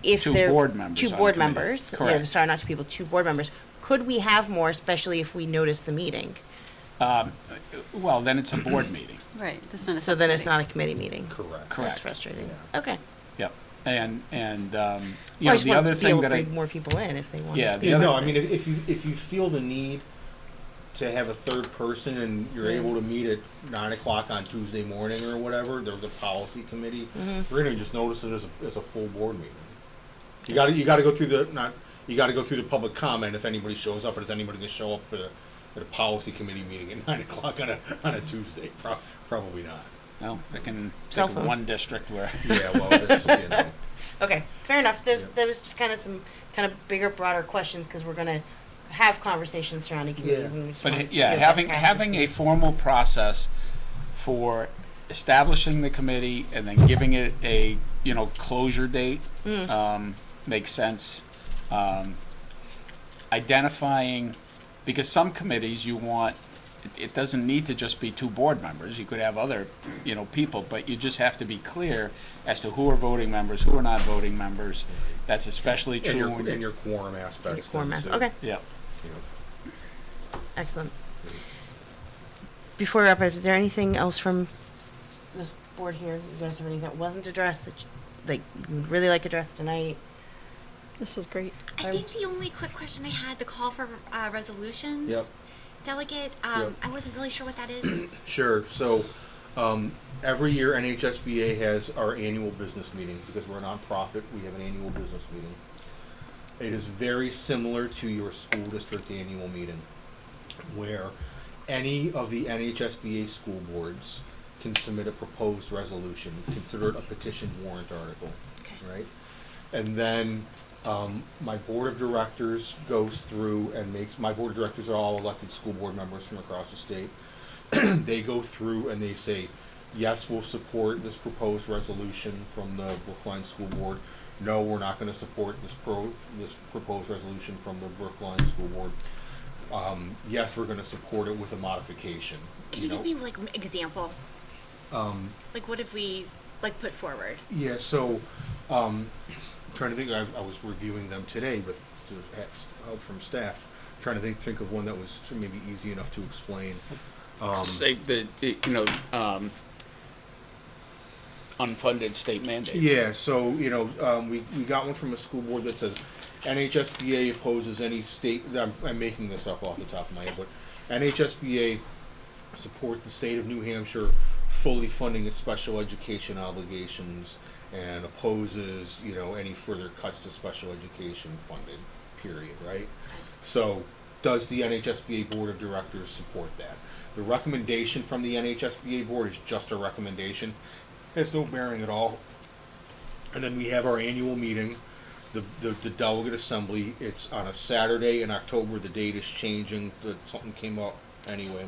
If 2 they're board members. 2 board members. Correct. Sorry, not 2 people. 2 board members. Could we have more, especially if we notice the meeting? Well, then it's a board meeting. Right. That's not a So then it's not a committee meeting. Correct. That's frustrating. Yeah. Okay. Yep. And The other thing that bring more people in if they want. Yeah. I mean, if you feel the need to have a third person and you're able to meet at 9:00 on Tuesday morning or whatever, there's a policy committee. We're gonna just notice it as a full board meeting. You got to go through the public comment if anybody shows up. Or is anybody gonna show up at a policy committee meeting at 9:00 on a Tuesday? Probably not. Well, I can Cell think of phones. one district where. Yeah, well, that's, Okay, fair enough. There was just kind of bigger, broader questions because we're gonna have conversations surrounding committees, and we just wanted But to yeah, give having best practice. a formal process for establishing the committee and then giving it a closure date makes sense. Identifying, because some committees you want. It doesn't need to just be 2 board members. You could have other, people, but you just have to be clear as to who are voting members, who are not voting members. That's especially true and your quorum aspects. Okay. Yeah. Excellent. Before we wrap up, is there anything else from this board here? You guys have anything that wasn't addressed that you would really like addressed tonight? This was great. I think the only quick question I had, the call for resolutions. Yep. Delegate, Yep. I wasn't really sure what that is. Sure. So, every year NHSBA has our annual business meeting because we're a nonprofit. We have an annual business meeting. It is very similar to your school district annual meeting, where any of the NHSBA school boards can submit a proposed resolution, consider it a petition warrant article, right? And then My board of directors goes through and my board of directors are all elected school board members from across the state. They go through and they say, yes, we'll support this proposed resolution from the Brookline School Board. No, we're not going to support this proposed resolution from the Brookline School Board. Yes, we're going to support it with a modification. Can you give me like an example? Like what if we like put forward? Yeah, so trying to think, I was reviewing them today with help from staff, trying to think of one that was maybe easy enough to explain. Say unfunded state mandates. Yeah, so we got one from a school board that says NHSBA opposes any state. I'm making this up off the top of my head, but NHSBA supports the state of New Hampshire fully funding its special education obligations and opposes any further cuts to special education funding. Period. Right. So does the NHSBA board of directors support that? The recommendation from the NHSBA board is just a recommendation. It has no bearing at all. And then we have our annual meeting, the delegate assembly. It's on a Saturday in October. The date is changing. Something came up anyway.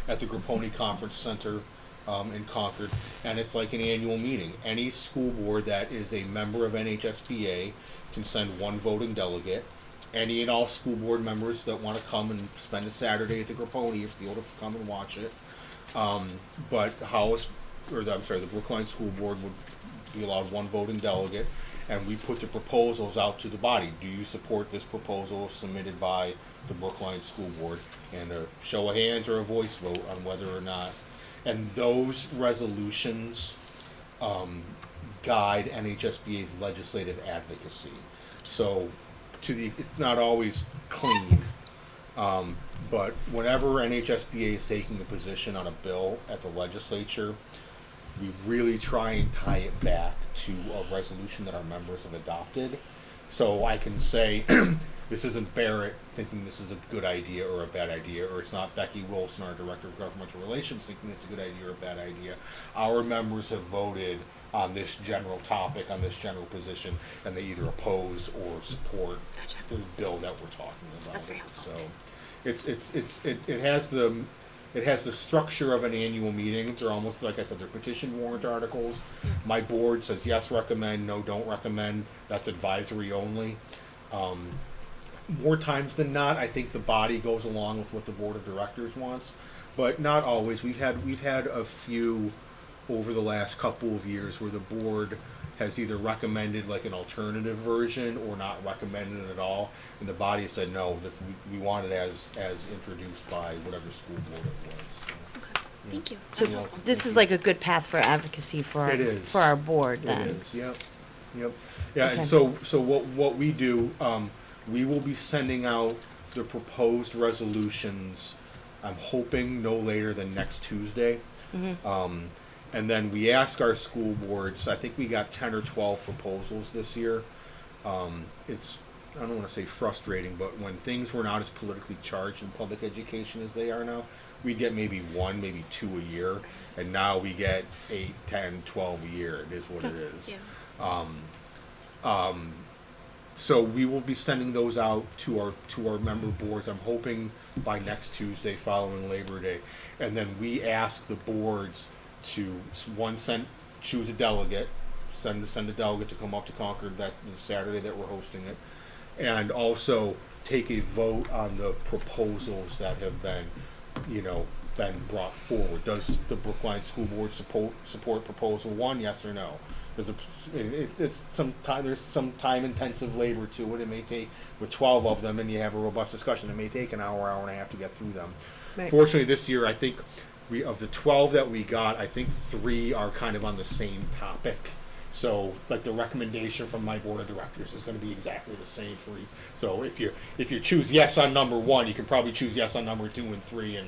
At the Grapponi Conference Center in Concord. And it's like an annual meeting. Any school board that is a member of NHSBA can send one voting delegate. Any and all school board members that want to come and spend a Saturday at the Grapponi are able to come and watch it. But the Brookline School Board would be allowed one voting delegate, and we put the proposals out to the body. Do you support this proposal submitted by the Brookline School Board? And a show of hands or a voice vote on whether or not. And those resolutions guide NHSBA's legislative advocacy. So it's not always clean, but whenever NHSBA is taking a position on a bill at the legislature, we really try and tie it back to a resolution that our members have adopted. So I can say, this isn't Barrett thinking this is a good idea or a bad idea, or it's not Becky Wilson, our Director of Governmental Relations, thinking it's a good idea or a bad idea. Our members have voted on this general topic, on this general position, and they either oppose or support the bill that we're talking about. That's very helpful. So it has the structure of an annual meeting. They're almost, like I said, they're petition warrant articles. My board says yes, recommend, no, don't recommend. That's advisory only. More times than not, I think the body goes along with what the board of directors wants, but not always. We've had a few over the last couple of years where the board has either recommended like an alternative version or not recommended it at all, and the body has said no, that we want it as introduced by whatever school board it was. So, Okay. Thank you. So That's helpful. this is like a good path for advocacy for It is. for our board then. It is. Yep. Yeah. Okay. And so what we do, we will be sending out the proposed resolutions. I'm hoping no later than next Tuesday. Mm-hmm. And then we ask our school boards, I think we got 10 or 12 proposals this year. It's, I don't want to say frustrating, but when things were not as politically charged in public education as they are now, we'd get maybe one, maybe two a year. And now we get 8, 10, 12 a year. It is what it is. Yeah. So we will be sending those out to our member boards. I'm hoping by next Tuesday following Labor Day. And then we ask the boards to choose a delegate, send a delegate to come up to Concord that Saturday that we're hosting it, and also take a vote on the proposals that have been brought forward. Does the Brookline School Board support proposal 1? Yes or no? There's some time intensive labor to it. It may take, with 12 of them, and you have a robust discussion, it may take an hour and a half to get through them. Right. Fortunately, this year, I think of the 12 that we got, I think 3 are kind of on the same topic. So, like, the recommendation from my board of directors is going to be exactly the same for you. So if you choose yes on number 1, you can probably choose yes on number 2 and 3, and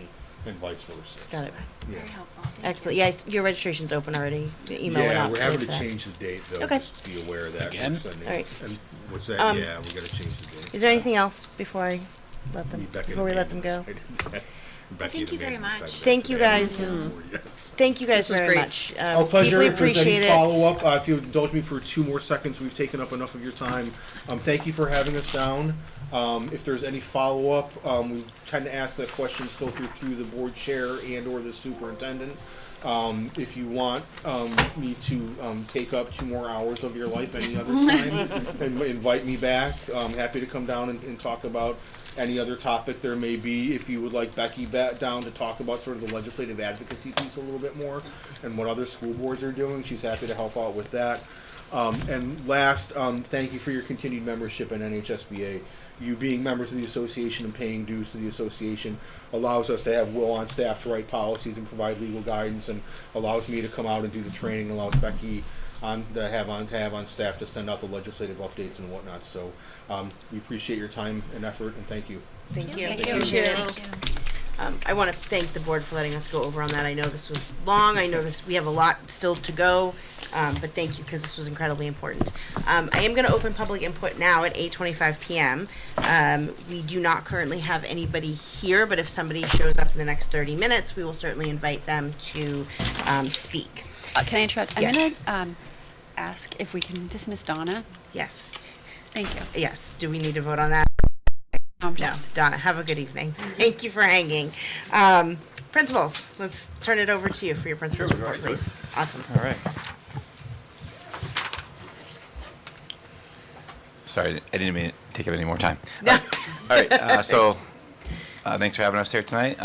vice versa. Got it. Yeah. Very helpful. Thank Excellent. Yes, your registration's open already. The email went Yeah, out we're today having for to that. change the date though. Okay. Just be aware of that. Again? We're sending- All right. And what's that? Um, Yeah, we got to change the date. Is there anything else before I let them Be back in before we the let them go? meeting. Becky Thank to you very manage the much. site Thank you today. guys. Yes. Thank you guys This was very great. much. Our pleasure. Deeply If there's appreciate any it. follow-up, if you indulge me for 2 more seconds, we've taken up enough of your time. Thank you for having us down. If there's any follow-up, we tend to ask that questions filter through the board chair and or the superintendent. If you want me to take up 2 more hours of your life any other time, and invite me back. I'm happy to come down and talk about any other topic there may be. If you would like Becky back down to talk about sort of the legislative advocacy piece a little bit more and what other school boards are doing, she's happy to help out with that. And last, thank you for your continued membership in NHSBA. You being members of the association and paying dues to the association allows us to have Will on staff to write policies and provide legal guidance, and allows me to come out and do the training, allows Becky to have on staff to send out the legislative updates and whatnot. So we appreciate your time and effort, and thank you. Thank you. Thank you. Appreciate it. Thank you. I want to thank the board for letting us go over on that. I know this was long. I know we have a lot still to go, but thank you because this was incredibly important. I am going to open public input now at 8:25 p.m. We do not currently have anybody here, but if somebody shows up in the next 30 minutes, we will certainly invite them to speak. Can I interrupt? I'm Yes. going to ask if we can dismiss Donna. Yes. Thank you. Yes. Do we need to vote on that? I'm No. just Donna, have a good evening. Thank you for hanging. Principals, let's turn it over to you for your principal's report, please. Awesome. All right. Sorry, I didn't mean to take up any more time. No. All right, thanks for having us here tonight.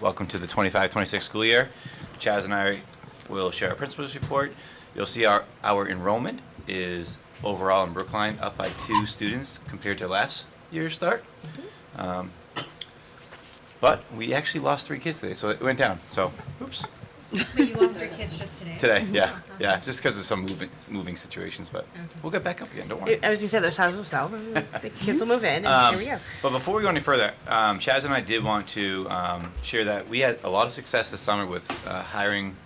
Welcome to the 25-26 school year. Chaz and I will share our principal's report. You'll see our enrollment is overall in Brookline up by 2 students compared to last year's start. But we actually lost 3 kids today, so it went down. So, oops. But you lost 3 kids just today. Today, yeah, just because of some moving situations, but we'll get back up again. Don't worry. I was going to say, those houses will sell, and the kids will move in, and here we go. But before we go any further, Chaz and I did want to share that we had a lot of success this summer with hiring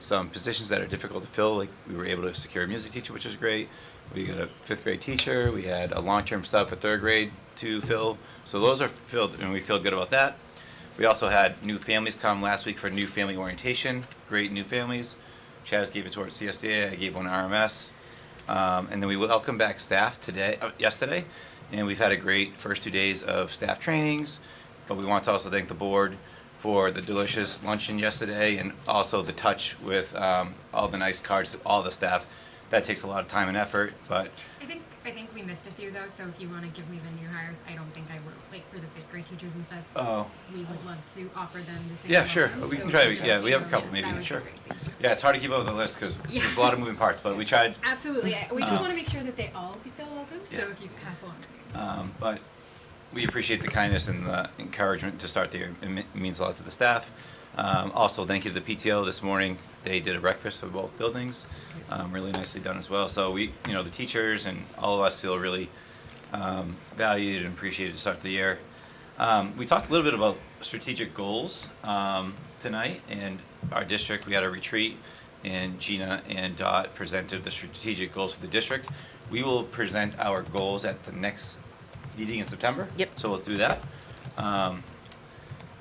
some positions that are difficult to fill. Like we were able to secure a music teacher, which was great. We got a 5th grade teacher. We had a long-term sub for 3rd grade to fill. So those are filled, and we feel good about that. We also had new families come last week for new family orientation. Great new families. Chaz gave it to our CSDA. I gave one to RMS. And then we welcome back staff yesterday. And we've had a great first 2 days of staff trainings. But we want to also thank the board for the delicious luncheon yesterday, and also the touch with all the nice cards to all the staff. That takes a lot of time and effort, but I think we missed a few though, so if you want to give me the new hires, I don't think I would, like for the 5th grade teachers and stuff. Oh. We would love to offer them the same. yeah, sure. welcome, We so can try. if you Yeah, let we me have a know, couple yes, maybe. that would be Sure. great, thank you. Yeah, it's hard to keep up with the list because Yeah. there's a lot of moving parts, but we tried. Absolutely, we just Um, want to make sure that they all feel welcome, so yeah. if you pass along the names. But we appreciate the kindness and the encouragement to start the year. It means a lot to the staff. Also, thank you to the PTO this morning. They did a breakfast for both buildings, really nicely done as well. So we, the teachers and all of us feel really valued and appreciated to start the year. We talked a little bit about strategic goals tonight, and our district. We had a retreat, and Gina and Dot presented the strategic goals for the district. We will present our goals at the next meeting in September. Yep. So we'll do that.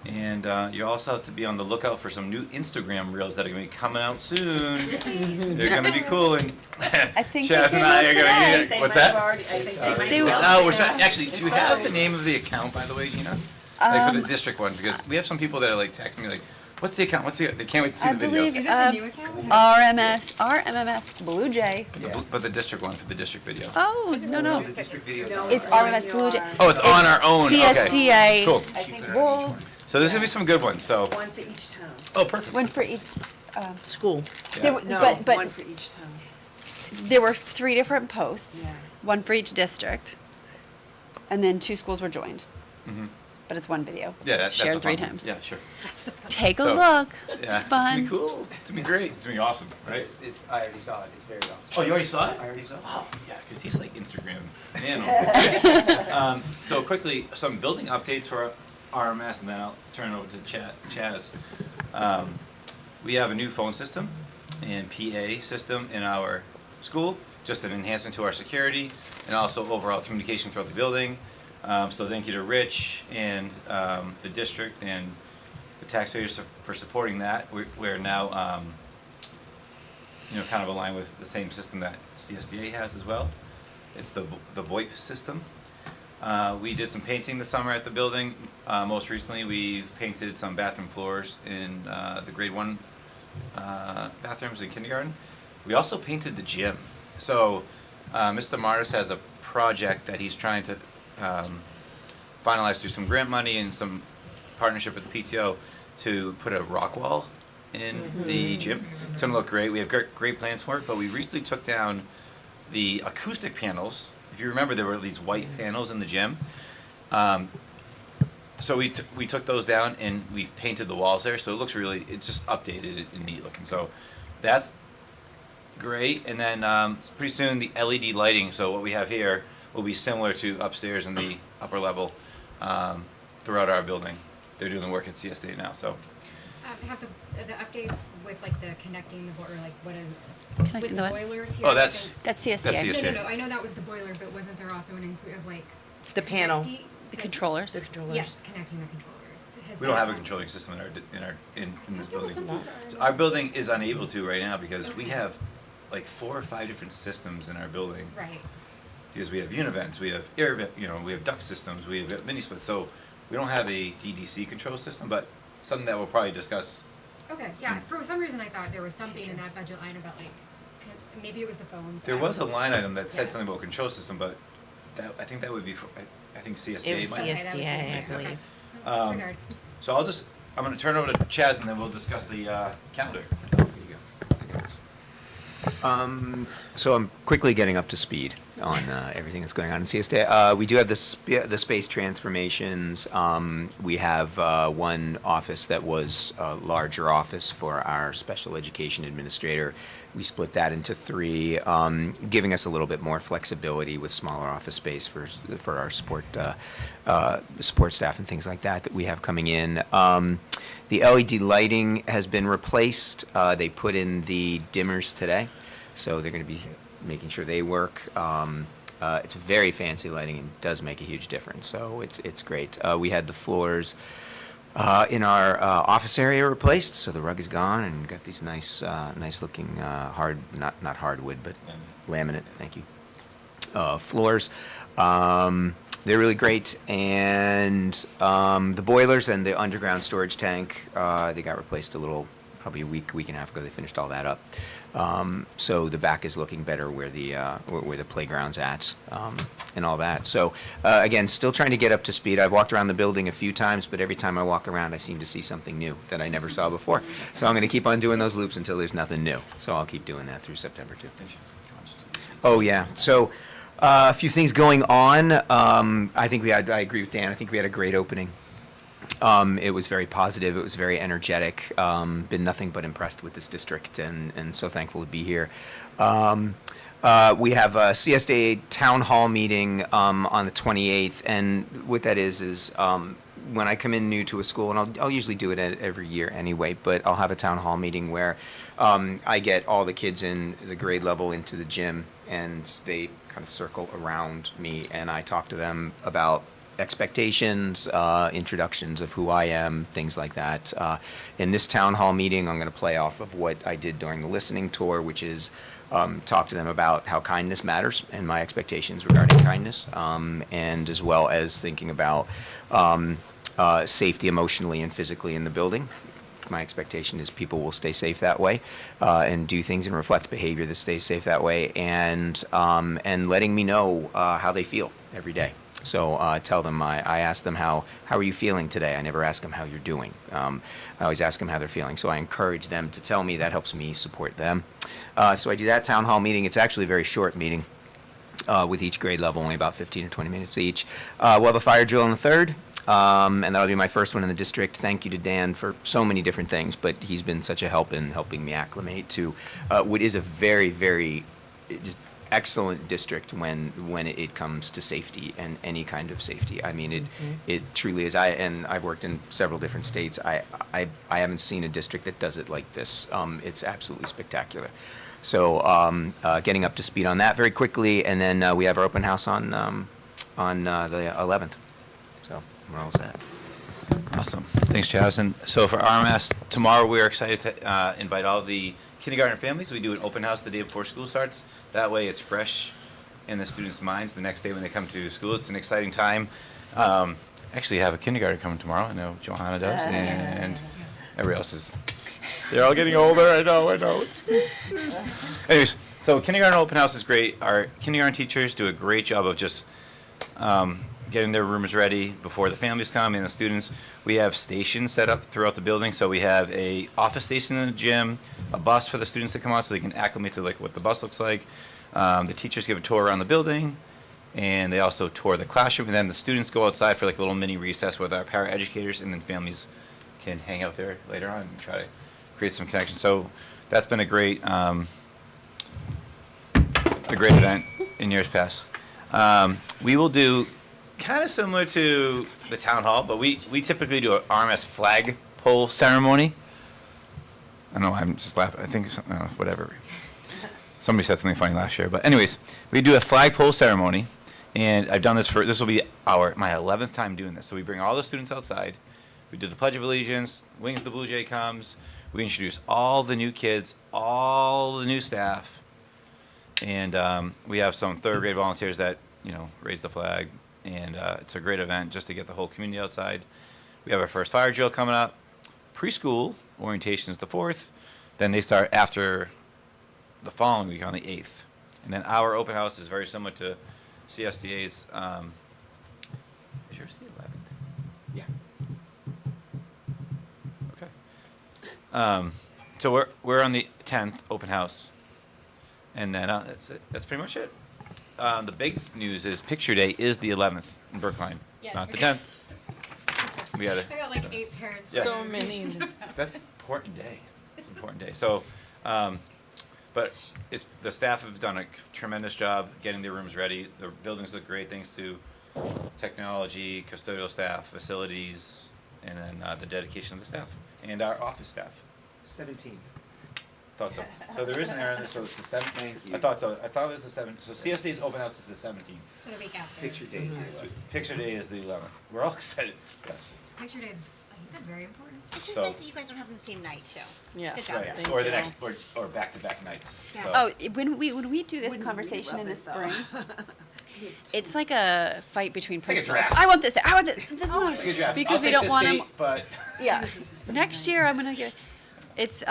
And you also have to be on the lookout for some new Instagram reels that are going to be coming out soon. They're going to be cool, and I think Chaz they and I are came out going to today. get. What's that? They It's were- out. Actually, do you have the name of the account, by the way, Gina? Like for the district one, because we have some people that are like texting me like, "What's the account? They can't wait to see I the believe videos." Is this a new account? RMS Blue Jay. But the district one for the district video. Oh, no. The district video. It's RMS Blue Jay. Oh, it's on our own. Okay. CSDA. Cool. Well, So there's gonna be some good ones. So. One for each town. Oh, perfect. one for each. School. There were, No, but one for each town. there were 3 different posts, Yeah. one for each district, and then 2 schools were joined. Mm-hmm. But it's one video. Yeah, that's shared the 3 fun one. times. Yeah, sure. Take a So, look. Yeah, It's It's gonna fun. be cool. It's gonna be great. It's gonna be awesome, right? I already saw it. It's very awesome. Oh, you already saw it? I already saw it. Oh, yeah, because he's like Instagram man. So quickly, some building updates for RMS, and then I'll turn it over to Chaz. We have a new phone system and PA system in our school, just an enhancement to our security and also overall communication throughout the building. So thank you to Rich and the district and the taxpayers for supporting that. We're now, kind of aligned with the same system that CSDA has as well. It's the VoIP system. We did some painting this summer at the building. Most recently, we've painted some bathroom floors in the grade 1 bathrooms in kindergarten. We also painted the gym. So Mr. Martis has a project that he's trying to finalize through some grant money and some partnership with the PTO to put a rock wall in the gym. It's going to look great. We have great plans for it, but we recently took down the acoustic panels. If you remember, there were these white panels in the gym. So we took those down and we've painted the walls there. So it looks it's just updated and neat looking. So that's great. And then pretty soon the LED lighting, so what we have here will be similar to upstairs in the upper level throughout our building. They're doing the work at CSD now, so. Have the updates with like the connecting the or like what is Connecting with the the what? boilers here? Oh, that's CSDA. That's CSDA. No. I know that was the boiler, but wasn't there also an include of like The panel. The controllers. The controllers. Yes, connecting the controllers. Has We don't that have a gone- controlling system in this There was building. something for So our building is unable to right now because we have like 4 or 5 different systems in our building. Right. Because we have univents, we have we have duct systems, we have mini splits. So we don't have a DDC control system, but something that we'll probably discuss. Okay. Yeah. For some reason, I thought there was something in that budget line about like maybe it was the phones. There I was a don't know. line item that said Yeah. something about control system, but I think that would be for, I think CSDA It was might. Okay, that was CSDA, I okay. believe. So disregard. So I'm going to turn over to Chaz and then we'll discuss the calendar. So I'm quickly getting up to speed on everything that's going on in CSDA. We do have the space transformations. We have one office that was a larger office for our special education administrator. We split that into 3, giving us a little bit more flexibility with smaller office space for our support staff and things like that we have coming in. The LED lighting has been replaced. They put in the dimmers today, so they're going to be making sure they work. It's very fancy lighting and does make a huge difference, so it's great. We had the floors in our office area replaced, so the rug is gone and got these nice looking not hardwood but laminate. Thank you. Floors. They're really great, and the boilers and the underground storage tank, they got replaced probably a week and a half ago. They finished all that up. So the back is looking better where the playground's at, and all that. So again, still trying to get up to speed. I've walked around the building a few times, but every time I walk around, I seem to see something new that I never saw before. So I'm going to keep on doing those loops until there's nothing new. So I'll keep doing that through September too. Oh yeah. So a few things going on. I agree with Dan. I think we had a great opening. It was very positive. It was very energetic. Been nothing but impressed with this district, and so thankful to be here. We have a CSDA town hall meeting on the 28th, and what that is when I come in new to a school, and I'll usually do it every year anyway, but I'll have a town hall meeting where I get all the kids in the grade level into the gym, and they kind of circle around me, and I talk to them about expectations, introductions of who I am, things like that. In this town hall meeting, I'm going to play off of what I did during the listening tour, which is talk to them about how kindness matters and my expectations regarding kindness, and as well as thinking about safety emotionally and physically in the building. My expectation is people will stay safe that way, and do things and reflect behavior that stays safe that way, and letting me know how they feel every day. So tell them, I ask them how are you feeling today? I never ask them how you're doing. I always ask them how they're feeling. So I encourage them to tell me. That helps me support them. So I do that town hall meeting. It's actually a very short meeting with each grade level, only about 15 or 20 minutes each. We'll have a fire drill on the 3rd. And that'll be my first one in the district. Thank you to Dan for so many different things, but he's been such a help in helping me acclimate to what is a very, very just excellent district when it comes to safety and any kind of safety. I mean, it truly is. I've worked in several different states. I haven't seen a district that does it like this. It's absolutely spectacular. So getting up to speed on that very quickly, and then we have our open house on the 11th. So we're all set. Awesome. Thanks, Chaz. And so for RMS, tomorrow we are excited to invite all the kindergarten families. We do an open house the day before school starts. That way it's fresh in the students' minds the next day when they come to school. It's an exciting time. Actually, I have a kindergarten coming tomorrow. I know Johanna does. And everybody else is. They're all getting older. I know. Anyways, so kindergarten open house is great. Our kindergarten teachers do a great job of just getting their rooms ready before the families come and the students. We have stations set up throughout the building. So we have a office station in the gym, a bus for the students to come out so they can acclimate to like what the bus looks like. The teachers give a tour around the building, and they also tour the classroom. And then the students go outside for like a little mini recess with our paraeducators, and then families can hang out there later on and try to create some connection. So that's been a great event in years past. We will do kind of similar to the town hall, but we typically do an RMS flag pole ceremony. I know, I'm just laughing. I think whatever. Somebody said something funny last year, but anyways, we do a flag pole ceremony, and I've done this this will be my 11th time doing this. So we bring all the students outside. We do the Pledge of Allegiance. Wings the Blue Jay comes. We introduce all the new kids, all the new staff, and we have some third grade volunteers that raise the flag. And it's a great event just to get the whole community outside. We have our first fire drill coming up. Preschool orientation is the 4th. Then they start after the following week on the 8th. And then our open house is very similar to CSDA's. Is yours the 11th? Yeah. Okay. So we're on the 10th open house. And then that's it. That's pretty much it. The big news is Picture Day is the 11th in Brookline, Yes. not the 10th. We got I got like 8 parents. Yes. So many. That's an important day. It's an important day. So, but the staff have done a tremendous job getting their rooms ready. The buildings look great thanks to technology, custodial staff, facilities, and then the dedication of the staff and our office staff. 17th. Thought so. So there is an error in this, so it's the 7th. Thank you. I thought so. I thought it was the 7th. So CSD's open house is the 17th. So the week after. Picture date. Picture Day is the 11th. We're all excited. Yes. Picture day is, like you said, very important. It's just So- nice that you guys don't have them the same night too. Yeah. Good job. Right. Thank Or the you. next, or back-to-back nights. Yeah. So- Oh, when we do this conversation in the spring, it's like a fight between like a principals. draft. I want this. I want this. This is It's a good draft. because I'll we take don't this want date, them. But Yeah. Next year, I'm gonna get. It's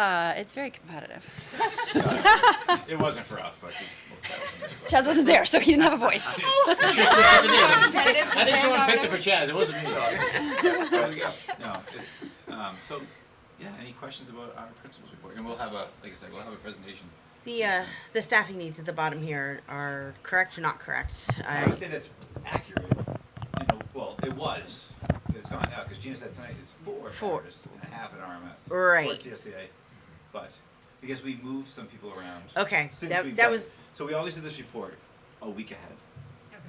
very competitive. it wasn't for us, but Chaz wasn't there, so he didn't have a voice. I think someone picked it for Chaz. It wasn't me. There we go. No. So, yeah. Any questions about our principal's report? And we'll have like I said, we'll have a presentation. The staffing needs at the bottom here are correct or not correct? I would say that's accurate. Well, it was. It's not now because Gina said tonight it's 4 hours and a half at RMS. Right. For CSDA, but because we moved some people around. Okay, Since that- we've that done was- it. So we always do this report a week ahead. Okay.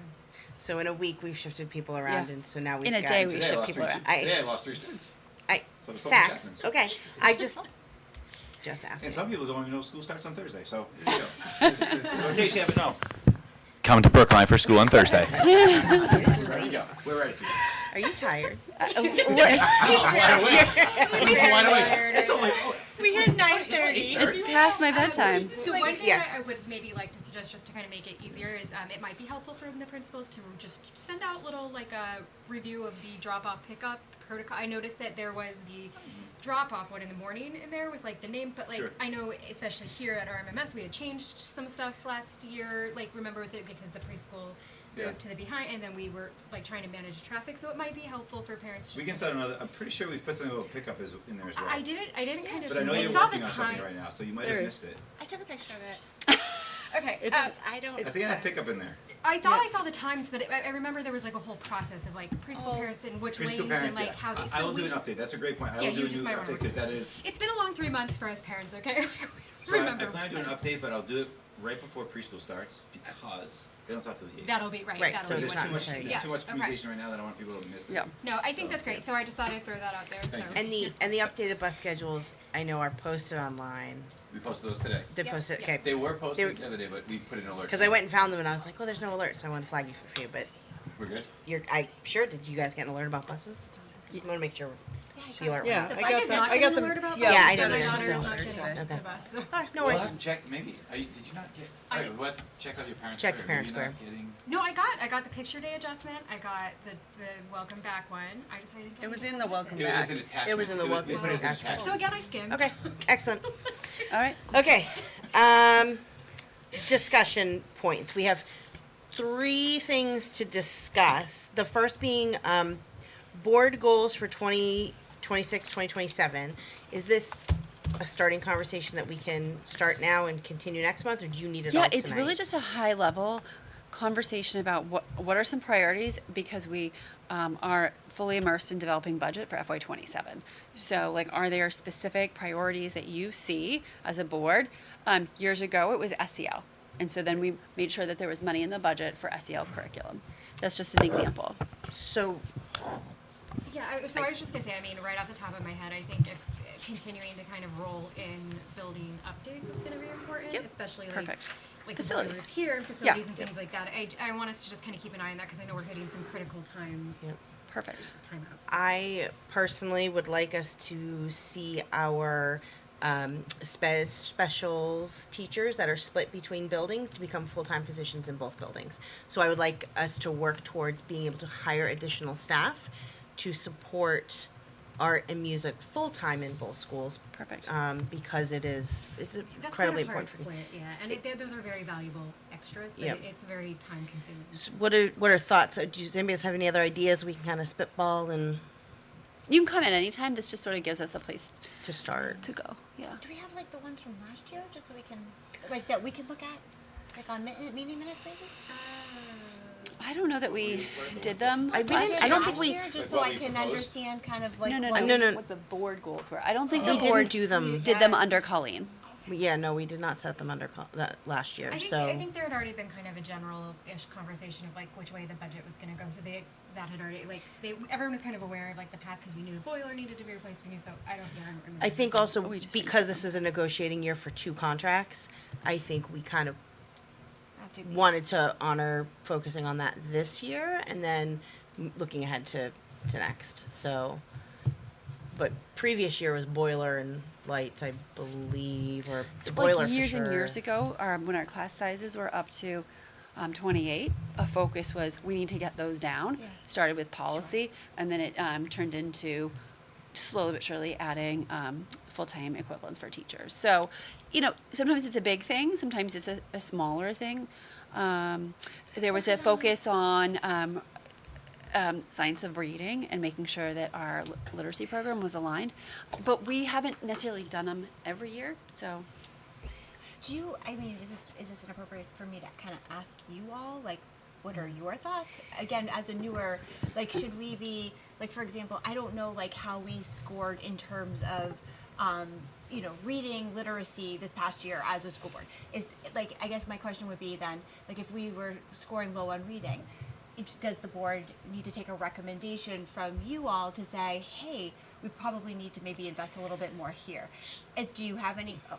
So in a week, we've shifted people around, Yeah. and so now we've In a got day, we Today I shift lost people three- around. Today I lost 3 students. I So the facts. Chapmans. Okay, I just asked. And some people don't even know school starts on Thursday. So there you go. In case you haven't known. Come to Brookline for school on Thursday. There you go. We're ready for you. Are you tired? Wide awake. Wide awake. It's only. We had 9:30. It's past my bedtime. So one thing Yes. I would maybe like to suggest, just to kind of make it easier, is it might be helpful for the principals to just send out little like a review of the drop-off pickup protocol. I noticed that there was the drop-off one in the morning in there with like the name, but like Sure. I know especially here at RMMS we had changed some stuff last year. Like remember because the preschool Yeah. moved to the behind, and then we were like trying to manage traffic. So it might be helpful for parents. We Just can to- set another. I'm pretty sure we put something about pickup in there as well. I didn't kind of. But I know it you're saw working the on time. something right now, so you might There have is. missed it. I took a picture of it. Okay. It's- I don't. I think I had pickup in there. I thought I saw the times, but I remember there was like a whole process of like preschool parents and which lanes Preschool parents, and like yeah. how they. I So will do we, an update. That's a great point. I Yeah, will do you a just new might update wanna because that is. it's been a long 3 months for us parents, okay? So I remember. plan to do an update, but I'll do it right before preschool starts because they don't start till the 8th. That'll be right. Right, That'll so be There's it's when too not much. necessary. There's Yeah, too much okay. communication right now that I want people to miss it. Yeah. No, I think that's great. So I just thought I'd throw that out there. Thank so. you. And the updated bus schedules I know are posted online. We posted those today. They Yep, posted. yep. Okay. They were posted They were- the other day, but we put in alerts. Because I went and found them and I was like, oh, there's no alert, so I want to flag you for a few. But We're good? Did you guys get an alert about buses? Just want to make sure you are. Yeah, The I budget's got that. not I got getting the. alert about Yeah, Yeah, I we got didn't the either, daughter's so- not getting Okay. the bus. All right, no We'll worries. have to check, maybe, did you not get, I- alright, we'll have to check out your parents' Check square. parents' Maybe you're not square. getting- No, I got the picture day adjustment. I got the welcome back one. I just I didn't get It was any in the buses. welcome It was back. an attachment. It was in the welcome It was an back. attachment. So again, I skimmed. Okay, excellent. All right. Okay, discussion points. We have 3 things to discuss. The first being, board goals for 2026, 2027. Is this a starting conversation that we can start now and continue next month, or do you need it all Yeah, tonight? it's really just a high level conversation about what are some priorities, because we are fully immersed in developing budget for FY27. So like, are there specific priorities that you see as a board? Years ago, it was SEL. And so then we made sure that there was money in the budget for SEL curriculum. That's just an example. So, Yeah, so I was just gonna say, I mean, right off the top of my head, I think if continuing to kind of roll in building updates is gonna be important, Yep. especially Perfect. like Facilities. facilities here and Yeah. facilities and things like that. I want us to just kind of keep an eye on that because I know we're hitting some critical Perfect. timeouts. I personally would like us to see our specials teachers that are split between buildings to become full-time positions in both buildings. So I would like us to work towards being able to hire additional staff to support art and music full-time in both schools. Perfect. Because it's That's incredibly kind of hard important for me. split, yeah, and those are very valuable extras, but Yep. it's very time consuming. So what are thoughts? Does anybody else have any other ideas we can kind of spitball and You can come in anytime. This just sort of gives us a place to start? to go. Yeah. Do we have like the ones from last year, just so we can, like that we can look at, like on meeting minutes maybe? I don't know that we did them. I last don't year. think we- Last year, just Like so what I we can proposed? understand kind of like No, what. No. What the board goals were. I don't think the We board didn't do them. did them under Colleen. Yeah, no, we did not set them under that last year. I So think there had already been kind of a general-ish conversation of like which way the budget was going to go. So that had already everyone was kind of aware of like the path because we knew the boiler needed to be replaced. We knew I don't remember. I think also We just because this is a negotiating year for 2 contracts, I think we kind of Have to be- wanted to honor focusing on that this year and then looking ahead to next. So, but previous year was boiler and lights, I believe, or the boiler Like years for and sure. years ago, when our class sizes were up to 28, a focus was we need to get those down. Yeah. Started with policy, and then it turned into slowly but surely adding full-time equivalents for teachers. So, sometimes it's a big thing, sometimes it's a smaller thing. There was a focus on science of reading and making sure that our literacy program was aligned, but we haven't necessarily done them every year. So, Do you? I mean, is this inappropriate for me to kind of ask you all like, what are your thoughts? Again, as a newer, like, should we be like, for example, I don't know like how we scored in terms of. Reading literacy this past year as a school board is like, I guess my question would be then, like, if we were scoring low on reading, does the board need to take a recommendation from you all to say, hey, we probably need to maybe invest a little bit more here? Do you have any? Oh.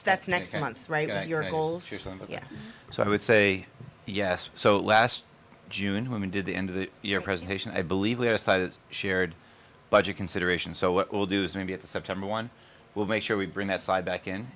That's next Can I- month, right? can I- With your can I just goals. share something about Yeah. that? So I would say yes. So last June, when we did the end of the year presentation, I believe we had a slide that shared budget considerations. So what we'll do is maybe at the September one, we'll make sure we bring that slide back in,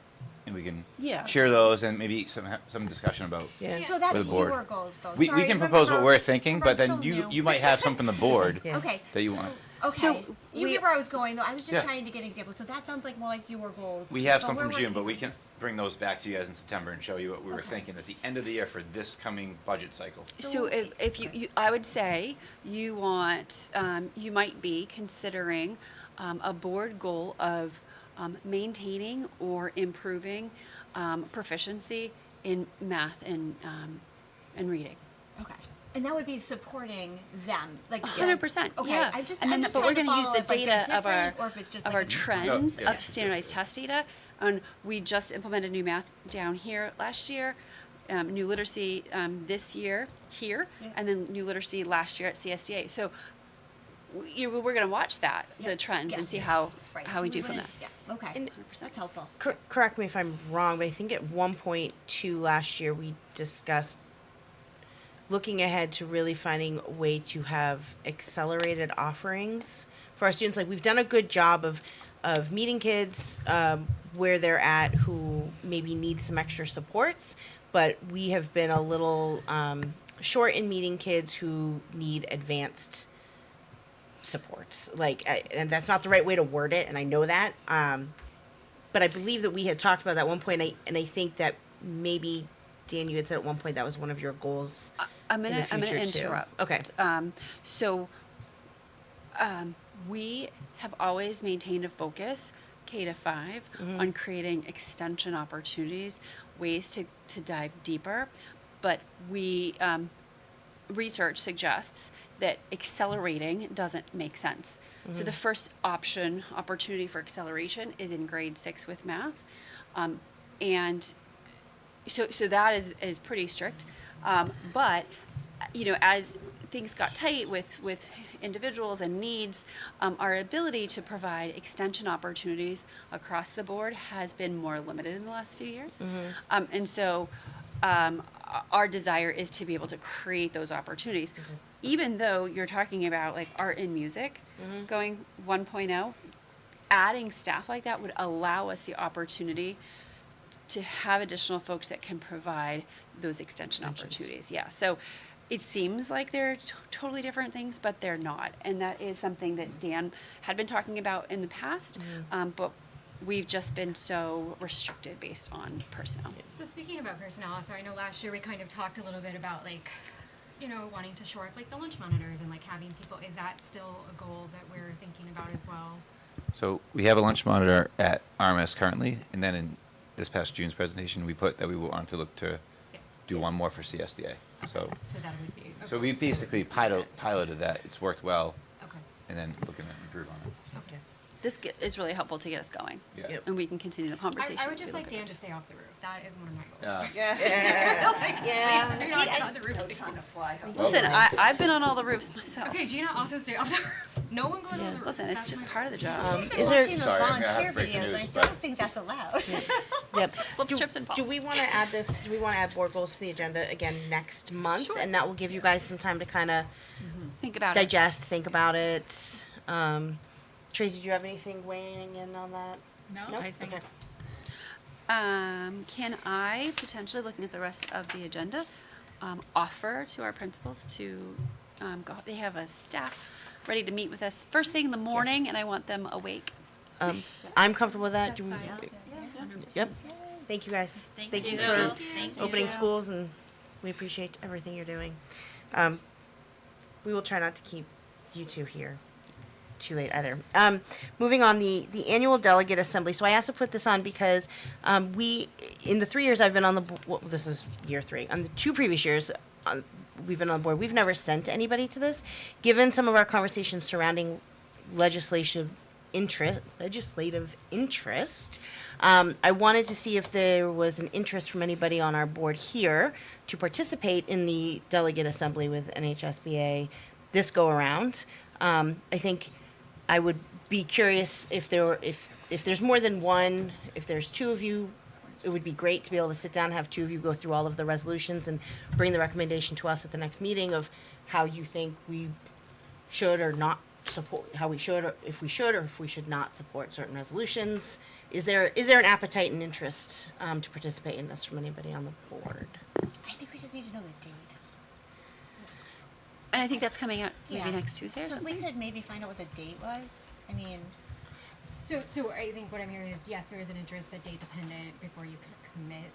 and we can Yeah. share those and maybe some discussion about. Yeah. So that's With the board. your goals, though. We Sorry, can propose what remember- we're thinking, remember but I'm then still you new. might have some from the board Yeah. Okay. that you want. Okay. So you we- get where I was going, though. I was just Yeah. trying to get an example. So that sounds like more like your goals. We have but some we're from June, working but we towards- can bring those back to you guys in September and show you what we were Okay. thinking at the end of the year for this coming budget cycle. So if you, I would say you want, you might be considering a board goal of maintaining or improving proficiency in math and reading. Okay. And that would be supporting them, like 100%. Okay. Yeah. I'm just. And then, I'm just but we're trying going to use follow the if, like, they're data of our different or if it's just of like our a- trends Oh, yeah. of standardized test data. And we just implemented new math down here last year, new literacy this year here, Yeah. and then new literacy last year at CSDA. So we're going to watch that, Yeah. the trends, and Yes. see how Right, how so we do from wouldn't- that. Yeah. Okay. And- That's helpful. Correct me if I'm wrong, but I think at 1.2 last year we discussed looking ahead to really finding a way to have accelerated offerings for our students. Like, we've done a good job of meeting kids where they're at who maybe need some extra supports, but we have been a little short in meeting kids who need advanced supports. Like, and that's not the right way to word it, and I know that. But I believe that we had talked about that at one point, and I think that maybe, Dan, you had said at one point that was one of your goals. I'm gonna future, too. interrupt. Okay. So we have always maintained a focus, K to 5, on creating extension opportunities, ways to dive deeper. But we research suggests that accelerating doesn't make sense. So the first opportunity for acceleration is in grade 6 with math, and so that is pretty strict. But as things got tight with individuals and needs, our ability to provide extension opportunities across the board has been more limited in the last few years. And so our desire is to be able to create those opportunities. Even though you're talking about like art and music going 1.0, adding staff like that would allow us the opportunity to have additional folks that can provide those extension opportunities. Yeah, so it seems like they're totally different things, but they're not. And that is something that Dan had been talking about in the past, but we've just been so restricted based on personnel. So speaking about personnel, so I know last year we kind of talked a little bit about like, wanting to shore up like the lunch monitors and like having people. Is that still a goal that we're thinking about as well? So we have a lunch monitor at RMS currently, and then in this past June's presentation, we put that we want to look to do one more for CSDA. So that would be. Okay. so we basically piloted that. It's worked well, Okay. and then looking to improve on it. Okay. This is really helpful to get us going, Yeah. Yep. and we can continue the conversation. I would just too. like Dan to stay off the roof. That is one of my goals. Yeah. Yeah. Please do not get on the roof. Listen, I've been on all the roofs myself. Okay, Gina, also stay off the roof. No one going on the roof. Listen, it's That's just my part of the job. I've been Is there- watching those Sorry, I'm gonna have volunteer to break the videos. news, I but- don't think that's allowed. Yep. Slips, trips, and falls. Do we want to add this? Do we want to add board goals to the agenda again next month? And that will give you guys some time to kind of Think about digest, think about it. Tracy, do you have anything weighing in on that? No, Nope? I think Okay. Can I potentially, looking at the rest of the agenda, offer to our principals to go? They have a staff ready to meet with us first thing in the morning, Yes. and I want them awake. I'm comfortable with that. Do we? fine. Yep. Thank you guys. Thank you you. for Thank you. opening schools, and we appreciate everything you're doing. We will try not to keep you two here too late either. Moving on, the annual delegate assembly. So I asked to put this on because we, in the 3 years I've been on the board, this is year 3. On the 2 previous years, we've been on the board. We've never sent anybody to this. Given some of our conversations surrounding legislative interest, I wanted to see if there was an interest from anybody on our board here to participate in the delegate assembly with NHSBA this go around. I think I would be curious if there's more than one, if there's 2 of you, it would be great to be able to sit down and have 2 of you go through all of the resolutions and bring the recommendation to us at the next meeting of how you think we should or not support, how we should, or if we should not support certain resolutions. Is there an appetite and interest to participate in this from anybody on the board? I think we just need to know the date. And I think that's coming out maybe Yeah. next Tuesday or So if we something. could maybe find out what the date was, I mean, So I think what I'm hearing is yes, there is an interest, but date dependent before you can commit.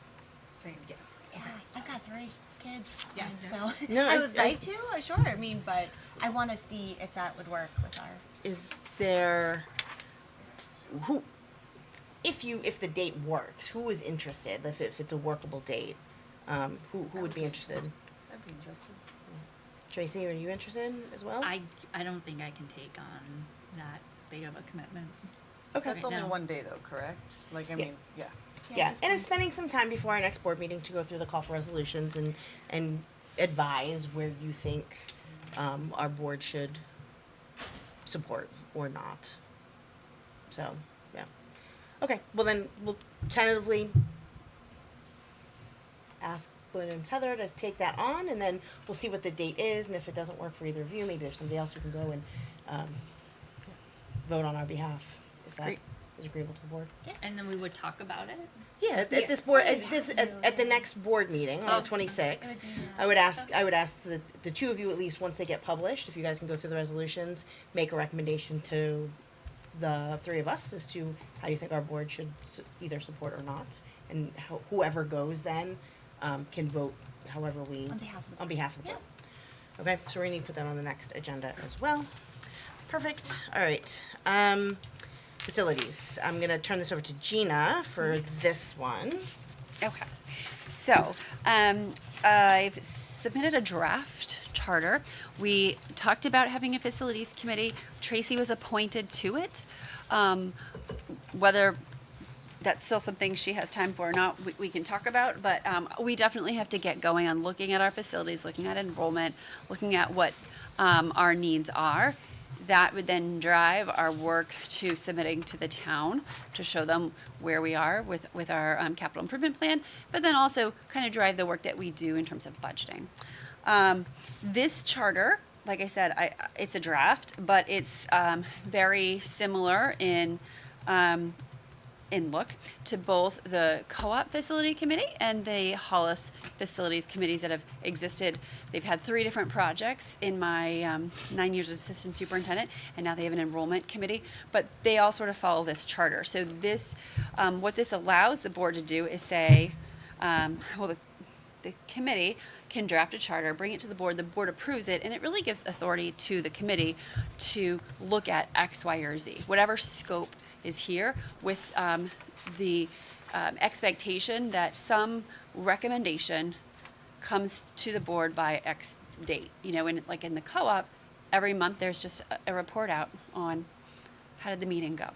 So yeah. yeah, I've got 3 kids. Yeah. and so No, I would like to, sure. I mean, but I want to see if that would work with our. Is there if the date works, who is interested? If it's a workable date, who would be interested? I'd be interested. Tracy, are you interested as well? I don't think I can take on that big of a commitment. Okay. That's only now. one day though, correct? Like, I Yeah. mean, yeah. Yeah, just and one- it's spending some time before our next board meeting to go through the call for resolutions and advise where you think our board should support or not. So, yeah. Okay, well then, we'll tentatively Brooklyn and Heather to take that on, and then we'll see what the date is, and if it doesn't work for either of you, maybe there's somebody else who can go and vote on our behalf, if that Great. is agreeable to the board. Yeah, and then we would talk about it. Yeah, at this Yes. board, We at the next board meeting on Oh. the 26th, It would be, I would ask the two of you, at least once they get published, if you guys can go through the resolutions, make a recommendation to the three of us as to how you think our board should either support or not, and whoever goes then can vote however we On behalf of the on behalf of the Yeah. board. Okay, so we need to put that on the next agenda as well. Perfect. All right. Facilities. I'm gonna turn this over to Gina for this one. Okay. So, I've submitted a draft charter. We talked about having a facilities committee. Tracy was appointed to it. Whether that's still something she has time for or not, we can talk about, but we definitely have to get going on looking at our facilities, looking at enrollment, looking at what our needs are. That would then drive our work to submitting to the town to show them where we are with our capital improvement plan, but then also kind of drive the work that we do in terms of budgeting. This charter, like I said, it's a draft, but it's very similar in look to both the co-op facility committee and the Hollis facilities committees that have existed. They've had 3 different projects in my 9 years as assistant superintendent, and now they have an enrollment committee, but they all sort of follow this charter. So this, what this allows the board to do is say, the committee can draft a charter, bring it to the board approves it, and it really gives authority to the committee to look at X, Y, or Z, whatever scope is here, with the expectation that some recommendation comes to the board by X date. You know, like in the co-op, every month there's just a report out on how did the meeting go.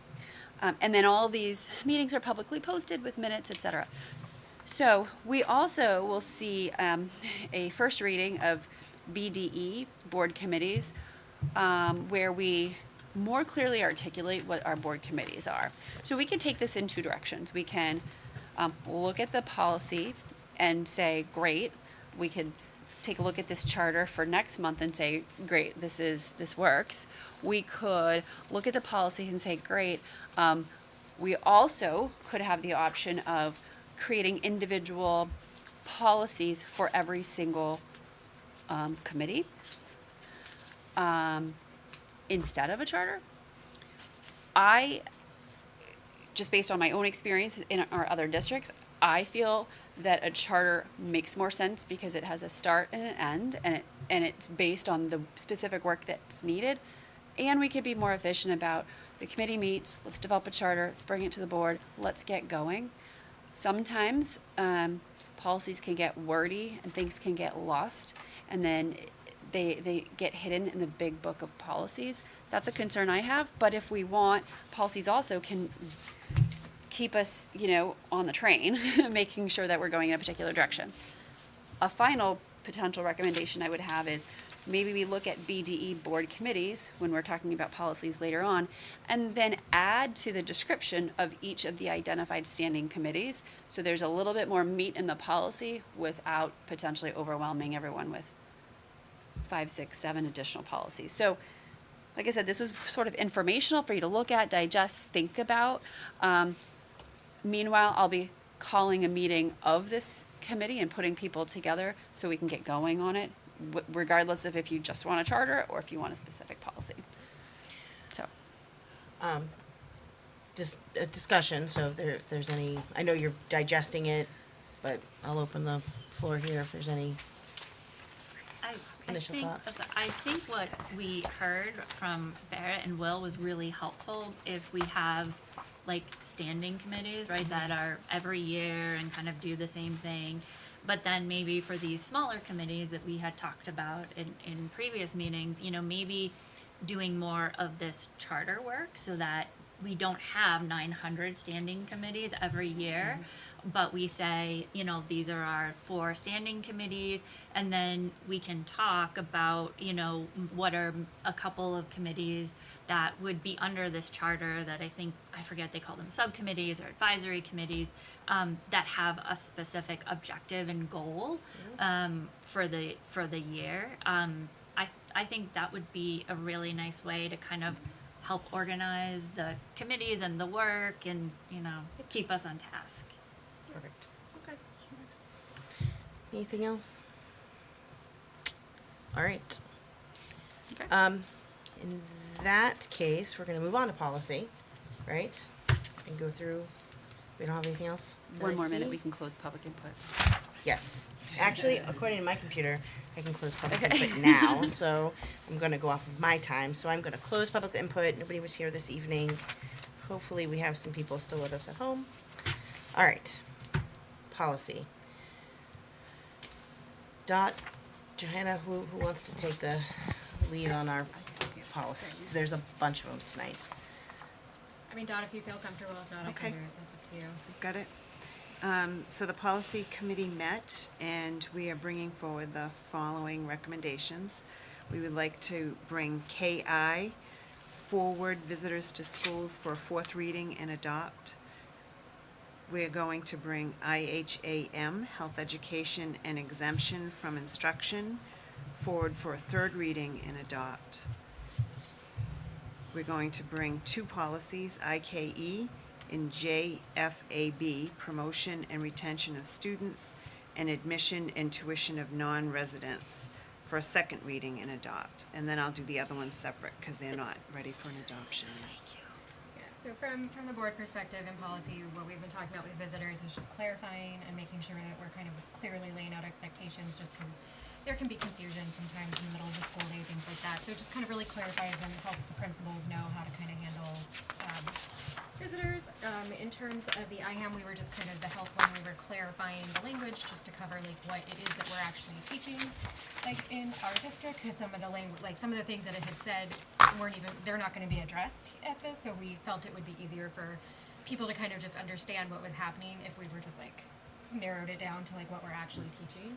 And then all these meetings are publicly posted with minutes, etc. So we also will see a first reading of BDE, board committees, where we more clearly articulate what our board committees are. So we can take this in 2 directions. We can look at the policy and say, great. We could take a look at this charter for next month and say, great, this works. We could look at the policy and say, great. We also could have the option of creating individual policies for every single committee. Instead of a charter. Just based on my own experience in our other districts, I feel that a charter makes more sense because it has a start and an end, and it's based on the specific work that's needed, and we could be more efficient about the committee meets, let's develop a charter, let's bring it to the board, let's get going. Sometimes policies can get wordy and things can get lost, and then they get hidden in the big book of policies. That's a concern I have, but if we want, policies also can keep us, on the train, making sure that we're going in a particular direction. A final potential recommendation I would have is maybe we look at BDE board committees when we're talking about policies later on, and then add to the description of each of the identified standing committees, so there's a little bit more meat in the policy without potentially overwhelming everyone with 5, 6, 7 additional policies. So, like I said, this was sort of informational for you to look at, digest, think about. Meanwhile, I'll be calling a meeting of this committee and putting people together so we can get going on it, regardless of if you just want a charter or if you want a specific policy. So, Just a discussion, so if there's any, I know you're digesting it, but I'll open the floor here if there's any initial thoughts. I think what we heard from Barrett and Will was really helpful if we have like standing committees, right, that are every year and kind of do the same thing. But then maybe for these smaller committees that we had talked about in previous meetings, maybe doing more of this charter work so that we don't have 900 standing committees every year, but we say, you know, these are our 4 standing committees, and then we can talk about, you know, what are a couple of committees that would be under this charter that I forget, they call them subcommittees or advisory committees, that have a specific objective and goal, for the year. I think that would be a really nice way to kind of help organize the committees and the work and, you know, keep us on task. Perfect. Okay. Anything else? All right. Okay. In that case, we're gonna move on to policy, right? And go through, we don't have anything else? that One I more minute, see? we can close public input. Yes. Actually, according to my computer, I can close public input now, so I'm gonna go off of my time. So I'm gonna close public input. Nobody was here this evening. Hopefully, we have some people still with us at home. All right. Policy. Dot, Johanna, who wants to take the lead on our policies? There's a bunch of them tonight. I mean, Dot, if you feel comfortable, if not, I Okay. can do it, that's up to you. Got it. So the policy committee met, and we are bringing forward the following recommendations. We would like to bring KI forward, visitors to schools for a 4th reading and adopt. We're going to bring IHAM, health education and exemption from instruction, forward for a 3rd reading and adopt. We're going to bring 2 policies, IKE and JFAB, promotion and retention of students, and admission and tuition of non-residents, for a 2nd reading and adopt. And then I'll do the other ones separate, because they're not ready for an adoption. Yeah, so from the board perspective and policy, what we've been talking about with visitors is just clarifying and making sure that we're kind of clearly laying out expectations, just because there can be confusion sometimes in the middle of the school day, things like that. So it just kind of really clarifies and helps the principals know how to kind of handle visitors. In terms of the IHAM, we were just kind of the health one, we were clarifying the language just to cover like what it is that we're actually teaching, like in our district, because some of the language, like some of the things that it had said weren't even, they're not going to be addressed at this. So we felt it would be easier for people to kind of just understand what was happening if we were just like narrowed it down to like what we're actually teaching.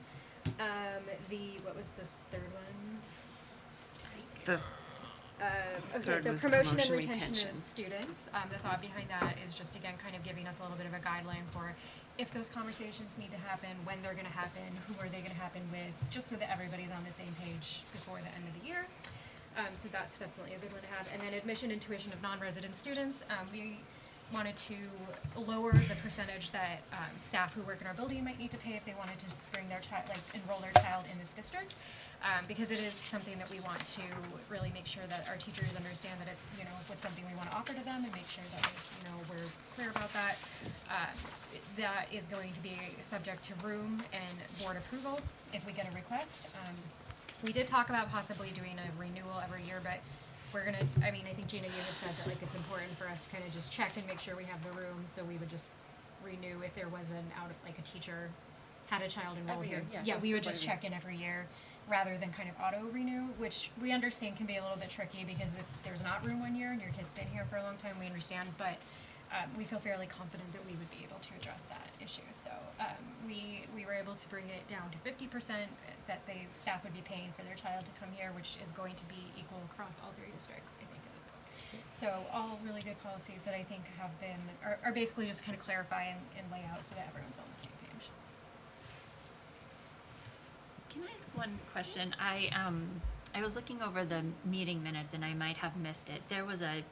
What was this 3rd one? The Okay, Third so was promotion and promotion, retention retention. of students. The thought behind that is just again kind of giving us a little bit of a guideline for if those conversations need to happen, when they're gonna happen, who are they gonna happen with, just so that everybody's on the same page before the end of the year. So that's definitely a good one to have. And then admission and tuition of non-resident students. We wanted to lower the percentage that staff who work in our building might need to pay if they wanted to bring their child, like enroll their child in this district, because it is something that we want to really make sure that our teachers understand that it's, you know, what's something we want to offer to them, and make sure that, like, you know, we're clear about that. That is going to be subject to room and board approval if we get a request. We did talk about possibly doing a renewal every year, but we're gonna, I mean, I think Gina, you had said that like it's important for us to kind of just check and make sure we have the room, so we would just renew if there was an like a teacher had a child enrolled Every here. year, Yeah, yeah, we would just just check in every year rather than kind of auto renew, which we understand can be a little bit tricky because if there's not room one year and your kid's been here for a long time, we understand, but we feel fairly confident that we would be able to address that issue. So we were able to bring it down to 50% that the staff would be paying for their child to come here, which is going to be equal across all 3 districts, I think, at this point. So all really good policies that I think have been, are basically just kind of clarify and lay out so that everyone's on the same page. Can I ask one question? I was looking over the meeting minutes and I might have missed it. There was a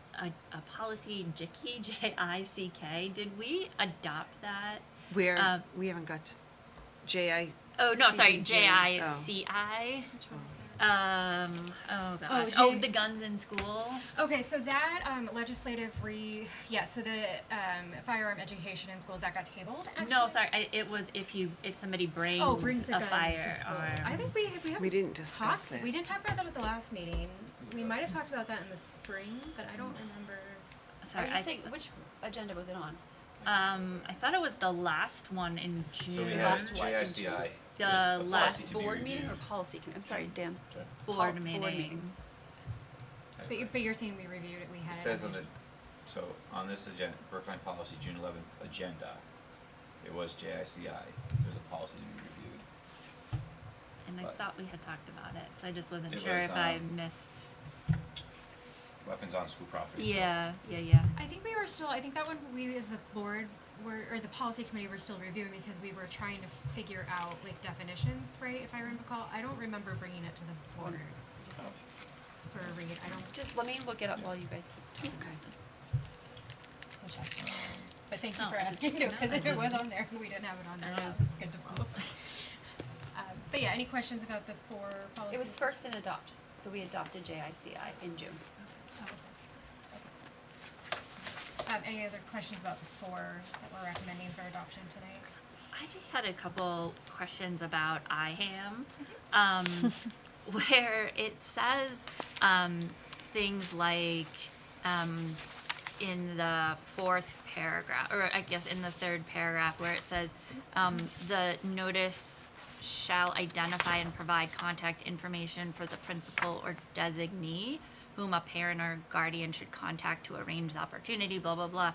policy JICK, J-I-C-K. Did we adopt that? Where we haven't got to JI. Oh, no, sorry, CCJ. J-I-C-I. Oh gosh. Oh, Oh, the guns in school. Okay, so that legislative so the firearm education in schools, that got tabled, actually? No, sorry. It was if somebody brings, brings a gun to firearm. school. I think we haven't We didn't discuss talked, it. we didn't talk about that at the last meeting. We might have talked about that in the spring, but I don't remember. Sorry, Are you saying, which agenda was it on? I thought it was the last one in June. So we have JICI. The There's a last policy to be Board meeting or reviewed. policy committee? I'm sorry, Dan. board meeting. But you're saying we reviewed it, we had It it. says on the, so on this agenda, Brookline policy June 11th agenda, it was JICI. It was a policy to be reviewed. And I But- thought we had talked about it, so I just wasn't It sure was, if I missed. Weapons on school property. Yeah. I think we were still, I think that one we as the board were, or the policy committee were still reviewing because we were trying to figure out like definitions, right? If I recall, I don't remember bringing it to the board just for a read. I don't. Just let me look it up while you guys keep talking. We'll check. But thank you Oh, for I just- asking, because I if it just- was on there and we didn't have it on there, Oh. it's good to follow. But yeah, any questions about the four policies? It was first in adopt, so we adopted JICI in June. Oh, okay. Any other questions about the four that we're recommending for adoption tonight? I just had a couple questions about IHAM, where it says things like in the fourth paragraph, or I guess in the third paragraph, where it says the notice shall identify and provide contact information for the principal or designee whom a parent or guardian should contact to arrange the opportunity, blah, blah, blah.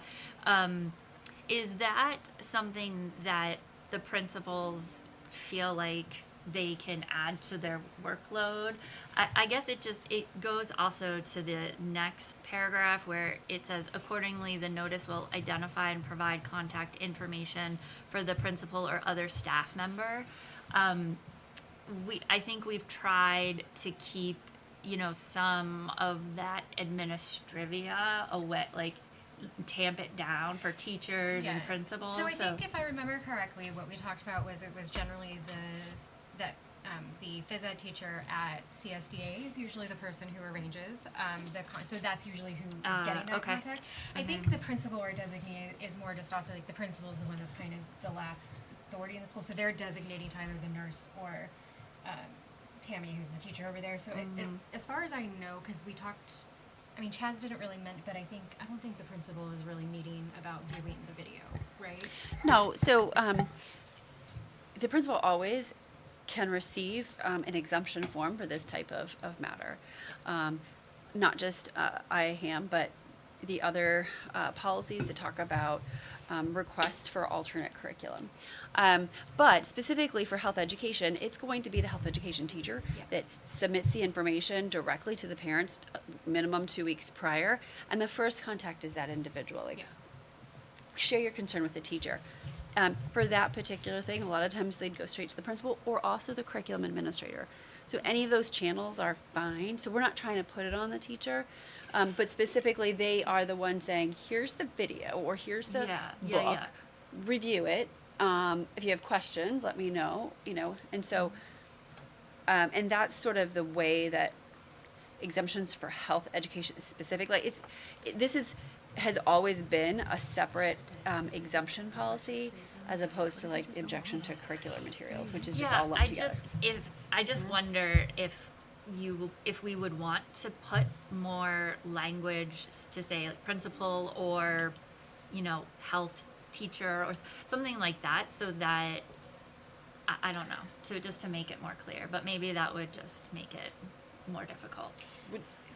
Is that something that the principals feel like they can add to their workload? I guess it goes also to the next paragraph where it says, accordingly, the notice will identify and provide contact information for the principal or other staff member. I think we've tried to keep, some of that administrivia away, like tamp it down for teachers and principals. So I think if I remember correctly, what we talked about was it was generally the phys ed teacher at CSDA is usually the person who arranges so that's usually who is getting that okay. contact. I think the principal or designee is more just also like the principal is the one that's kind of the last authority in the school, so they're designating to either the nurse or Tammy, who's the teacher over there. So it's, as far as I know, because we talked. I mean, Chaz didn't really but I don't think the principal is really meeting about viewing the video, right? No, so the principal always can receive an exemption form for this type of matter. Not just IAHAM, but the other policies that talk about requests for alternate curriculum. But specifically for health education, it's going to be the health education teacher that submits the information directly to the parents, minimum 2 weeks prior, and the first contact is that individual. Like, share your concern with the teacher. For that particular thing, a lot of times they'd go straight to the principal or also the curriculum administrator. So any of those channels are fine. So we're not trying to put it on the teacher. But specifically, they are the ones saying, here's the video or here's the book, review it. If you have questions, let me know, And so, and that's sort of the way that exemptions for health education specifically, has always been a separate exemption policy as opposed to like objection to curricular materials, which is just all lumped together. I just wonder if we would want to put more language to say like principal or, health teacher or something like that, so that I don't know, just to make it more clear. But maybe that would just make it more difficult.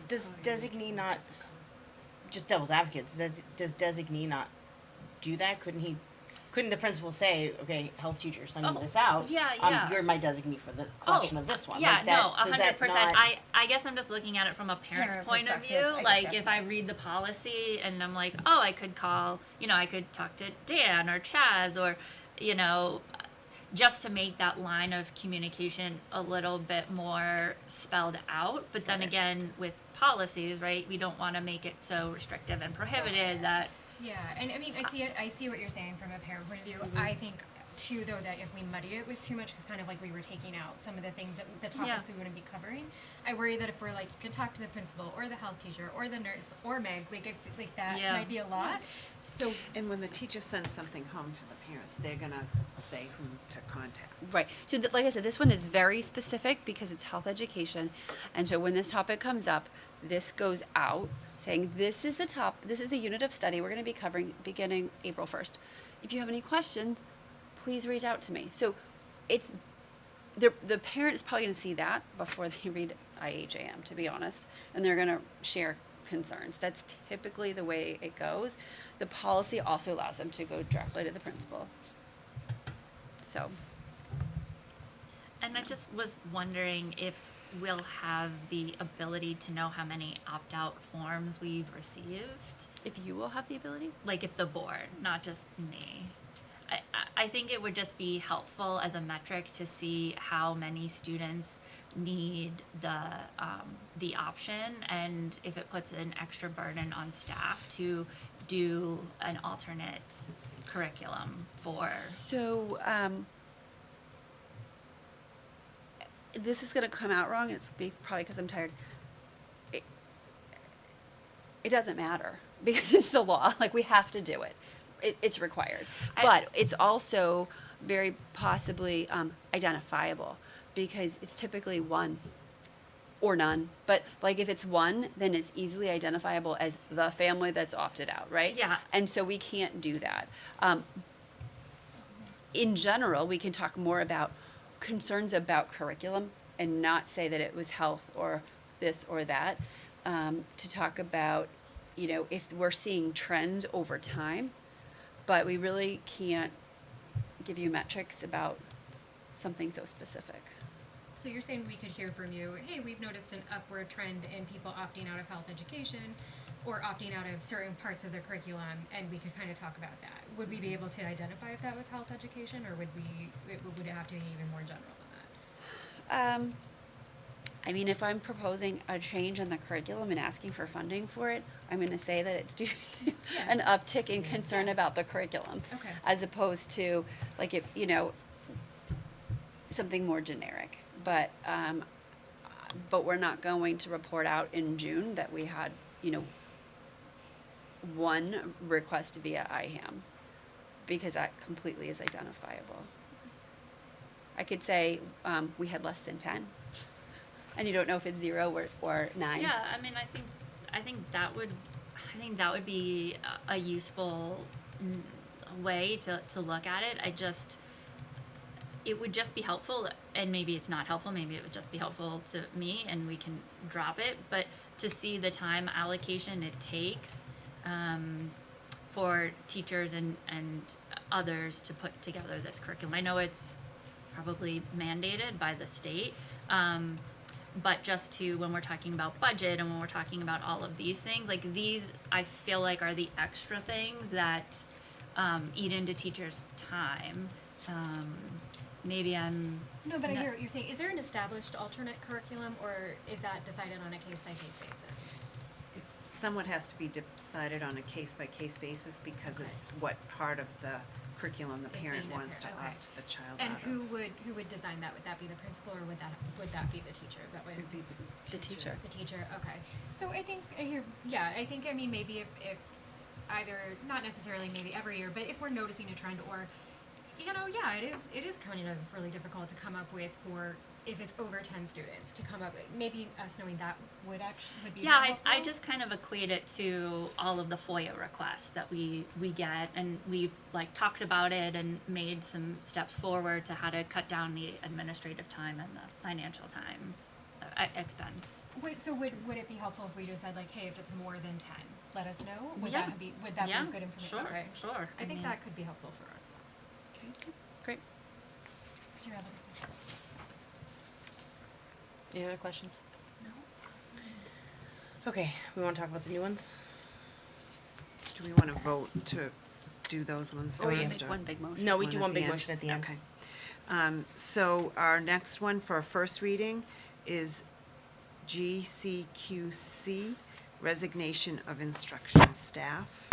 Does designee not, just devil's advocate, does designee not do that? Couldn't the principal say, okay, health teacher, sending this out, you're my designee for the collection of this one? Yeah, like that, no, does that 100%. not- I guess I'm just looking at it from a parent's Parent point of perspective, view. I Like, gotcha. if I read the policy and I'm like, oh, I could call, I could talk to Dan or Chaz or, just to make that line of communication a little bit more spelled out. But then again, with policies, right, we don't want to make it so restrictive and prohibited that. Yeah, and I mean, I see what you're saying from a parent point of view. I think too, though, that if we muddy it with too much, it's kind of like we were taking out some of the things the topics we wouldn't be covering. I worry that if we're like, you can talk to the principal or the health teacher or the nurse or Meg, like that might be a lot. So, And when the teacher sends something home to the parents, they're gonna say who to contact. Right. So like I said, this one is very specific because it's health education. And so when this topic comes up, this goes out saying this is the unit of study we're going to be covering beginning April 1st. If you have any questions, please reach out to me. So it's the parent is probably going to see that before they read IHAM, to be honest, and they're going to share concerns. That's typically the way it goes. The policy also allows them to go directly to the principal. So, And I just was wondering if we'll have the ability to know how many opt-out forms we've received. if you will have the ability. Like if the board, not just me. I think it would just be helpful as a metric to see how many students need the option, and if it puts an extra burden on staff to do an alternate curriculum for. So, this is gonna come out wrong, and it's probably because I'm tired. It doesn't matter, because it's the law, like, we have to do it. It's required. But it's also very possibly identifiable, because it's typically one or none. But like, if it's one, then it's easily identifiable as the family that's opted out, right? Yeah. And so we can't do that. In general, we can talk more about concerns about curriculum and not say that it was health or this or that. To talk about, you know, if we're seeing trends over time, but we really can't give you metrics about something so specific. So you're saying we could hear from you, hey, we've noticed an upward trend in people opting out of health education or opting out of certain parts of the curriculum, and we could kind of talk about that. Would we be able to identify if that was health education, or would it have to be even more general than that? I mean, if I'm proposing a change in the curriculum and asking for funding for it, I'm going to say that it's due to an uptick in concern about the curriculum, Okay. as opposed to, like, if, you know, something more generic. But we're not going to report out in June that we had, you know, one request via IHAM, because that completely is identifiable. I could say we had less than 10. And you don't know if it's 0 or 9. Yeah, I mean, I think that would be a useful way to look at it. It would just be helpful, and maybe it's not helpful, maybe it would just be helpful to me and we can drop it, but to see the time allocation it takes for teachers and others to put together this curriculum. I know it's probably mandated by the state, but just when we're talking about budget and when we're talking about all of these things, like these, I feel like are the extra things that eat into teachers' time. Maybe I'm. No, but I not- hear what you're saying. Is there an established alternate curriculum, or is that decided on a case-by-case basis? Somewhat has to be decided on a case-by-case basis, because Okay. it's what part of the curriculum the Is parent being wants to okay. opt the child And out of. who would design that? Would that be the principal, or would that be the teacher? That way, Would be the teacher. the teacher. Okay. So I think I mean, maybe if either, not necessarily maybe every year, but if we're noticing a trend, or it is kind of really difficult to come up with, for if it's over 10 students, to come up with, maybe us knowing that would be Yeah, more I helpful. just kind of equate it to all of the FOIA requests that we get, and we've like talked about it and made some steps forward to how to cut down the administrative time and the financial time expense. Wait, so would it be helpful if we just said, like, hey, if it's more than 10, let us know? Would Yeah. that be Yeah, good information? sure, Okay. sure. I think mean- that could be helpful for us. Okay, great. Do you have any questions? Any other questions? No. Okay, we want to talk about the new ones? Do we want to vote to do those ones Or you first? make or one big motion. No, we one do at one the big end? motion at the end. Okay. So our next one for a first reading is GCQC, resignation of instructional staff.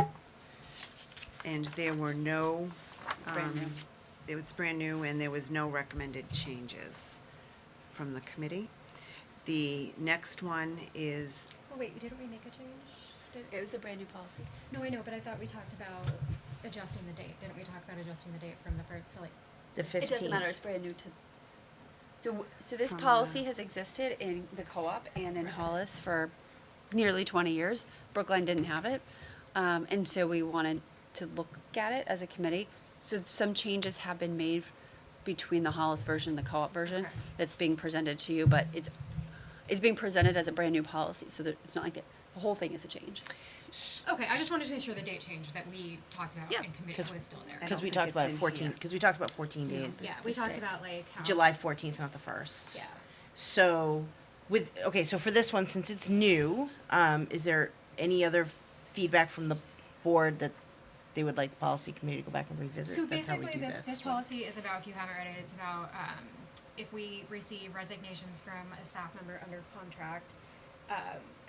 And there were no, brand new. it was brand new, and there was no recommended changes from the committee. The next one is, Oh, wait, didn't we make a change? It was a brand new policy. No, I know, but I thought we talked about adjusting the date. Didn't we talk about adjusting the date from the first to, like, The 15th. It doesn't matter, it's brand new to. So this From policy the- has existed in the co-op and in Hollis for nearly 20 years. Brookline didn't have it. And so we wanted to look at it as a committee. So some changes have been made between the Hollis version and the co-op version Okay. that's being presented to you, but it's being presented as a brand new policy. So that it's not like the whole thing is a change. Okay, I just wanted to make sure the date change that we talked about Yeah. in committee 'Cause- was still there. Because we think talked it's about in 14, here. because we talked about 14 days. Yeah, we this talked day. about like how. July 14th, not the 1st. Yeah. So, okay, so for this one, since it's new, is there any other feedback from the board that they would like the policy committee to go back and revisit? So That's how we basically, do this policy is about, if you haven't read it, it's about if we receive resignations from a staff member under contract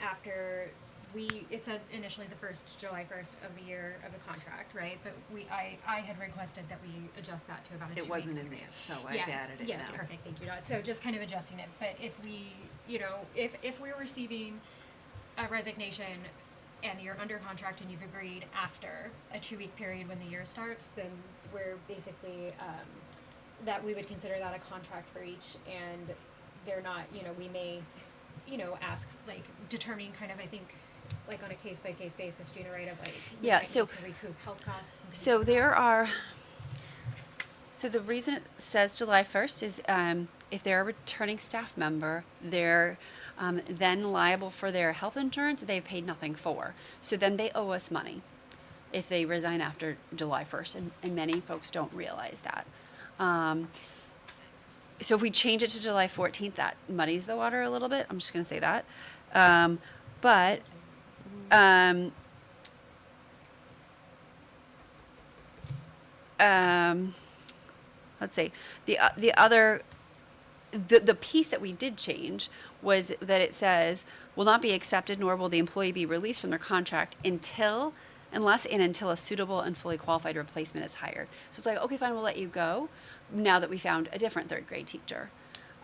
after it said initially the July 1st of the year of the contract, right? But I had requested that we adjust that to about a 2 week. It wasn't in there, so I've added it now. Yeah, perfect, thank you, Dot. So just kind of adjusting it, but if we, if we're receiving a resignation and you're under contract and you've agreed after a 2 week period when the year starts, then we're basically, that we would consider that a contract breach, and they're not, we may, ask, like, determining kind of, I think, like on a case by case basis, Gina, right, of like, we Yeah, might so- need to recoup health costs. and things So like there that. are, so the reason it says July 1st is if they're a returning staff member, they're then liable for their health insurance they've paid nothing for. So then they owe us money if they resign after July 1st, and many folks don't realize that. So if we change it to July 14th, that muddies the water a little bit. I'm just going to say that. But let's see, the other, the piece that we did change was that it says will not be accepted, nor will the employee be released from their contract unless a suitable and fully qualified replacement is hired. So it's like, okay, fine, we'll let you go now that we found a different third grade teacher.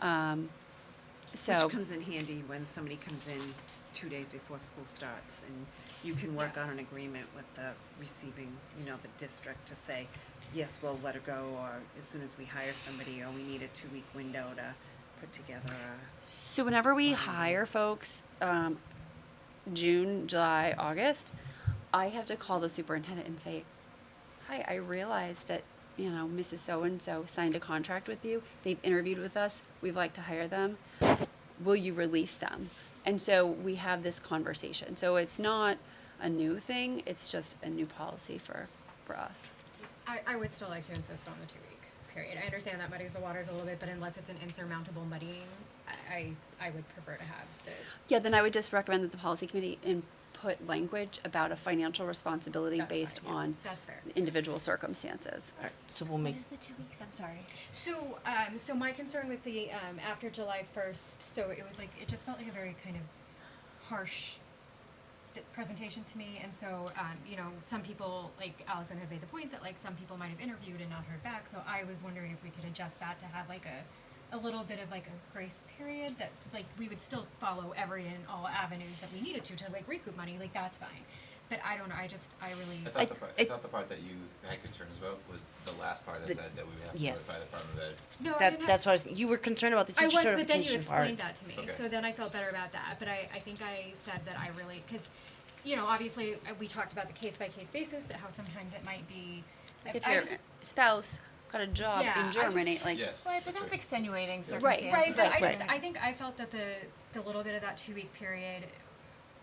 So Which comes in handy when somebody comes in 2 days before school starts, and you can work out an agreement with the receiving, the district to say, yes, we'll let her go, or as soon as we hire somebody, or we need a 2 week window to put together So whenever we hire folks, June, July, August, I have to call the superintendent and say, hi, I realized that, Mrs. So-and-so signed a contract with you. They've interviewed with us. We'd like to hire them. Will you release them? And so we have this conversation. So it's not a new thing. It's just a new policy for us. I would still like to insist on the 2 week period. I understand that muddies the waters a little bit, but unless it's an insurmountable muddying, I would prefer to have the. Yeah, then I would just recommend that the policy committee input language about a financial responsibility That's based fine, yeah. on That's fair. individual circumstances. All right, so we'll What make, is the 2 weeks? I'm sorry. So, so my concern with the, after July 1st, so it was like, it just felt like a very kind of harsh presentation to me, and so, some people, like Allison had made the point that like some people might have interviewed and not heard back, so I was wondering if we could adjust that to have like a little bit of like a grace period, that like we would still follow every and all avenues that we needed to like recoup money, like that's fine. But I don't know, I really. I thought the part that you had concerns about was the last part that said that we would have to yes. notify the Department of Ed. No, I didn't have- that's why you were concerned about the I teacher was, certification but then you part. explained that to me, Okay. so then I felt better about that. But I think I said that I really, because, obviously we talked about the case by case basis, that how sometimes it might be. Like if I your just- spouse got a job Yeah, I in Germany, just- like Yes. Right, but that's extenuating Right, circumstance. Right, but Right. I think I felt that the little bit of that 2 week period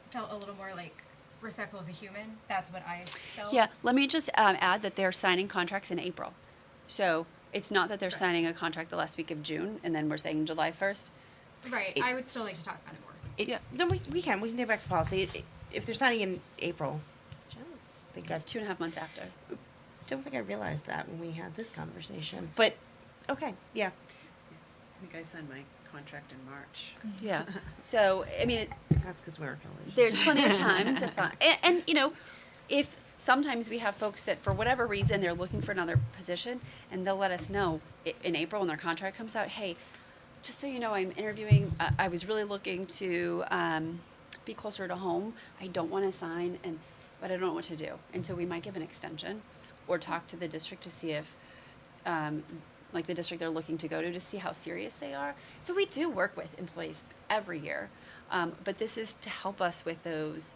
felt a little more like respectful of the human. That's what I felt. yeah. Let me just add that they're signing contracts in April, so it's not that they're signing a contract the last week of June and then we're saying July 1st. Right, I would still like to talk about it more. Yeah. No, we can take it back to policy. If they're signing in April, which I don't think It's 2.5 months after. don't think I realized that when we had this conversation. But okay, yeah. I think I signed my contract in March. Yeah. So I mean, That's because we're college. there's plenty of time to find, and if sometimes we have folks that for whatever reason they're looking for another position, and they'll let us know in April when their contract comes out, hey, just so you know, I'm interviewing, I was really looking to be closer to home. I don't want to sign, but I don't know what to do. And so we might give an extension or talk to the district to see if, like the district they're looking to go to see how serious they are. So we do work with employees every year. But this is to help us with those,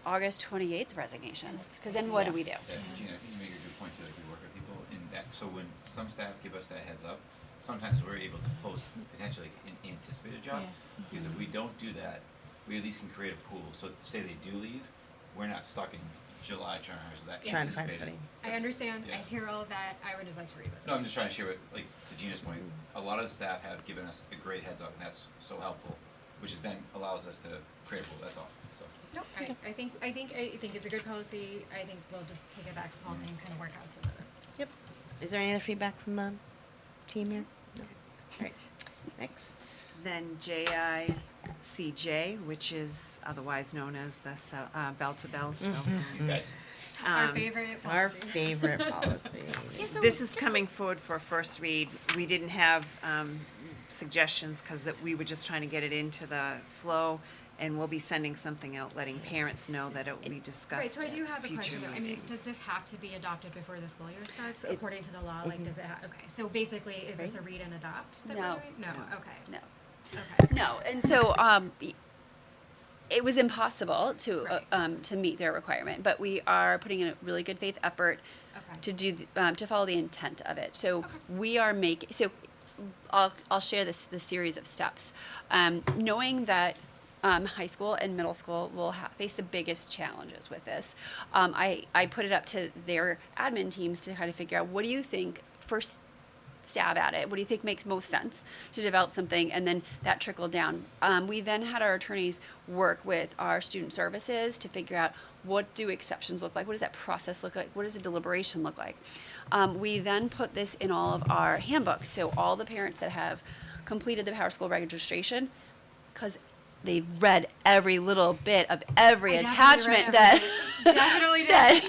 August 28th resignations. Because then what do we do? Yeah, Gina, I think you make a good point too, like we work with people, and that, so when some staff give us that heads up, sometimes we're able to post potentially an anticipated job, because if we don't do that, we at least can create a pool. So say they do leave, we're not stuck in July trying to hire so that Trying to find anticipating. I understand. Yeah. I hear all of that. I would just like to revisit. No, I'm just trying to share what, like, to Gina's point, a lot of the staff have given us a great heads up, and that's so helpful, which is then allows us to create a pool, that's all, so. No, I think it's a good policy. I think we'll just take it back to policy and kind of work out some of it. Yep. Is there any other feedback from the team here? No. All right. Next. Then JICJ, which is otherwise known as the bell-to-bell cell phone. These guys. Our favorite policy. Our favorite policy. This is coming forward for a first read. We didn't have suggestions because we were just trying to get it into the flow, and we'll be sending something out letting parents know that it will be discussed Right, so I at do have a future question though. I mean, meetings. does this have to be adopted before the school year starts, according to the law? Like, does it okay, so basically, is this a read and adopt that No. we're doing? No, No. okay. No. Okay. No, and so it was impossible to Right. to meet their requirement, but we are putting in a really good faith effort Okay. to do to follow the intent of it. So we are making so. I'll share the series of steps, knowing that high school and middle school will face the biggest challenges with this. I put it up to their admin teams to kind of figure out what do you think first stab at it. What do you think makes most sense to develop something, and then that trickled down. We then had our attorneys work with our student services to figure out what do exceptions look like, what does that process look like, what does a deliberation look like. We then put this in all of our handbooks, so all the parents that have completed the Power School registration, because they've read every little bit of every I definitely attachment read that everything. Definitely did.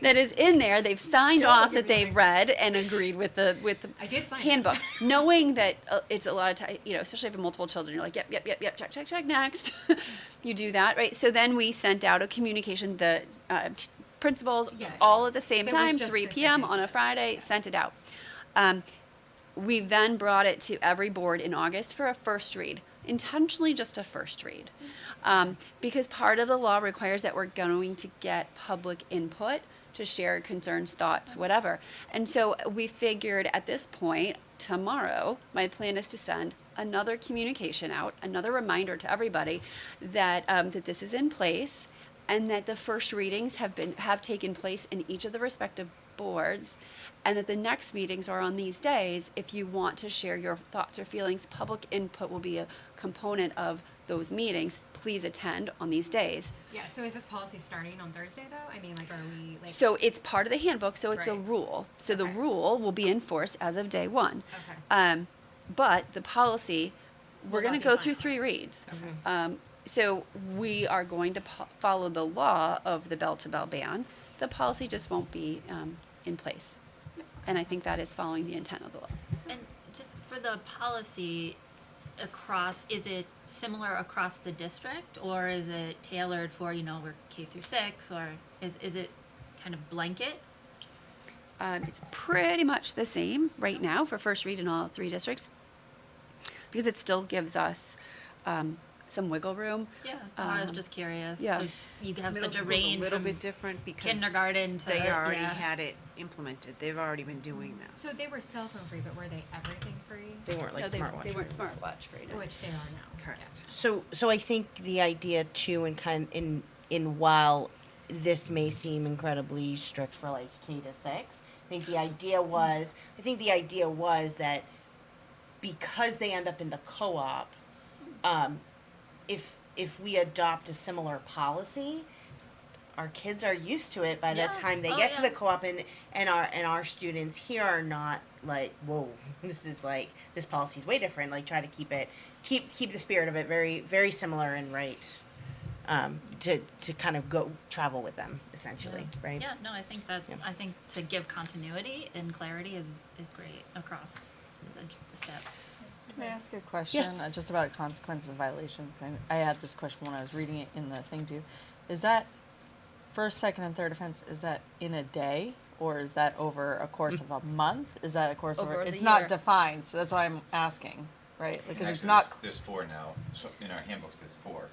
that is in there. They've signed Don't off give that me they've that. read and agreed with the I did sign it. handbook, knowing that it's a lot of time. You know, especially if you have multiple children, you're like, yep, check, next. You do that, right? So then we sent out a communication. The principals, Yeah. all at the same That was time, just 3 p.m. specific. on a Friday, sent it out. We then brought it to every board in August for a first read, intentionally just a first read. Because part of the law requires that we're going to get public input to share concerns, thoughts, whatever. And so we figured at this point, tomorrow, my plan is to send another communication out, another reminder to everybody that, that this is in place and that the first readings have taken place in each of the respective boards, and that the next meetings are on these days. If you want to share your thoughts or feelings, public input will be a component of those meetings. Please attend on these days. Yeah, so is this policy starting on Thursday though? I mean, like, are we like? So it's part of the handbook, so it's a Right. rule. So the Okay. rule will be enforced as of day one. Okay. But the policy, we're Will going not to be go through finalized. 3 reads. Okay. So we are going to follow the law of the bell-to-bell ban. The policy just won't be in place. And I think that is following the intent of the law. And just for the policy across, is it similar across the district, or is it tailored for, we're K through 6, or is it kind of blanket? It's pretty much the same right now for first read in all 3 districts, because it still gives us some wiggle room. Yeah, I was just curious. yeah. 'Cause you have Middle such a school's range a little from bit different because kindergarten to they already yeah. had it implemented. They've already been doing this. So they were cell phone free, but were they everything free? They weren't like No, smartwatch. they weren't smartwatch free. No. Which they are now. Correct. So I think the idea too, in while this may seem incredibly strict for like K to 6, I think the idea was that because they end up in the co-op, if we adopt a similar policy, our kids are used to it by the Yeah. time they Oh, get to yeah. the co-op, and our students here are not like, whoa, this policy's way different. Like, try to keep the spirit of it very, very similar and right, to kind of go travel with them essentially, right? Yeah, no, I think to give continuity and clarity is great across the steps. Can I ask a question just about consequences of violation? I had this question when I was reading it in the thing too. Is that first, second, and third offense, is that in a day? Or is that over a course of a month? Is that a course Over over? the It's year. not defined, so that's why I'm asking, right? Because it's Actually, not There's 4 now, so in our handbooks, there's 4.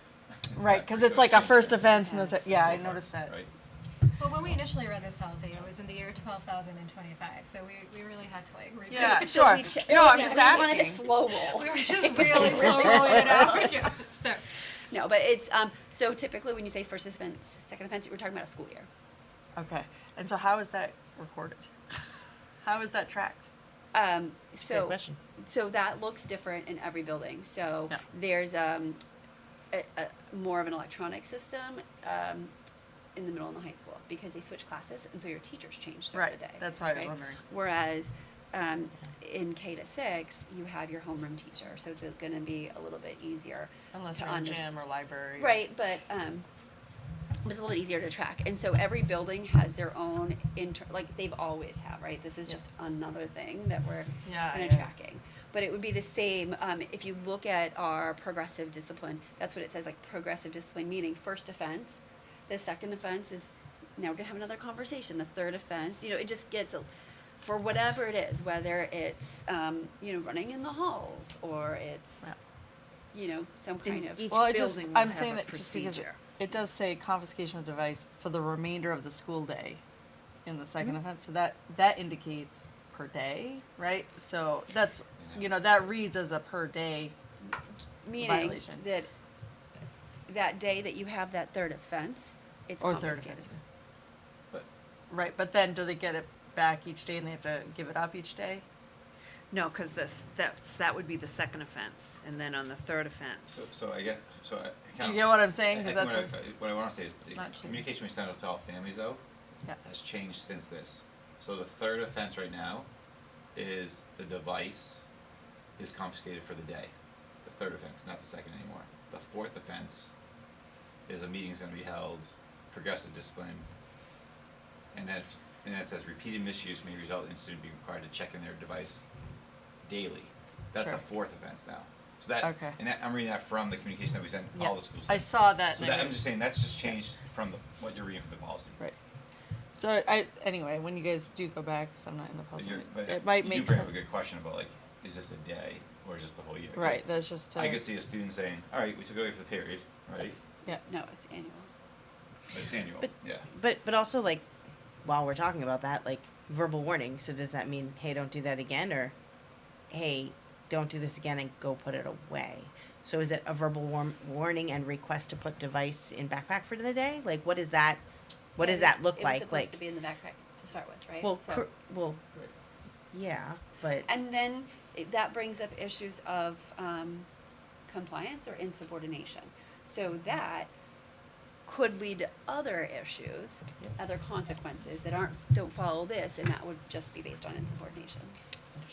right, because So it's like a changed first it. offense, and that's Yes. yeah, I noticed that. Right. Well, when we initially read this policy, it was in the year 12,025, so we really had to like review Yeah, it. sure. No, I'm just We wanted a asking. slow roll. We were just really slow rolling it out. Yeah. So, No, but it's, so typically when you say first offense, second offense, we're talking about a school year. Okay. And so how is that recorded? How is that tracked? So, question. so that looks different in every building. So Yeah. there's a more of an electronic system in the middle and the high school because they switch classes, and so your teachers change throughout Right. the day. That's why I was right? wondering. Whereas in K to 6, you have your homeroom teacher, so it's going to be a little bit easier Unless to you're in understand. gym or library. Right, but it's a little bit easier to track. And so every building has their own like they've always have, right? This is just another thing that we're kind of tracking. But it would be the same, if you look at our progressive discipline, that's what it says, like progressive discipline, meaning first offense. The second offense is, now we're gonna have another conversation. The third offense, it just gets, for whatever it is, whether it's, running in the halls or it's, some kind of. Each Well, building will I'm have saying a that just because procedure. it does say confiscation of device for the remainder of the school day in the second offense, so that indicates per day, right? So that's, that reads as a per day Meaning violation. that day that you have that third offense, it's Or third confiscated. offense. But Right, but then do they get it back each day and they have to give it up each day? No, because that would be the second offense, and then on the third offense. so I get, so I Do kind you of. get what I'm saying? Because that's What I want to say is the Not sure. communication we send out to all families though Yeah. has changed since this. So the third offense right now is the device is confiscated for the day. The third offense, not the second anymore. The fourth offense is a meeting's going to be held, progressive discipline, and then it says repeated misuse may result in student being required to check in their device daily. That's Sure. the fourth offense now. So that, Okay. and that, I'm reading that from the communication that we sent Yeah. all the schools. I saw that. So and I that, I'm wrote- just saying that's just changed from what you're reading from the policy. Right. So anyway, when you guys do go back, because I'm not in the But policy, but it might you make bring up sense. a good question about like, is this a day or is this the whole year? 'Cause Right, that's just. I could see a student saying, all right, we took away for the period, right? Yeah. No, it's annual. But it's annual, But- yeah. But also like, while we're talking about that, like verbal warning. So does that mean, hey, don't do that again, or hey, don't do this again and go put it away? So is it a verbal warning and request to put device in backpack for the day? Like, what is that? What does that look It was like? supposed Like, to be in the backpack to start with, right? well, So- Right. yeah, but And then that brings up issues of compliance or insubordination. So that could lead to other issues, other consequences that don't follow this, and that would just be based on insubordination.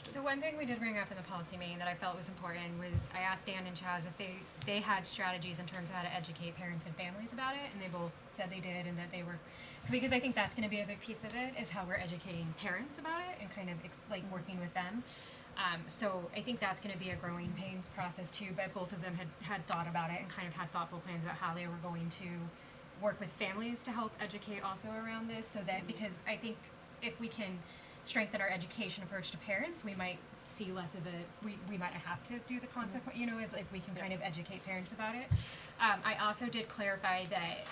So one thing we did bring up in the policy meeting that I felt was important was I asked Dan and Chaz if they had strategies in terms of how to educate parents and families about it, and they both said they did, and that they were, because I think that's going to be a big piece of it, is how we're educating parents about it and kind of working with them. So I think that's going to be a growing pains process too, but both of them had thought about it and kind of had thoughtful plans about how they were going to work with families to help educate also around this, so that, because I think if we can strengthen our education approach to parents, we might see less of we might not have to do the consequence, is if we can kind of educate parents about it. I also did clarify that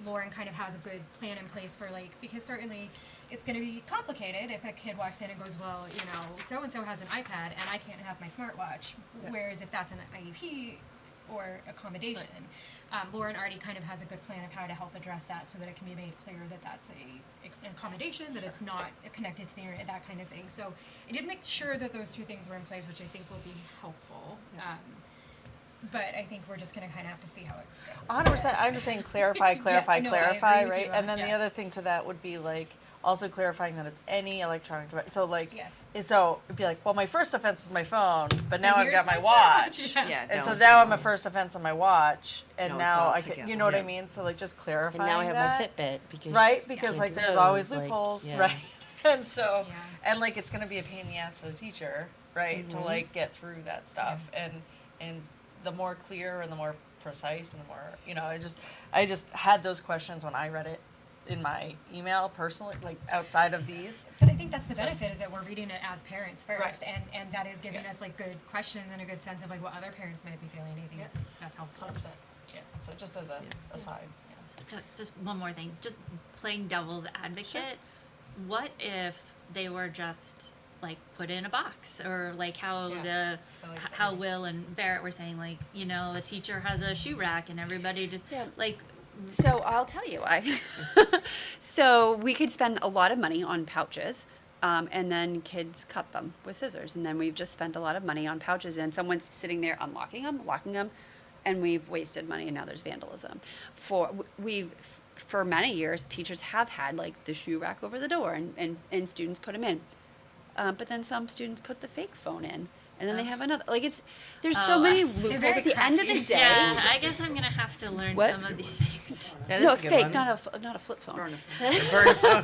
Lauren kind of has a good plan in place for because certainly it's going to be complicated if a kid walks in and goes, well, so-and-so has an iPad and I can't have my smartwatch, whereas if that's an IEP or accommodation, Lauren already kind of has a good plan of how to help address that so that it can be made clear that that's an accommodation, that it's not connected to the internet, that kind of thing. So I did make sure that those two things were in place, which I think will be helpful. But I think we're just going to kind of have to see how it goes. 100%. I'm just saying clarify, no, I agree with right? you, And then the yes. other thing to that would be also clarifying that it's any electronic device. So Yes. so it'd be well, my first offense is my phone, but now I've here's got my my watch. smartwatch, yeah. Yeah, And so no, now it's I'm a first offense on my watch, and No, it's now all I can, together. you know what I Yeah. mean? So just and clarifying now I have that. my Fitbit because Right, you because can't do there's always those, loopholes, yeah. right? And so, Yeah. and it's gonna be a pain in the ass for the teacher, right, to get through that stuff, and the more clear and the more precise and the more, I just had those questions when I read it in my email personally, outside of these. But I think that's the So- benefit, is that we're reading it as parents first, Right. and that is giving us good questions and a good sense of what other parents might be feeling. I think that's helpful. 100%. Yeah. So just as a aside. Yeah. Just one more thing, just playing devil's advocate. What if they were just like put in a box, or like how Yeah. how Will and Barrett were saying, like, you know, a teacher has a shoe rack and everybody just like. So I'll tell you why. So we could spend a lot of money on pouches, and then kids cut them with scissors, and then we've just spent a lot of money on pouches, and someone's sitting there unlocking them, locking them, and we've wasted money, and now there's vandalism. For many years, teachers have had like the shoe rack over the door, and students put them in. But then some students put the fake phone in, and then they have another. Like there's so many loopholes. At the end of the day, Yeah, I guess I'm gonna have to learn What? some of these things. That is no a good fake, one. not a flip phone. Burn a phone.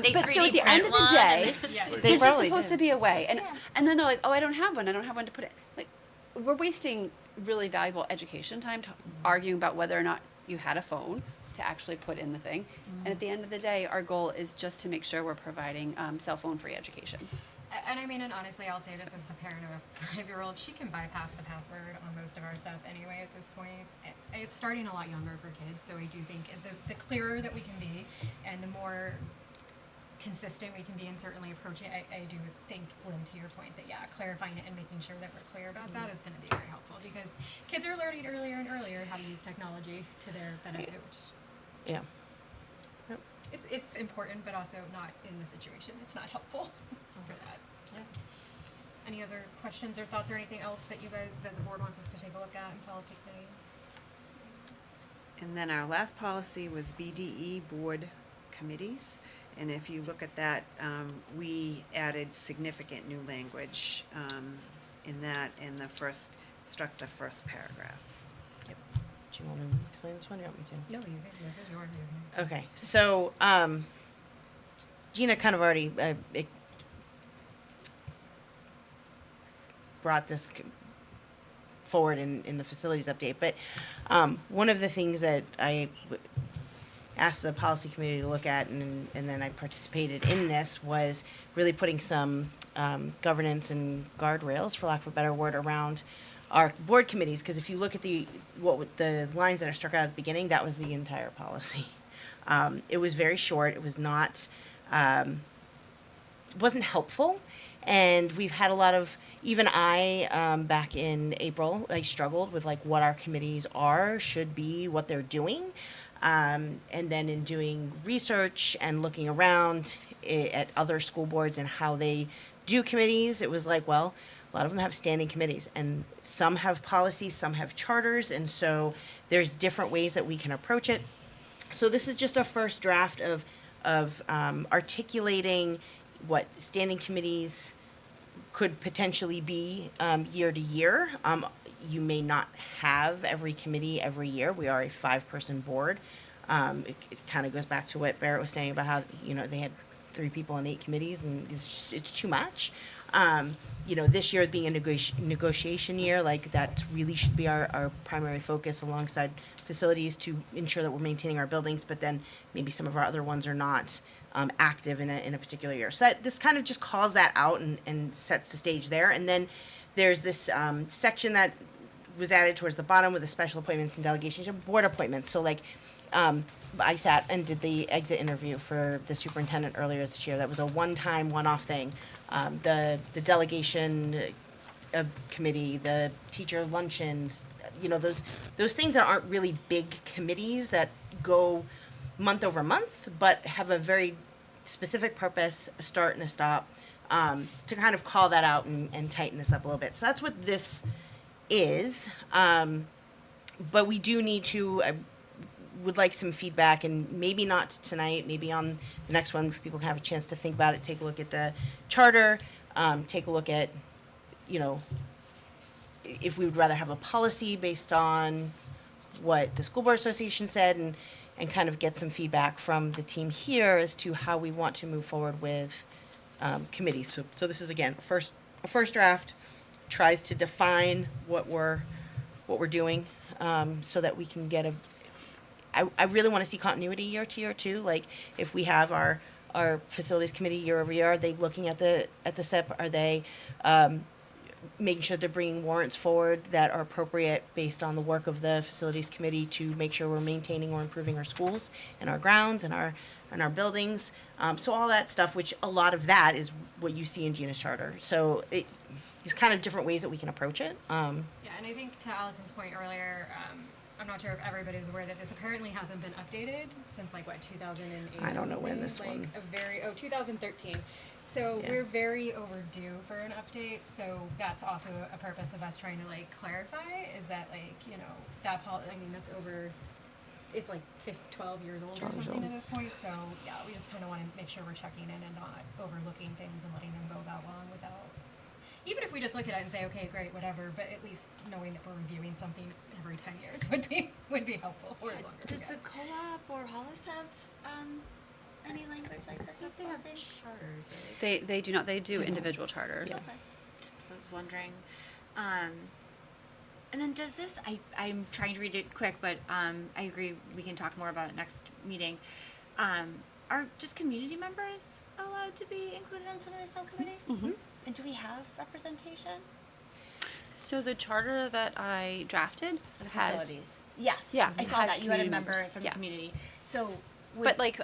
They But so 3D at the end of print the day, one. Yeah. They there's just probably supposed did. to be a way, and then they're like, oh, I don't have one to put it. Like, we're wasting really valuable education time arguing about whether or not you had a phone to actually put in the thing. And at the end of the day, our goal is just to make sure we're providing cell phone free education. And I mean, and honestly, I'll say this as the parent of a 5-year-old, she can bypass the password on most of our stuff anyway at this point. It's starting a lot younger for kids, so I do think the clearer that we can be and the more consistent we can be in certainly approaching it, I do think, Lynn, to your point, that clarifying it and making sure that we're clear about that is going to be very helpful, because kids are learning earlier and earlier how to use technology to their benefit, which Yeah. it's important, but also not in the situation. It's not helpful for that. Yeah. Any other questions or thoughts or anything else that that the board wants us to take a look at in policy committee? And then our last policy was BDE board committees. And if you look at that, we added significant new language in that, in struck the first paragraph. Yep. Do you want to explain this one, or do you want me to? No, you can. This is your meeting. Okay, so Gina kind of already brought this forward in the facilities update, but one of the things that I asked the policy committee to look at, and then I participated in this, was really putting some governance and guardrails, for lack of a better word, around our board committees, because if you look at the lines that are struck out at the beginning, that was the entire policy. It was very short. It was not, wasn't helpful, and we've had a lot of, even I, back in April, I struggled with like what our committees are, should be, what they're doing, and then in doing research and looking around at other school boards and how they do committees, it was like, well, a lot of them have standing committees, and some have policies, some have charters, and so there's different ways that we can approach it. So this is just a first draft of articulating what standing committees could potentially be year to year. You may not have every committee every year. We are a 5-person board. It kind of goes back to what Barrett was saying about how, you know, they had 3 people on 8 committees, and it's too much. You know, this year being a negotiation year, like that really should be our primary focus alongside facilities to ensure that we're maintaining our buildings, but then maybe some of our other ones are not active in a particular year. So this kind of just calls that out and sets the stage there. And then there's this section that was added towards the bottom with the special appointments and delegations and board appointments. So like, I sat and did the exit interview for the superintendent earlier this year. That was a one-time, one-off thing. The delegation committee, the teacher luncheons, you know, those things that aren't really big committees that go month over month, but have a very specific purpose, a start and a stop, to kind of call that out and tighten this up a little bit. So that's what this is. But we do need to, I would like some feedback, and maybe not tonight, maybe on the next one, if people can have a chance to think about it, take a look at the charter, take a look at, you know, if we would rather have a policy based on what the school board association said, and kind of get some feedback from the team here as to how we want to move forward with committees. So this is, again, a first draft, tries to define what we're doing, so that we can get I really want to see continuity year to year too. Like if we have our facilities committee year over year, are they looking at the SIP? Are they making sure they're bringing warrants forward that are appropriate based on the work of the facilities committee to make sure we're maintaining or improving our schools and our grounds and our buildings. So all that stuff, which a lot of that is what you see in Gina's charter. So there's kind of different ways that we can approach it. Yeah, and I think to Allison's point earlier, I'm not sure if everybody's aware that this apparently hasn't been updated since like what 2008. I don't know when something, this like one. 2013. So Yeah. we're very overdue for an update. So that's also a purpose of us trying to like clarify is that like that I mean that's over. It's like 12 years old 12 or years something old. at this point. So yeah, we just kind of want to make sure we're checking in and not overlooking things and letting them go that long without. Even if we just look at it and say, okay, great, whatever, but at least knowing that we're reviewing something every 10 years would be helpful, or longer. Does yeah. the co-op or Hollis have any language like this? They have charters, right? They do not. They do individual charters. Okay. Just was wondering. And then does this, I'm trying to read it quick, but I agree we can talk more about it next meeting. Are just community members allowed to be included on some of these subcommittees? Mhm. And do we have representation? So the charter that I drafted has, Facilities. Yes. Yeah, I it saw has that. You had a community member members. from Yeah. the community. So would but like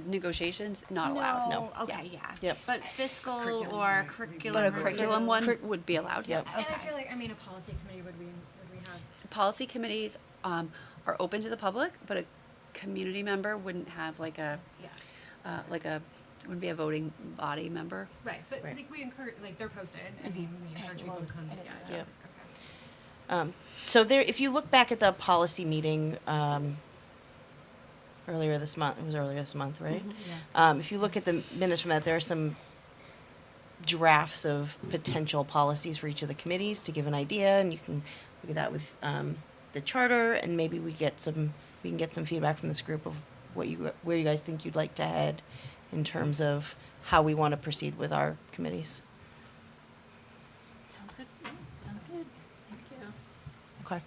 negotiations not allowed. No. Okay, yeah. Yep. But fiscal or curriculum. But a review? curriculum one would be allowed. Yep. And I Okay. feel like, I mean, a policy committee would we have? Policy committees are open to the public, but a community member wouldn't have like a wouldn't be a voting body member. Right, but Right. like we encourage, like they're posted. I mean, we encourage people to come. Yeah. Yep. Okay. So there, if you look back at the policy meeting earlier this month, it was earlier this month, right? If you look at the minutes from that, there are some drafts of potential policies for each of the committees to give an idea, and you can look at that with the charter, and maybe we can get some feedback from this group of where you guys think you'd like to head in terms of how we want to proceed with our committees. Sounds good. Sounds good. Thank you. Okay.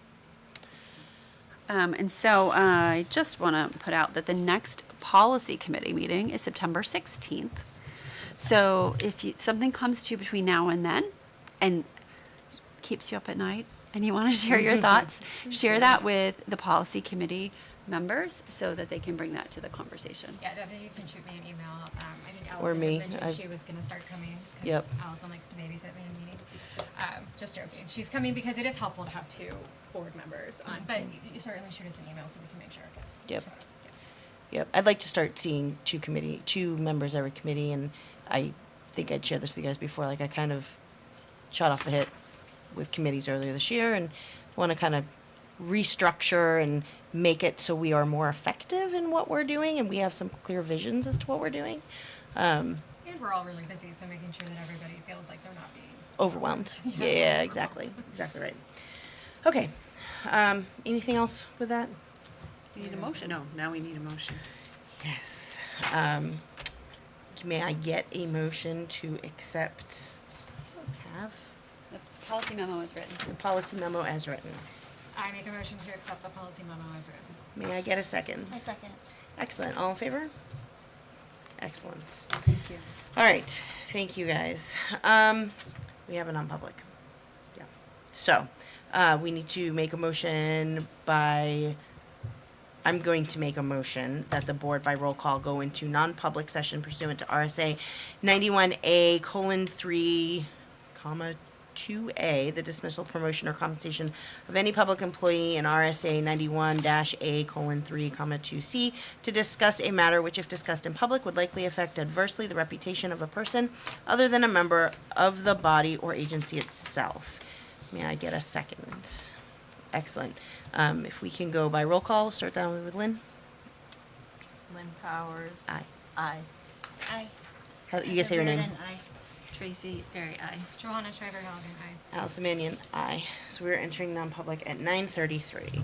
And so I just want to put out that the next policy committee meeting is September 16th. So if something comes to you between now and then and keeps you up at night and you want to share your thoughts, share that with the policy committee members so that they can bring that to the conversation. Yeah, definitely. You can shoot me an email. I think Or Allison me. had mentioned I've- she was going to start coming because Yep. Allison likes to babysit me in meetings. Just joking. She's coming because it is helpful to have two board members on. But you certainly shoot us an email so we can make sure it gets. Yep. shot. Yep, I'd like to start seeing two members every committee, and I think I'd shared this with you guys before, like I kind of shot off the hit with committees earlier this year and want to kind of restructure and make it so we are more effective in what we're doing and we have some clear visions as to what we're doing. And we're all really busy, so making sure that everybody feels like they're not being Overwhelmed. Yeah, exactly. Exactly right. Okay. Anything else with that? You need a motion. No, now we need a motion. Yes. May I get a motion to accept, have The policy memo is written. the policy memo as written? I make a motion to accept the policy memo as written. May I get a second? I second. Excellent. All in favor? Excellent. Thank you. All right. Thank you, guys. We have a non-public. Yeah. So, we need to make a motion I'm going to make a motion that the board by roll call go into non-public session pursuant to RSA 91A:3, the dismissal, promotion, or compensation of any public employee, and RSA 91-A:3, 2C, to discuss a matter which, if discussed in public, would likely affect adversely the reputation of a person other than a member of the body or agency itself. May I get a second? Excellent. If we can go by roll call, we'll start down with Lynn. Lynn Powers. Aye. Aye. Aye. You guys say your name. Reardon, aye. Tracy, very aye. Johanna Schreiber Halligan, aye. Allison Mannion, aye. So we're entering non-public at 9:33.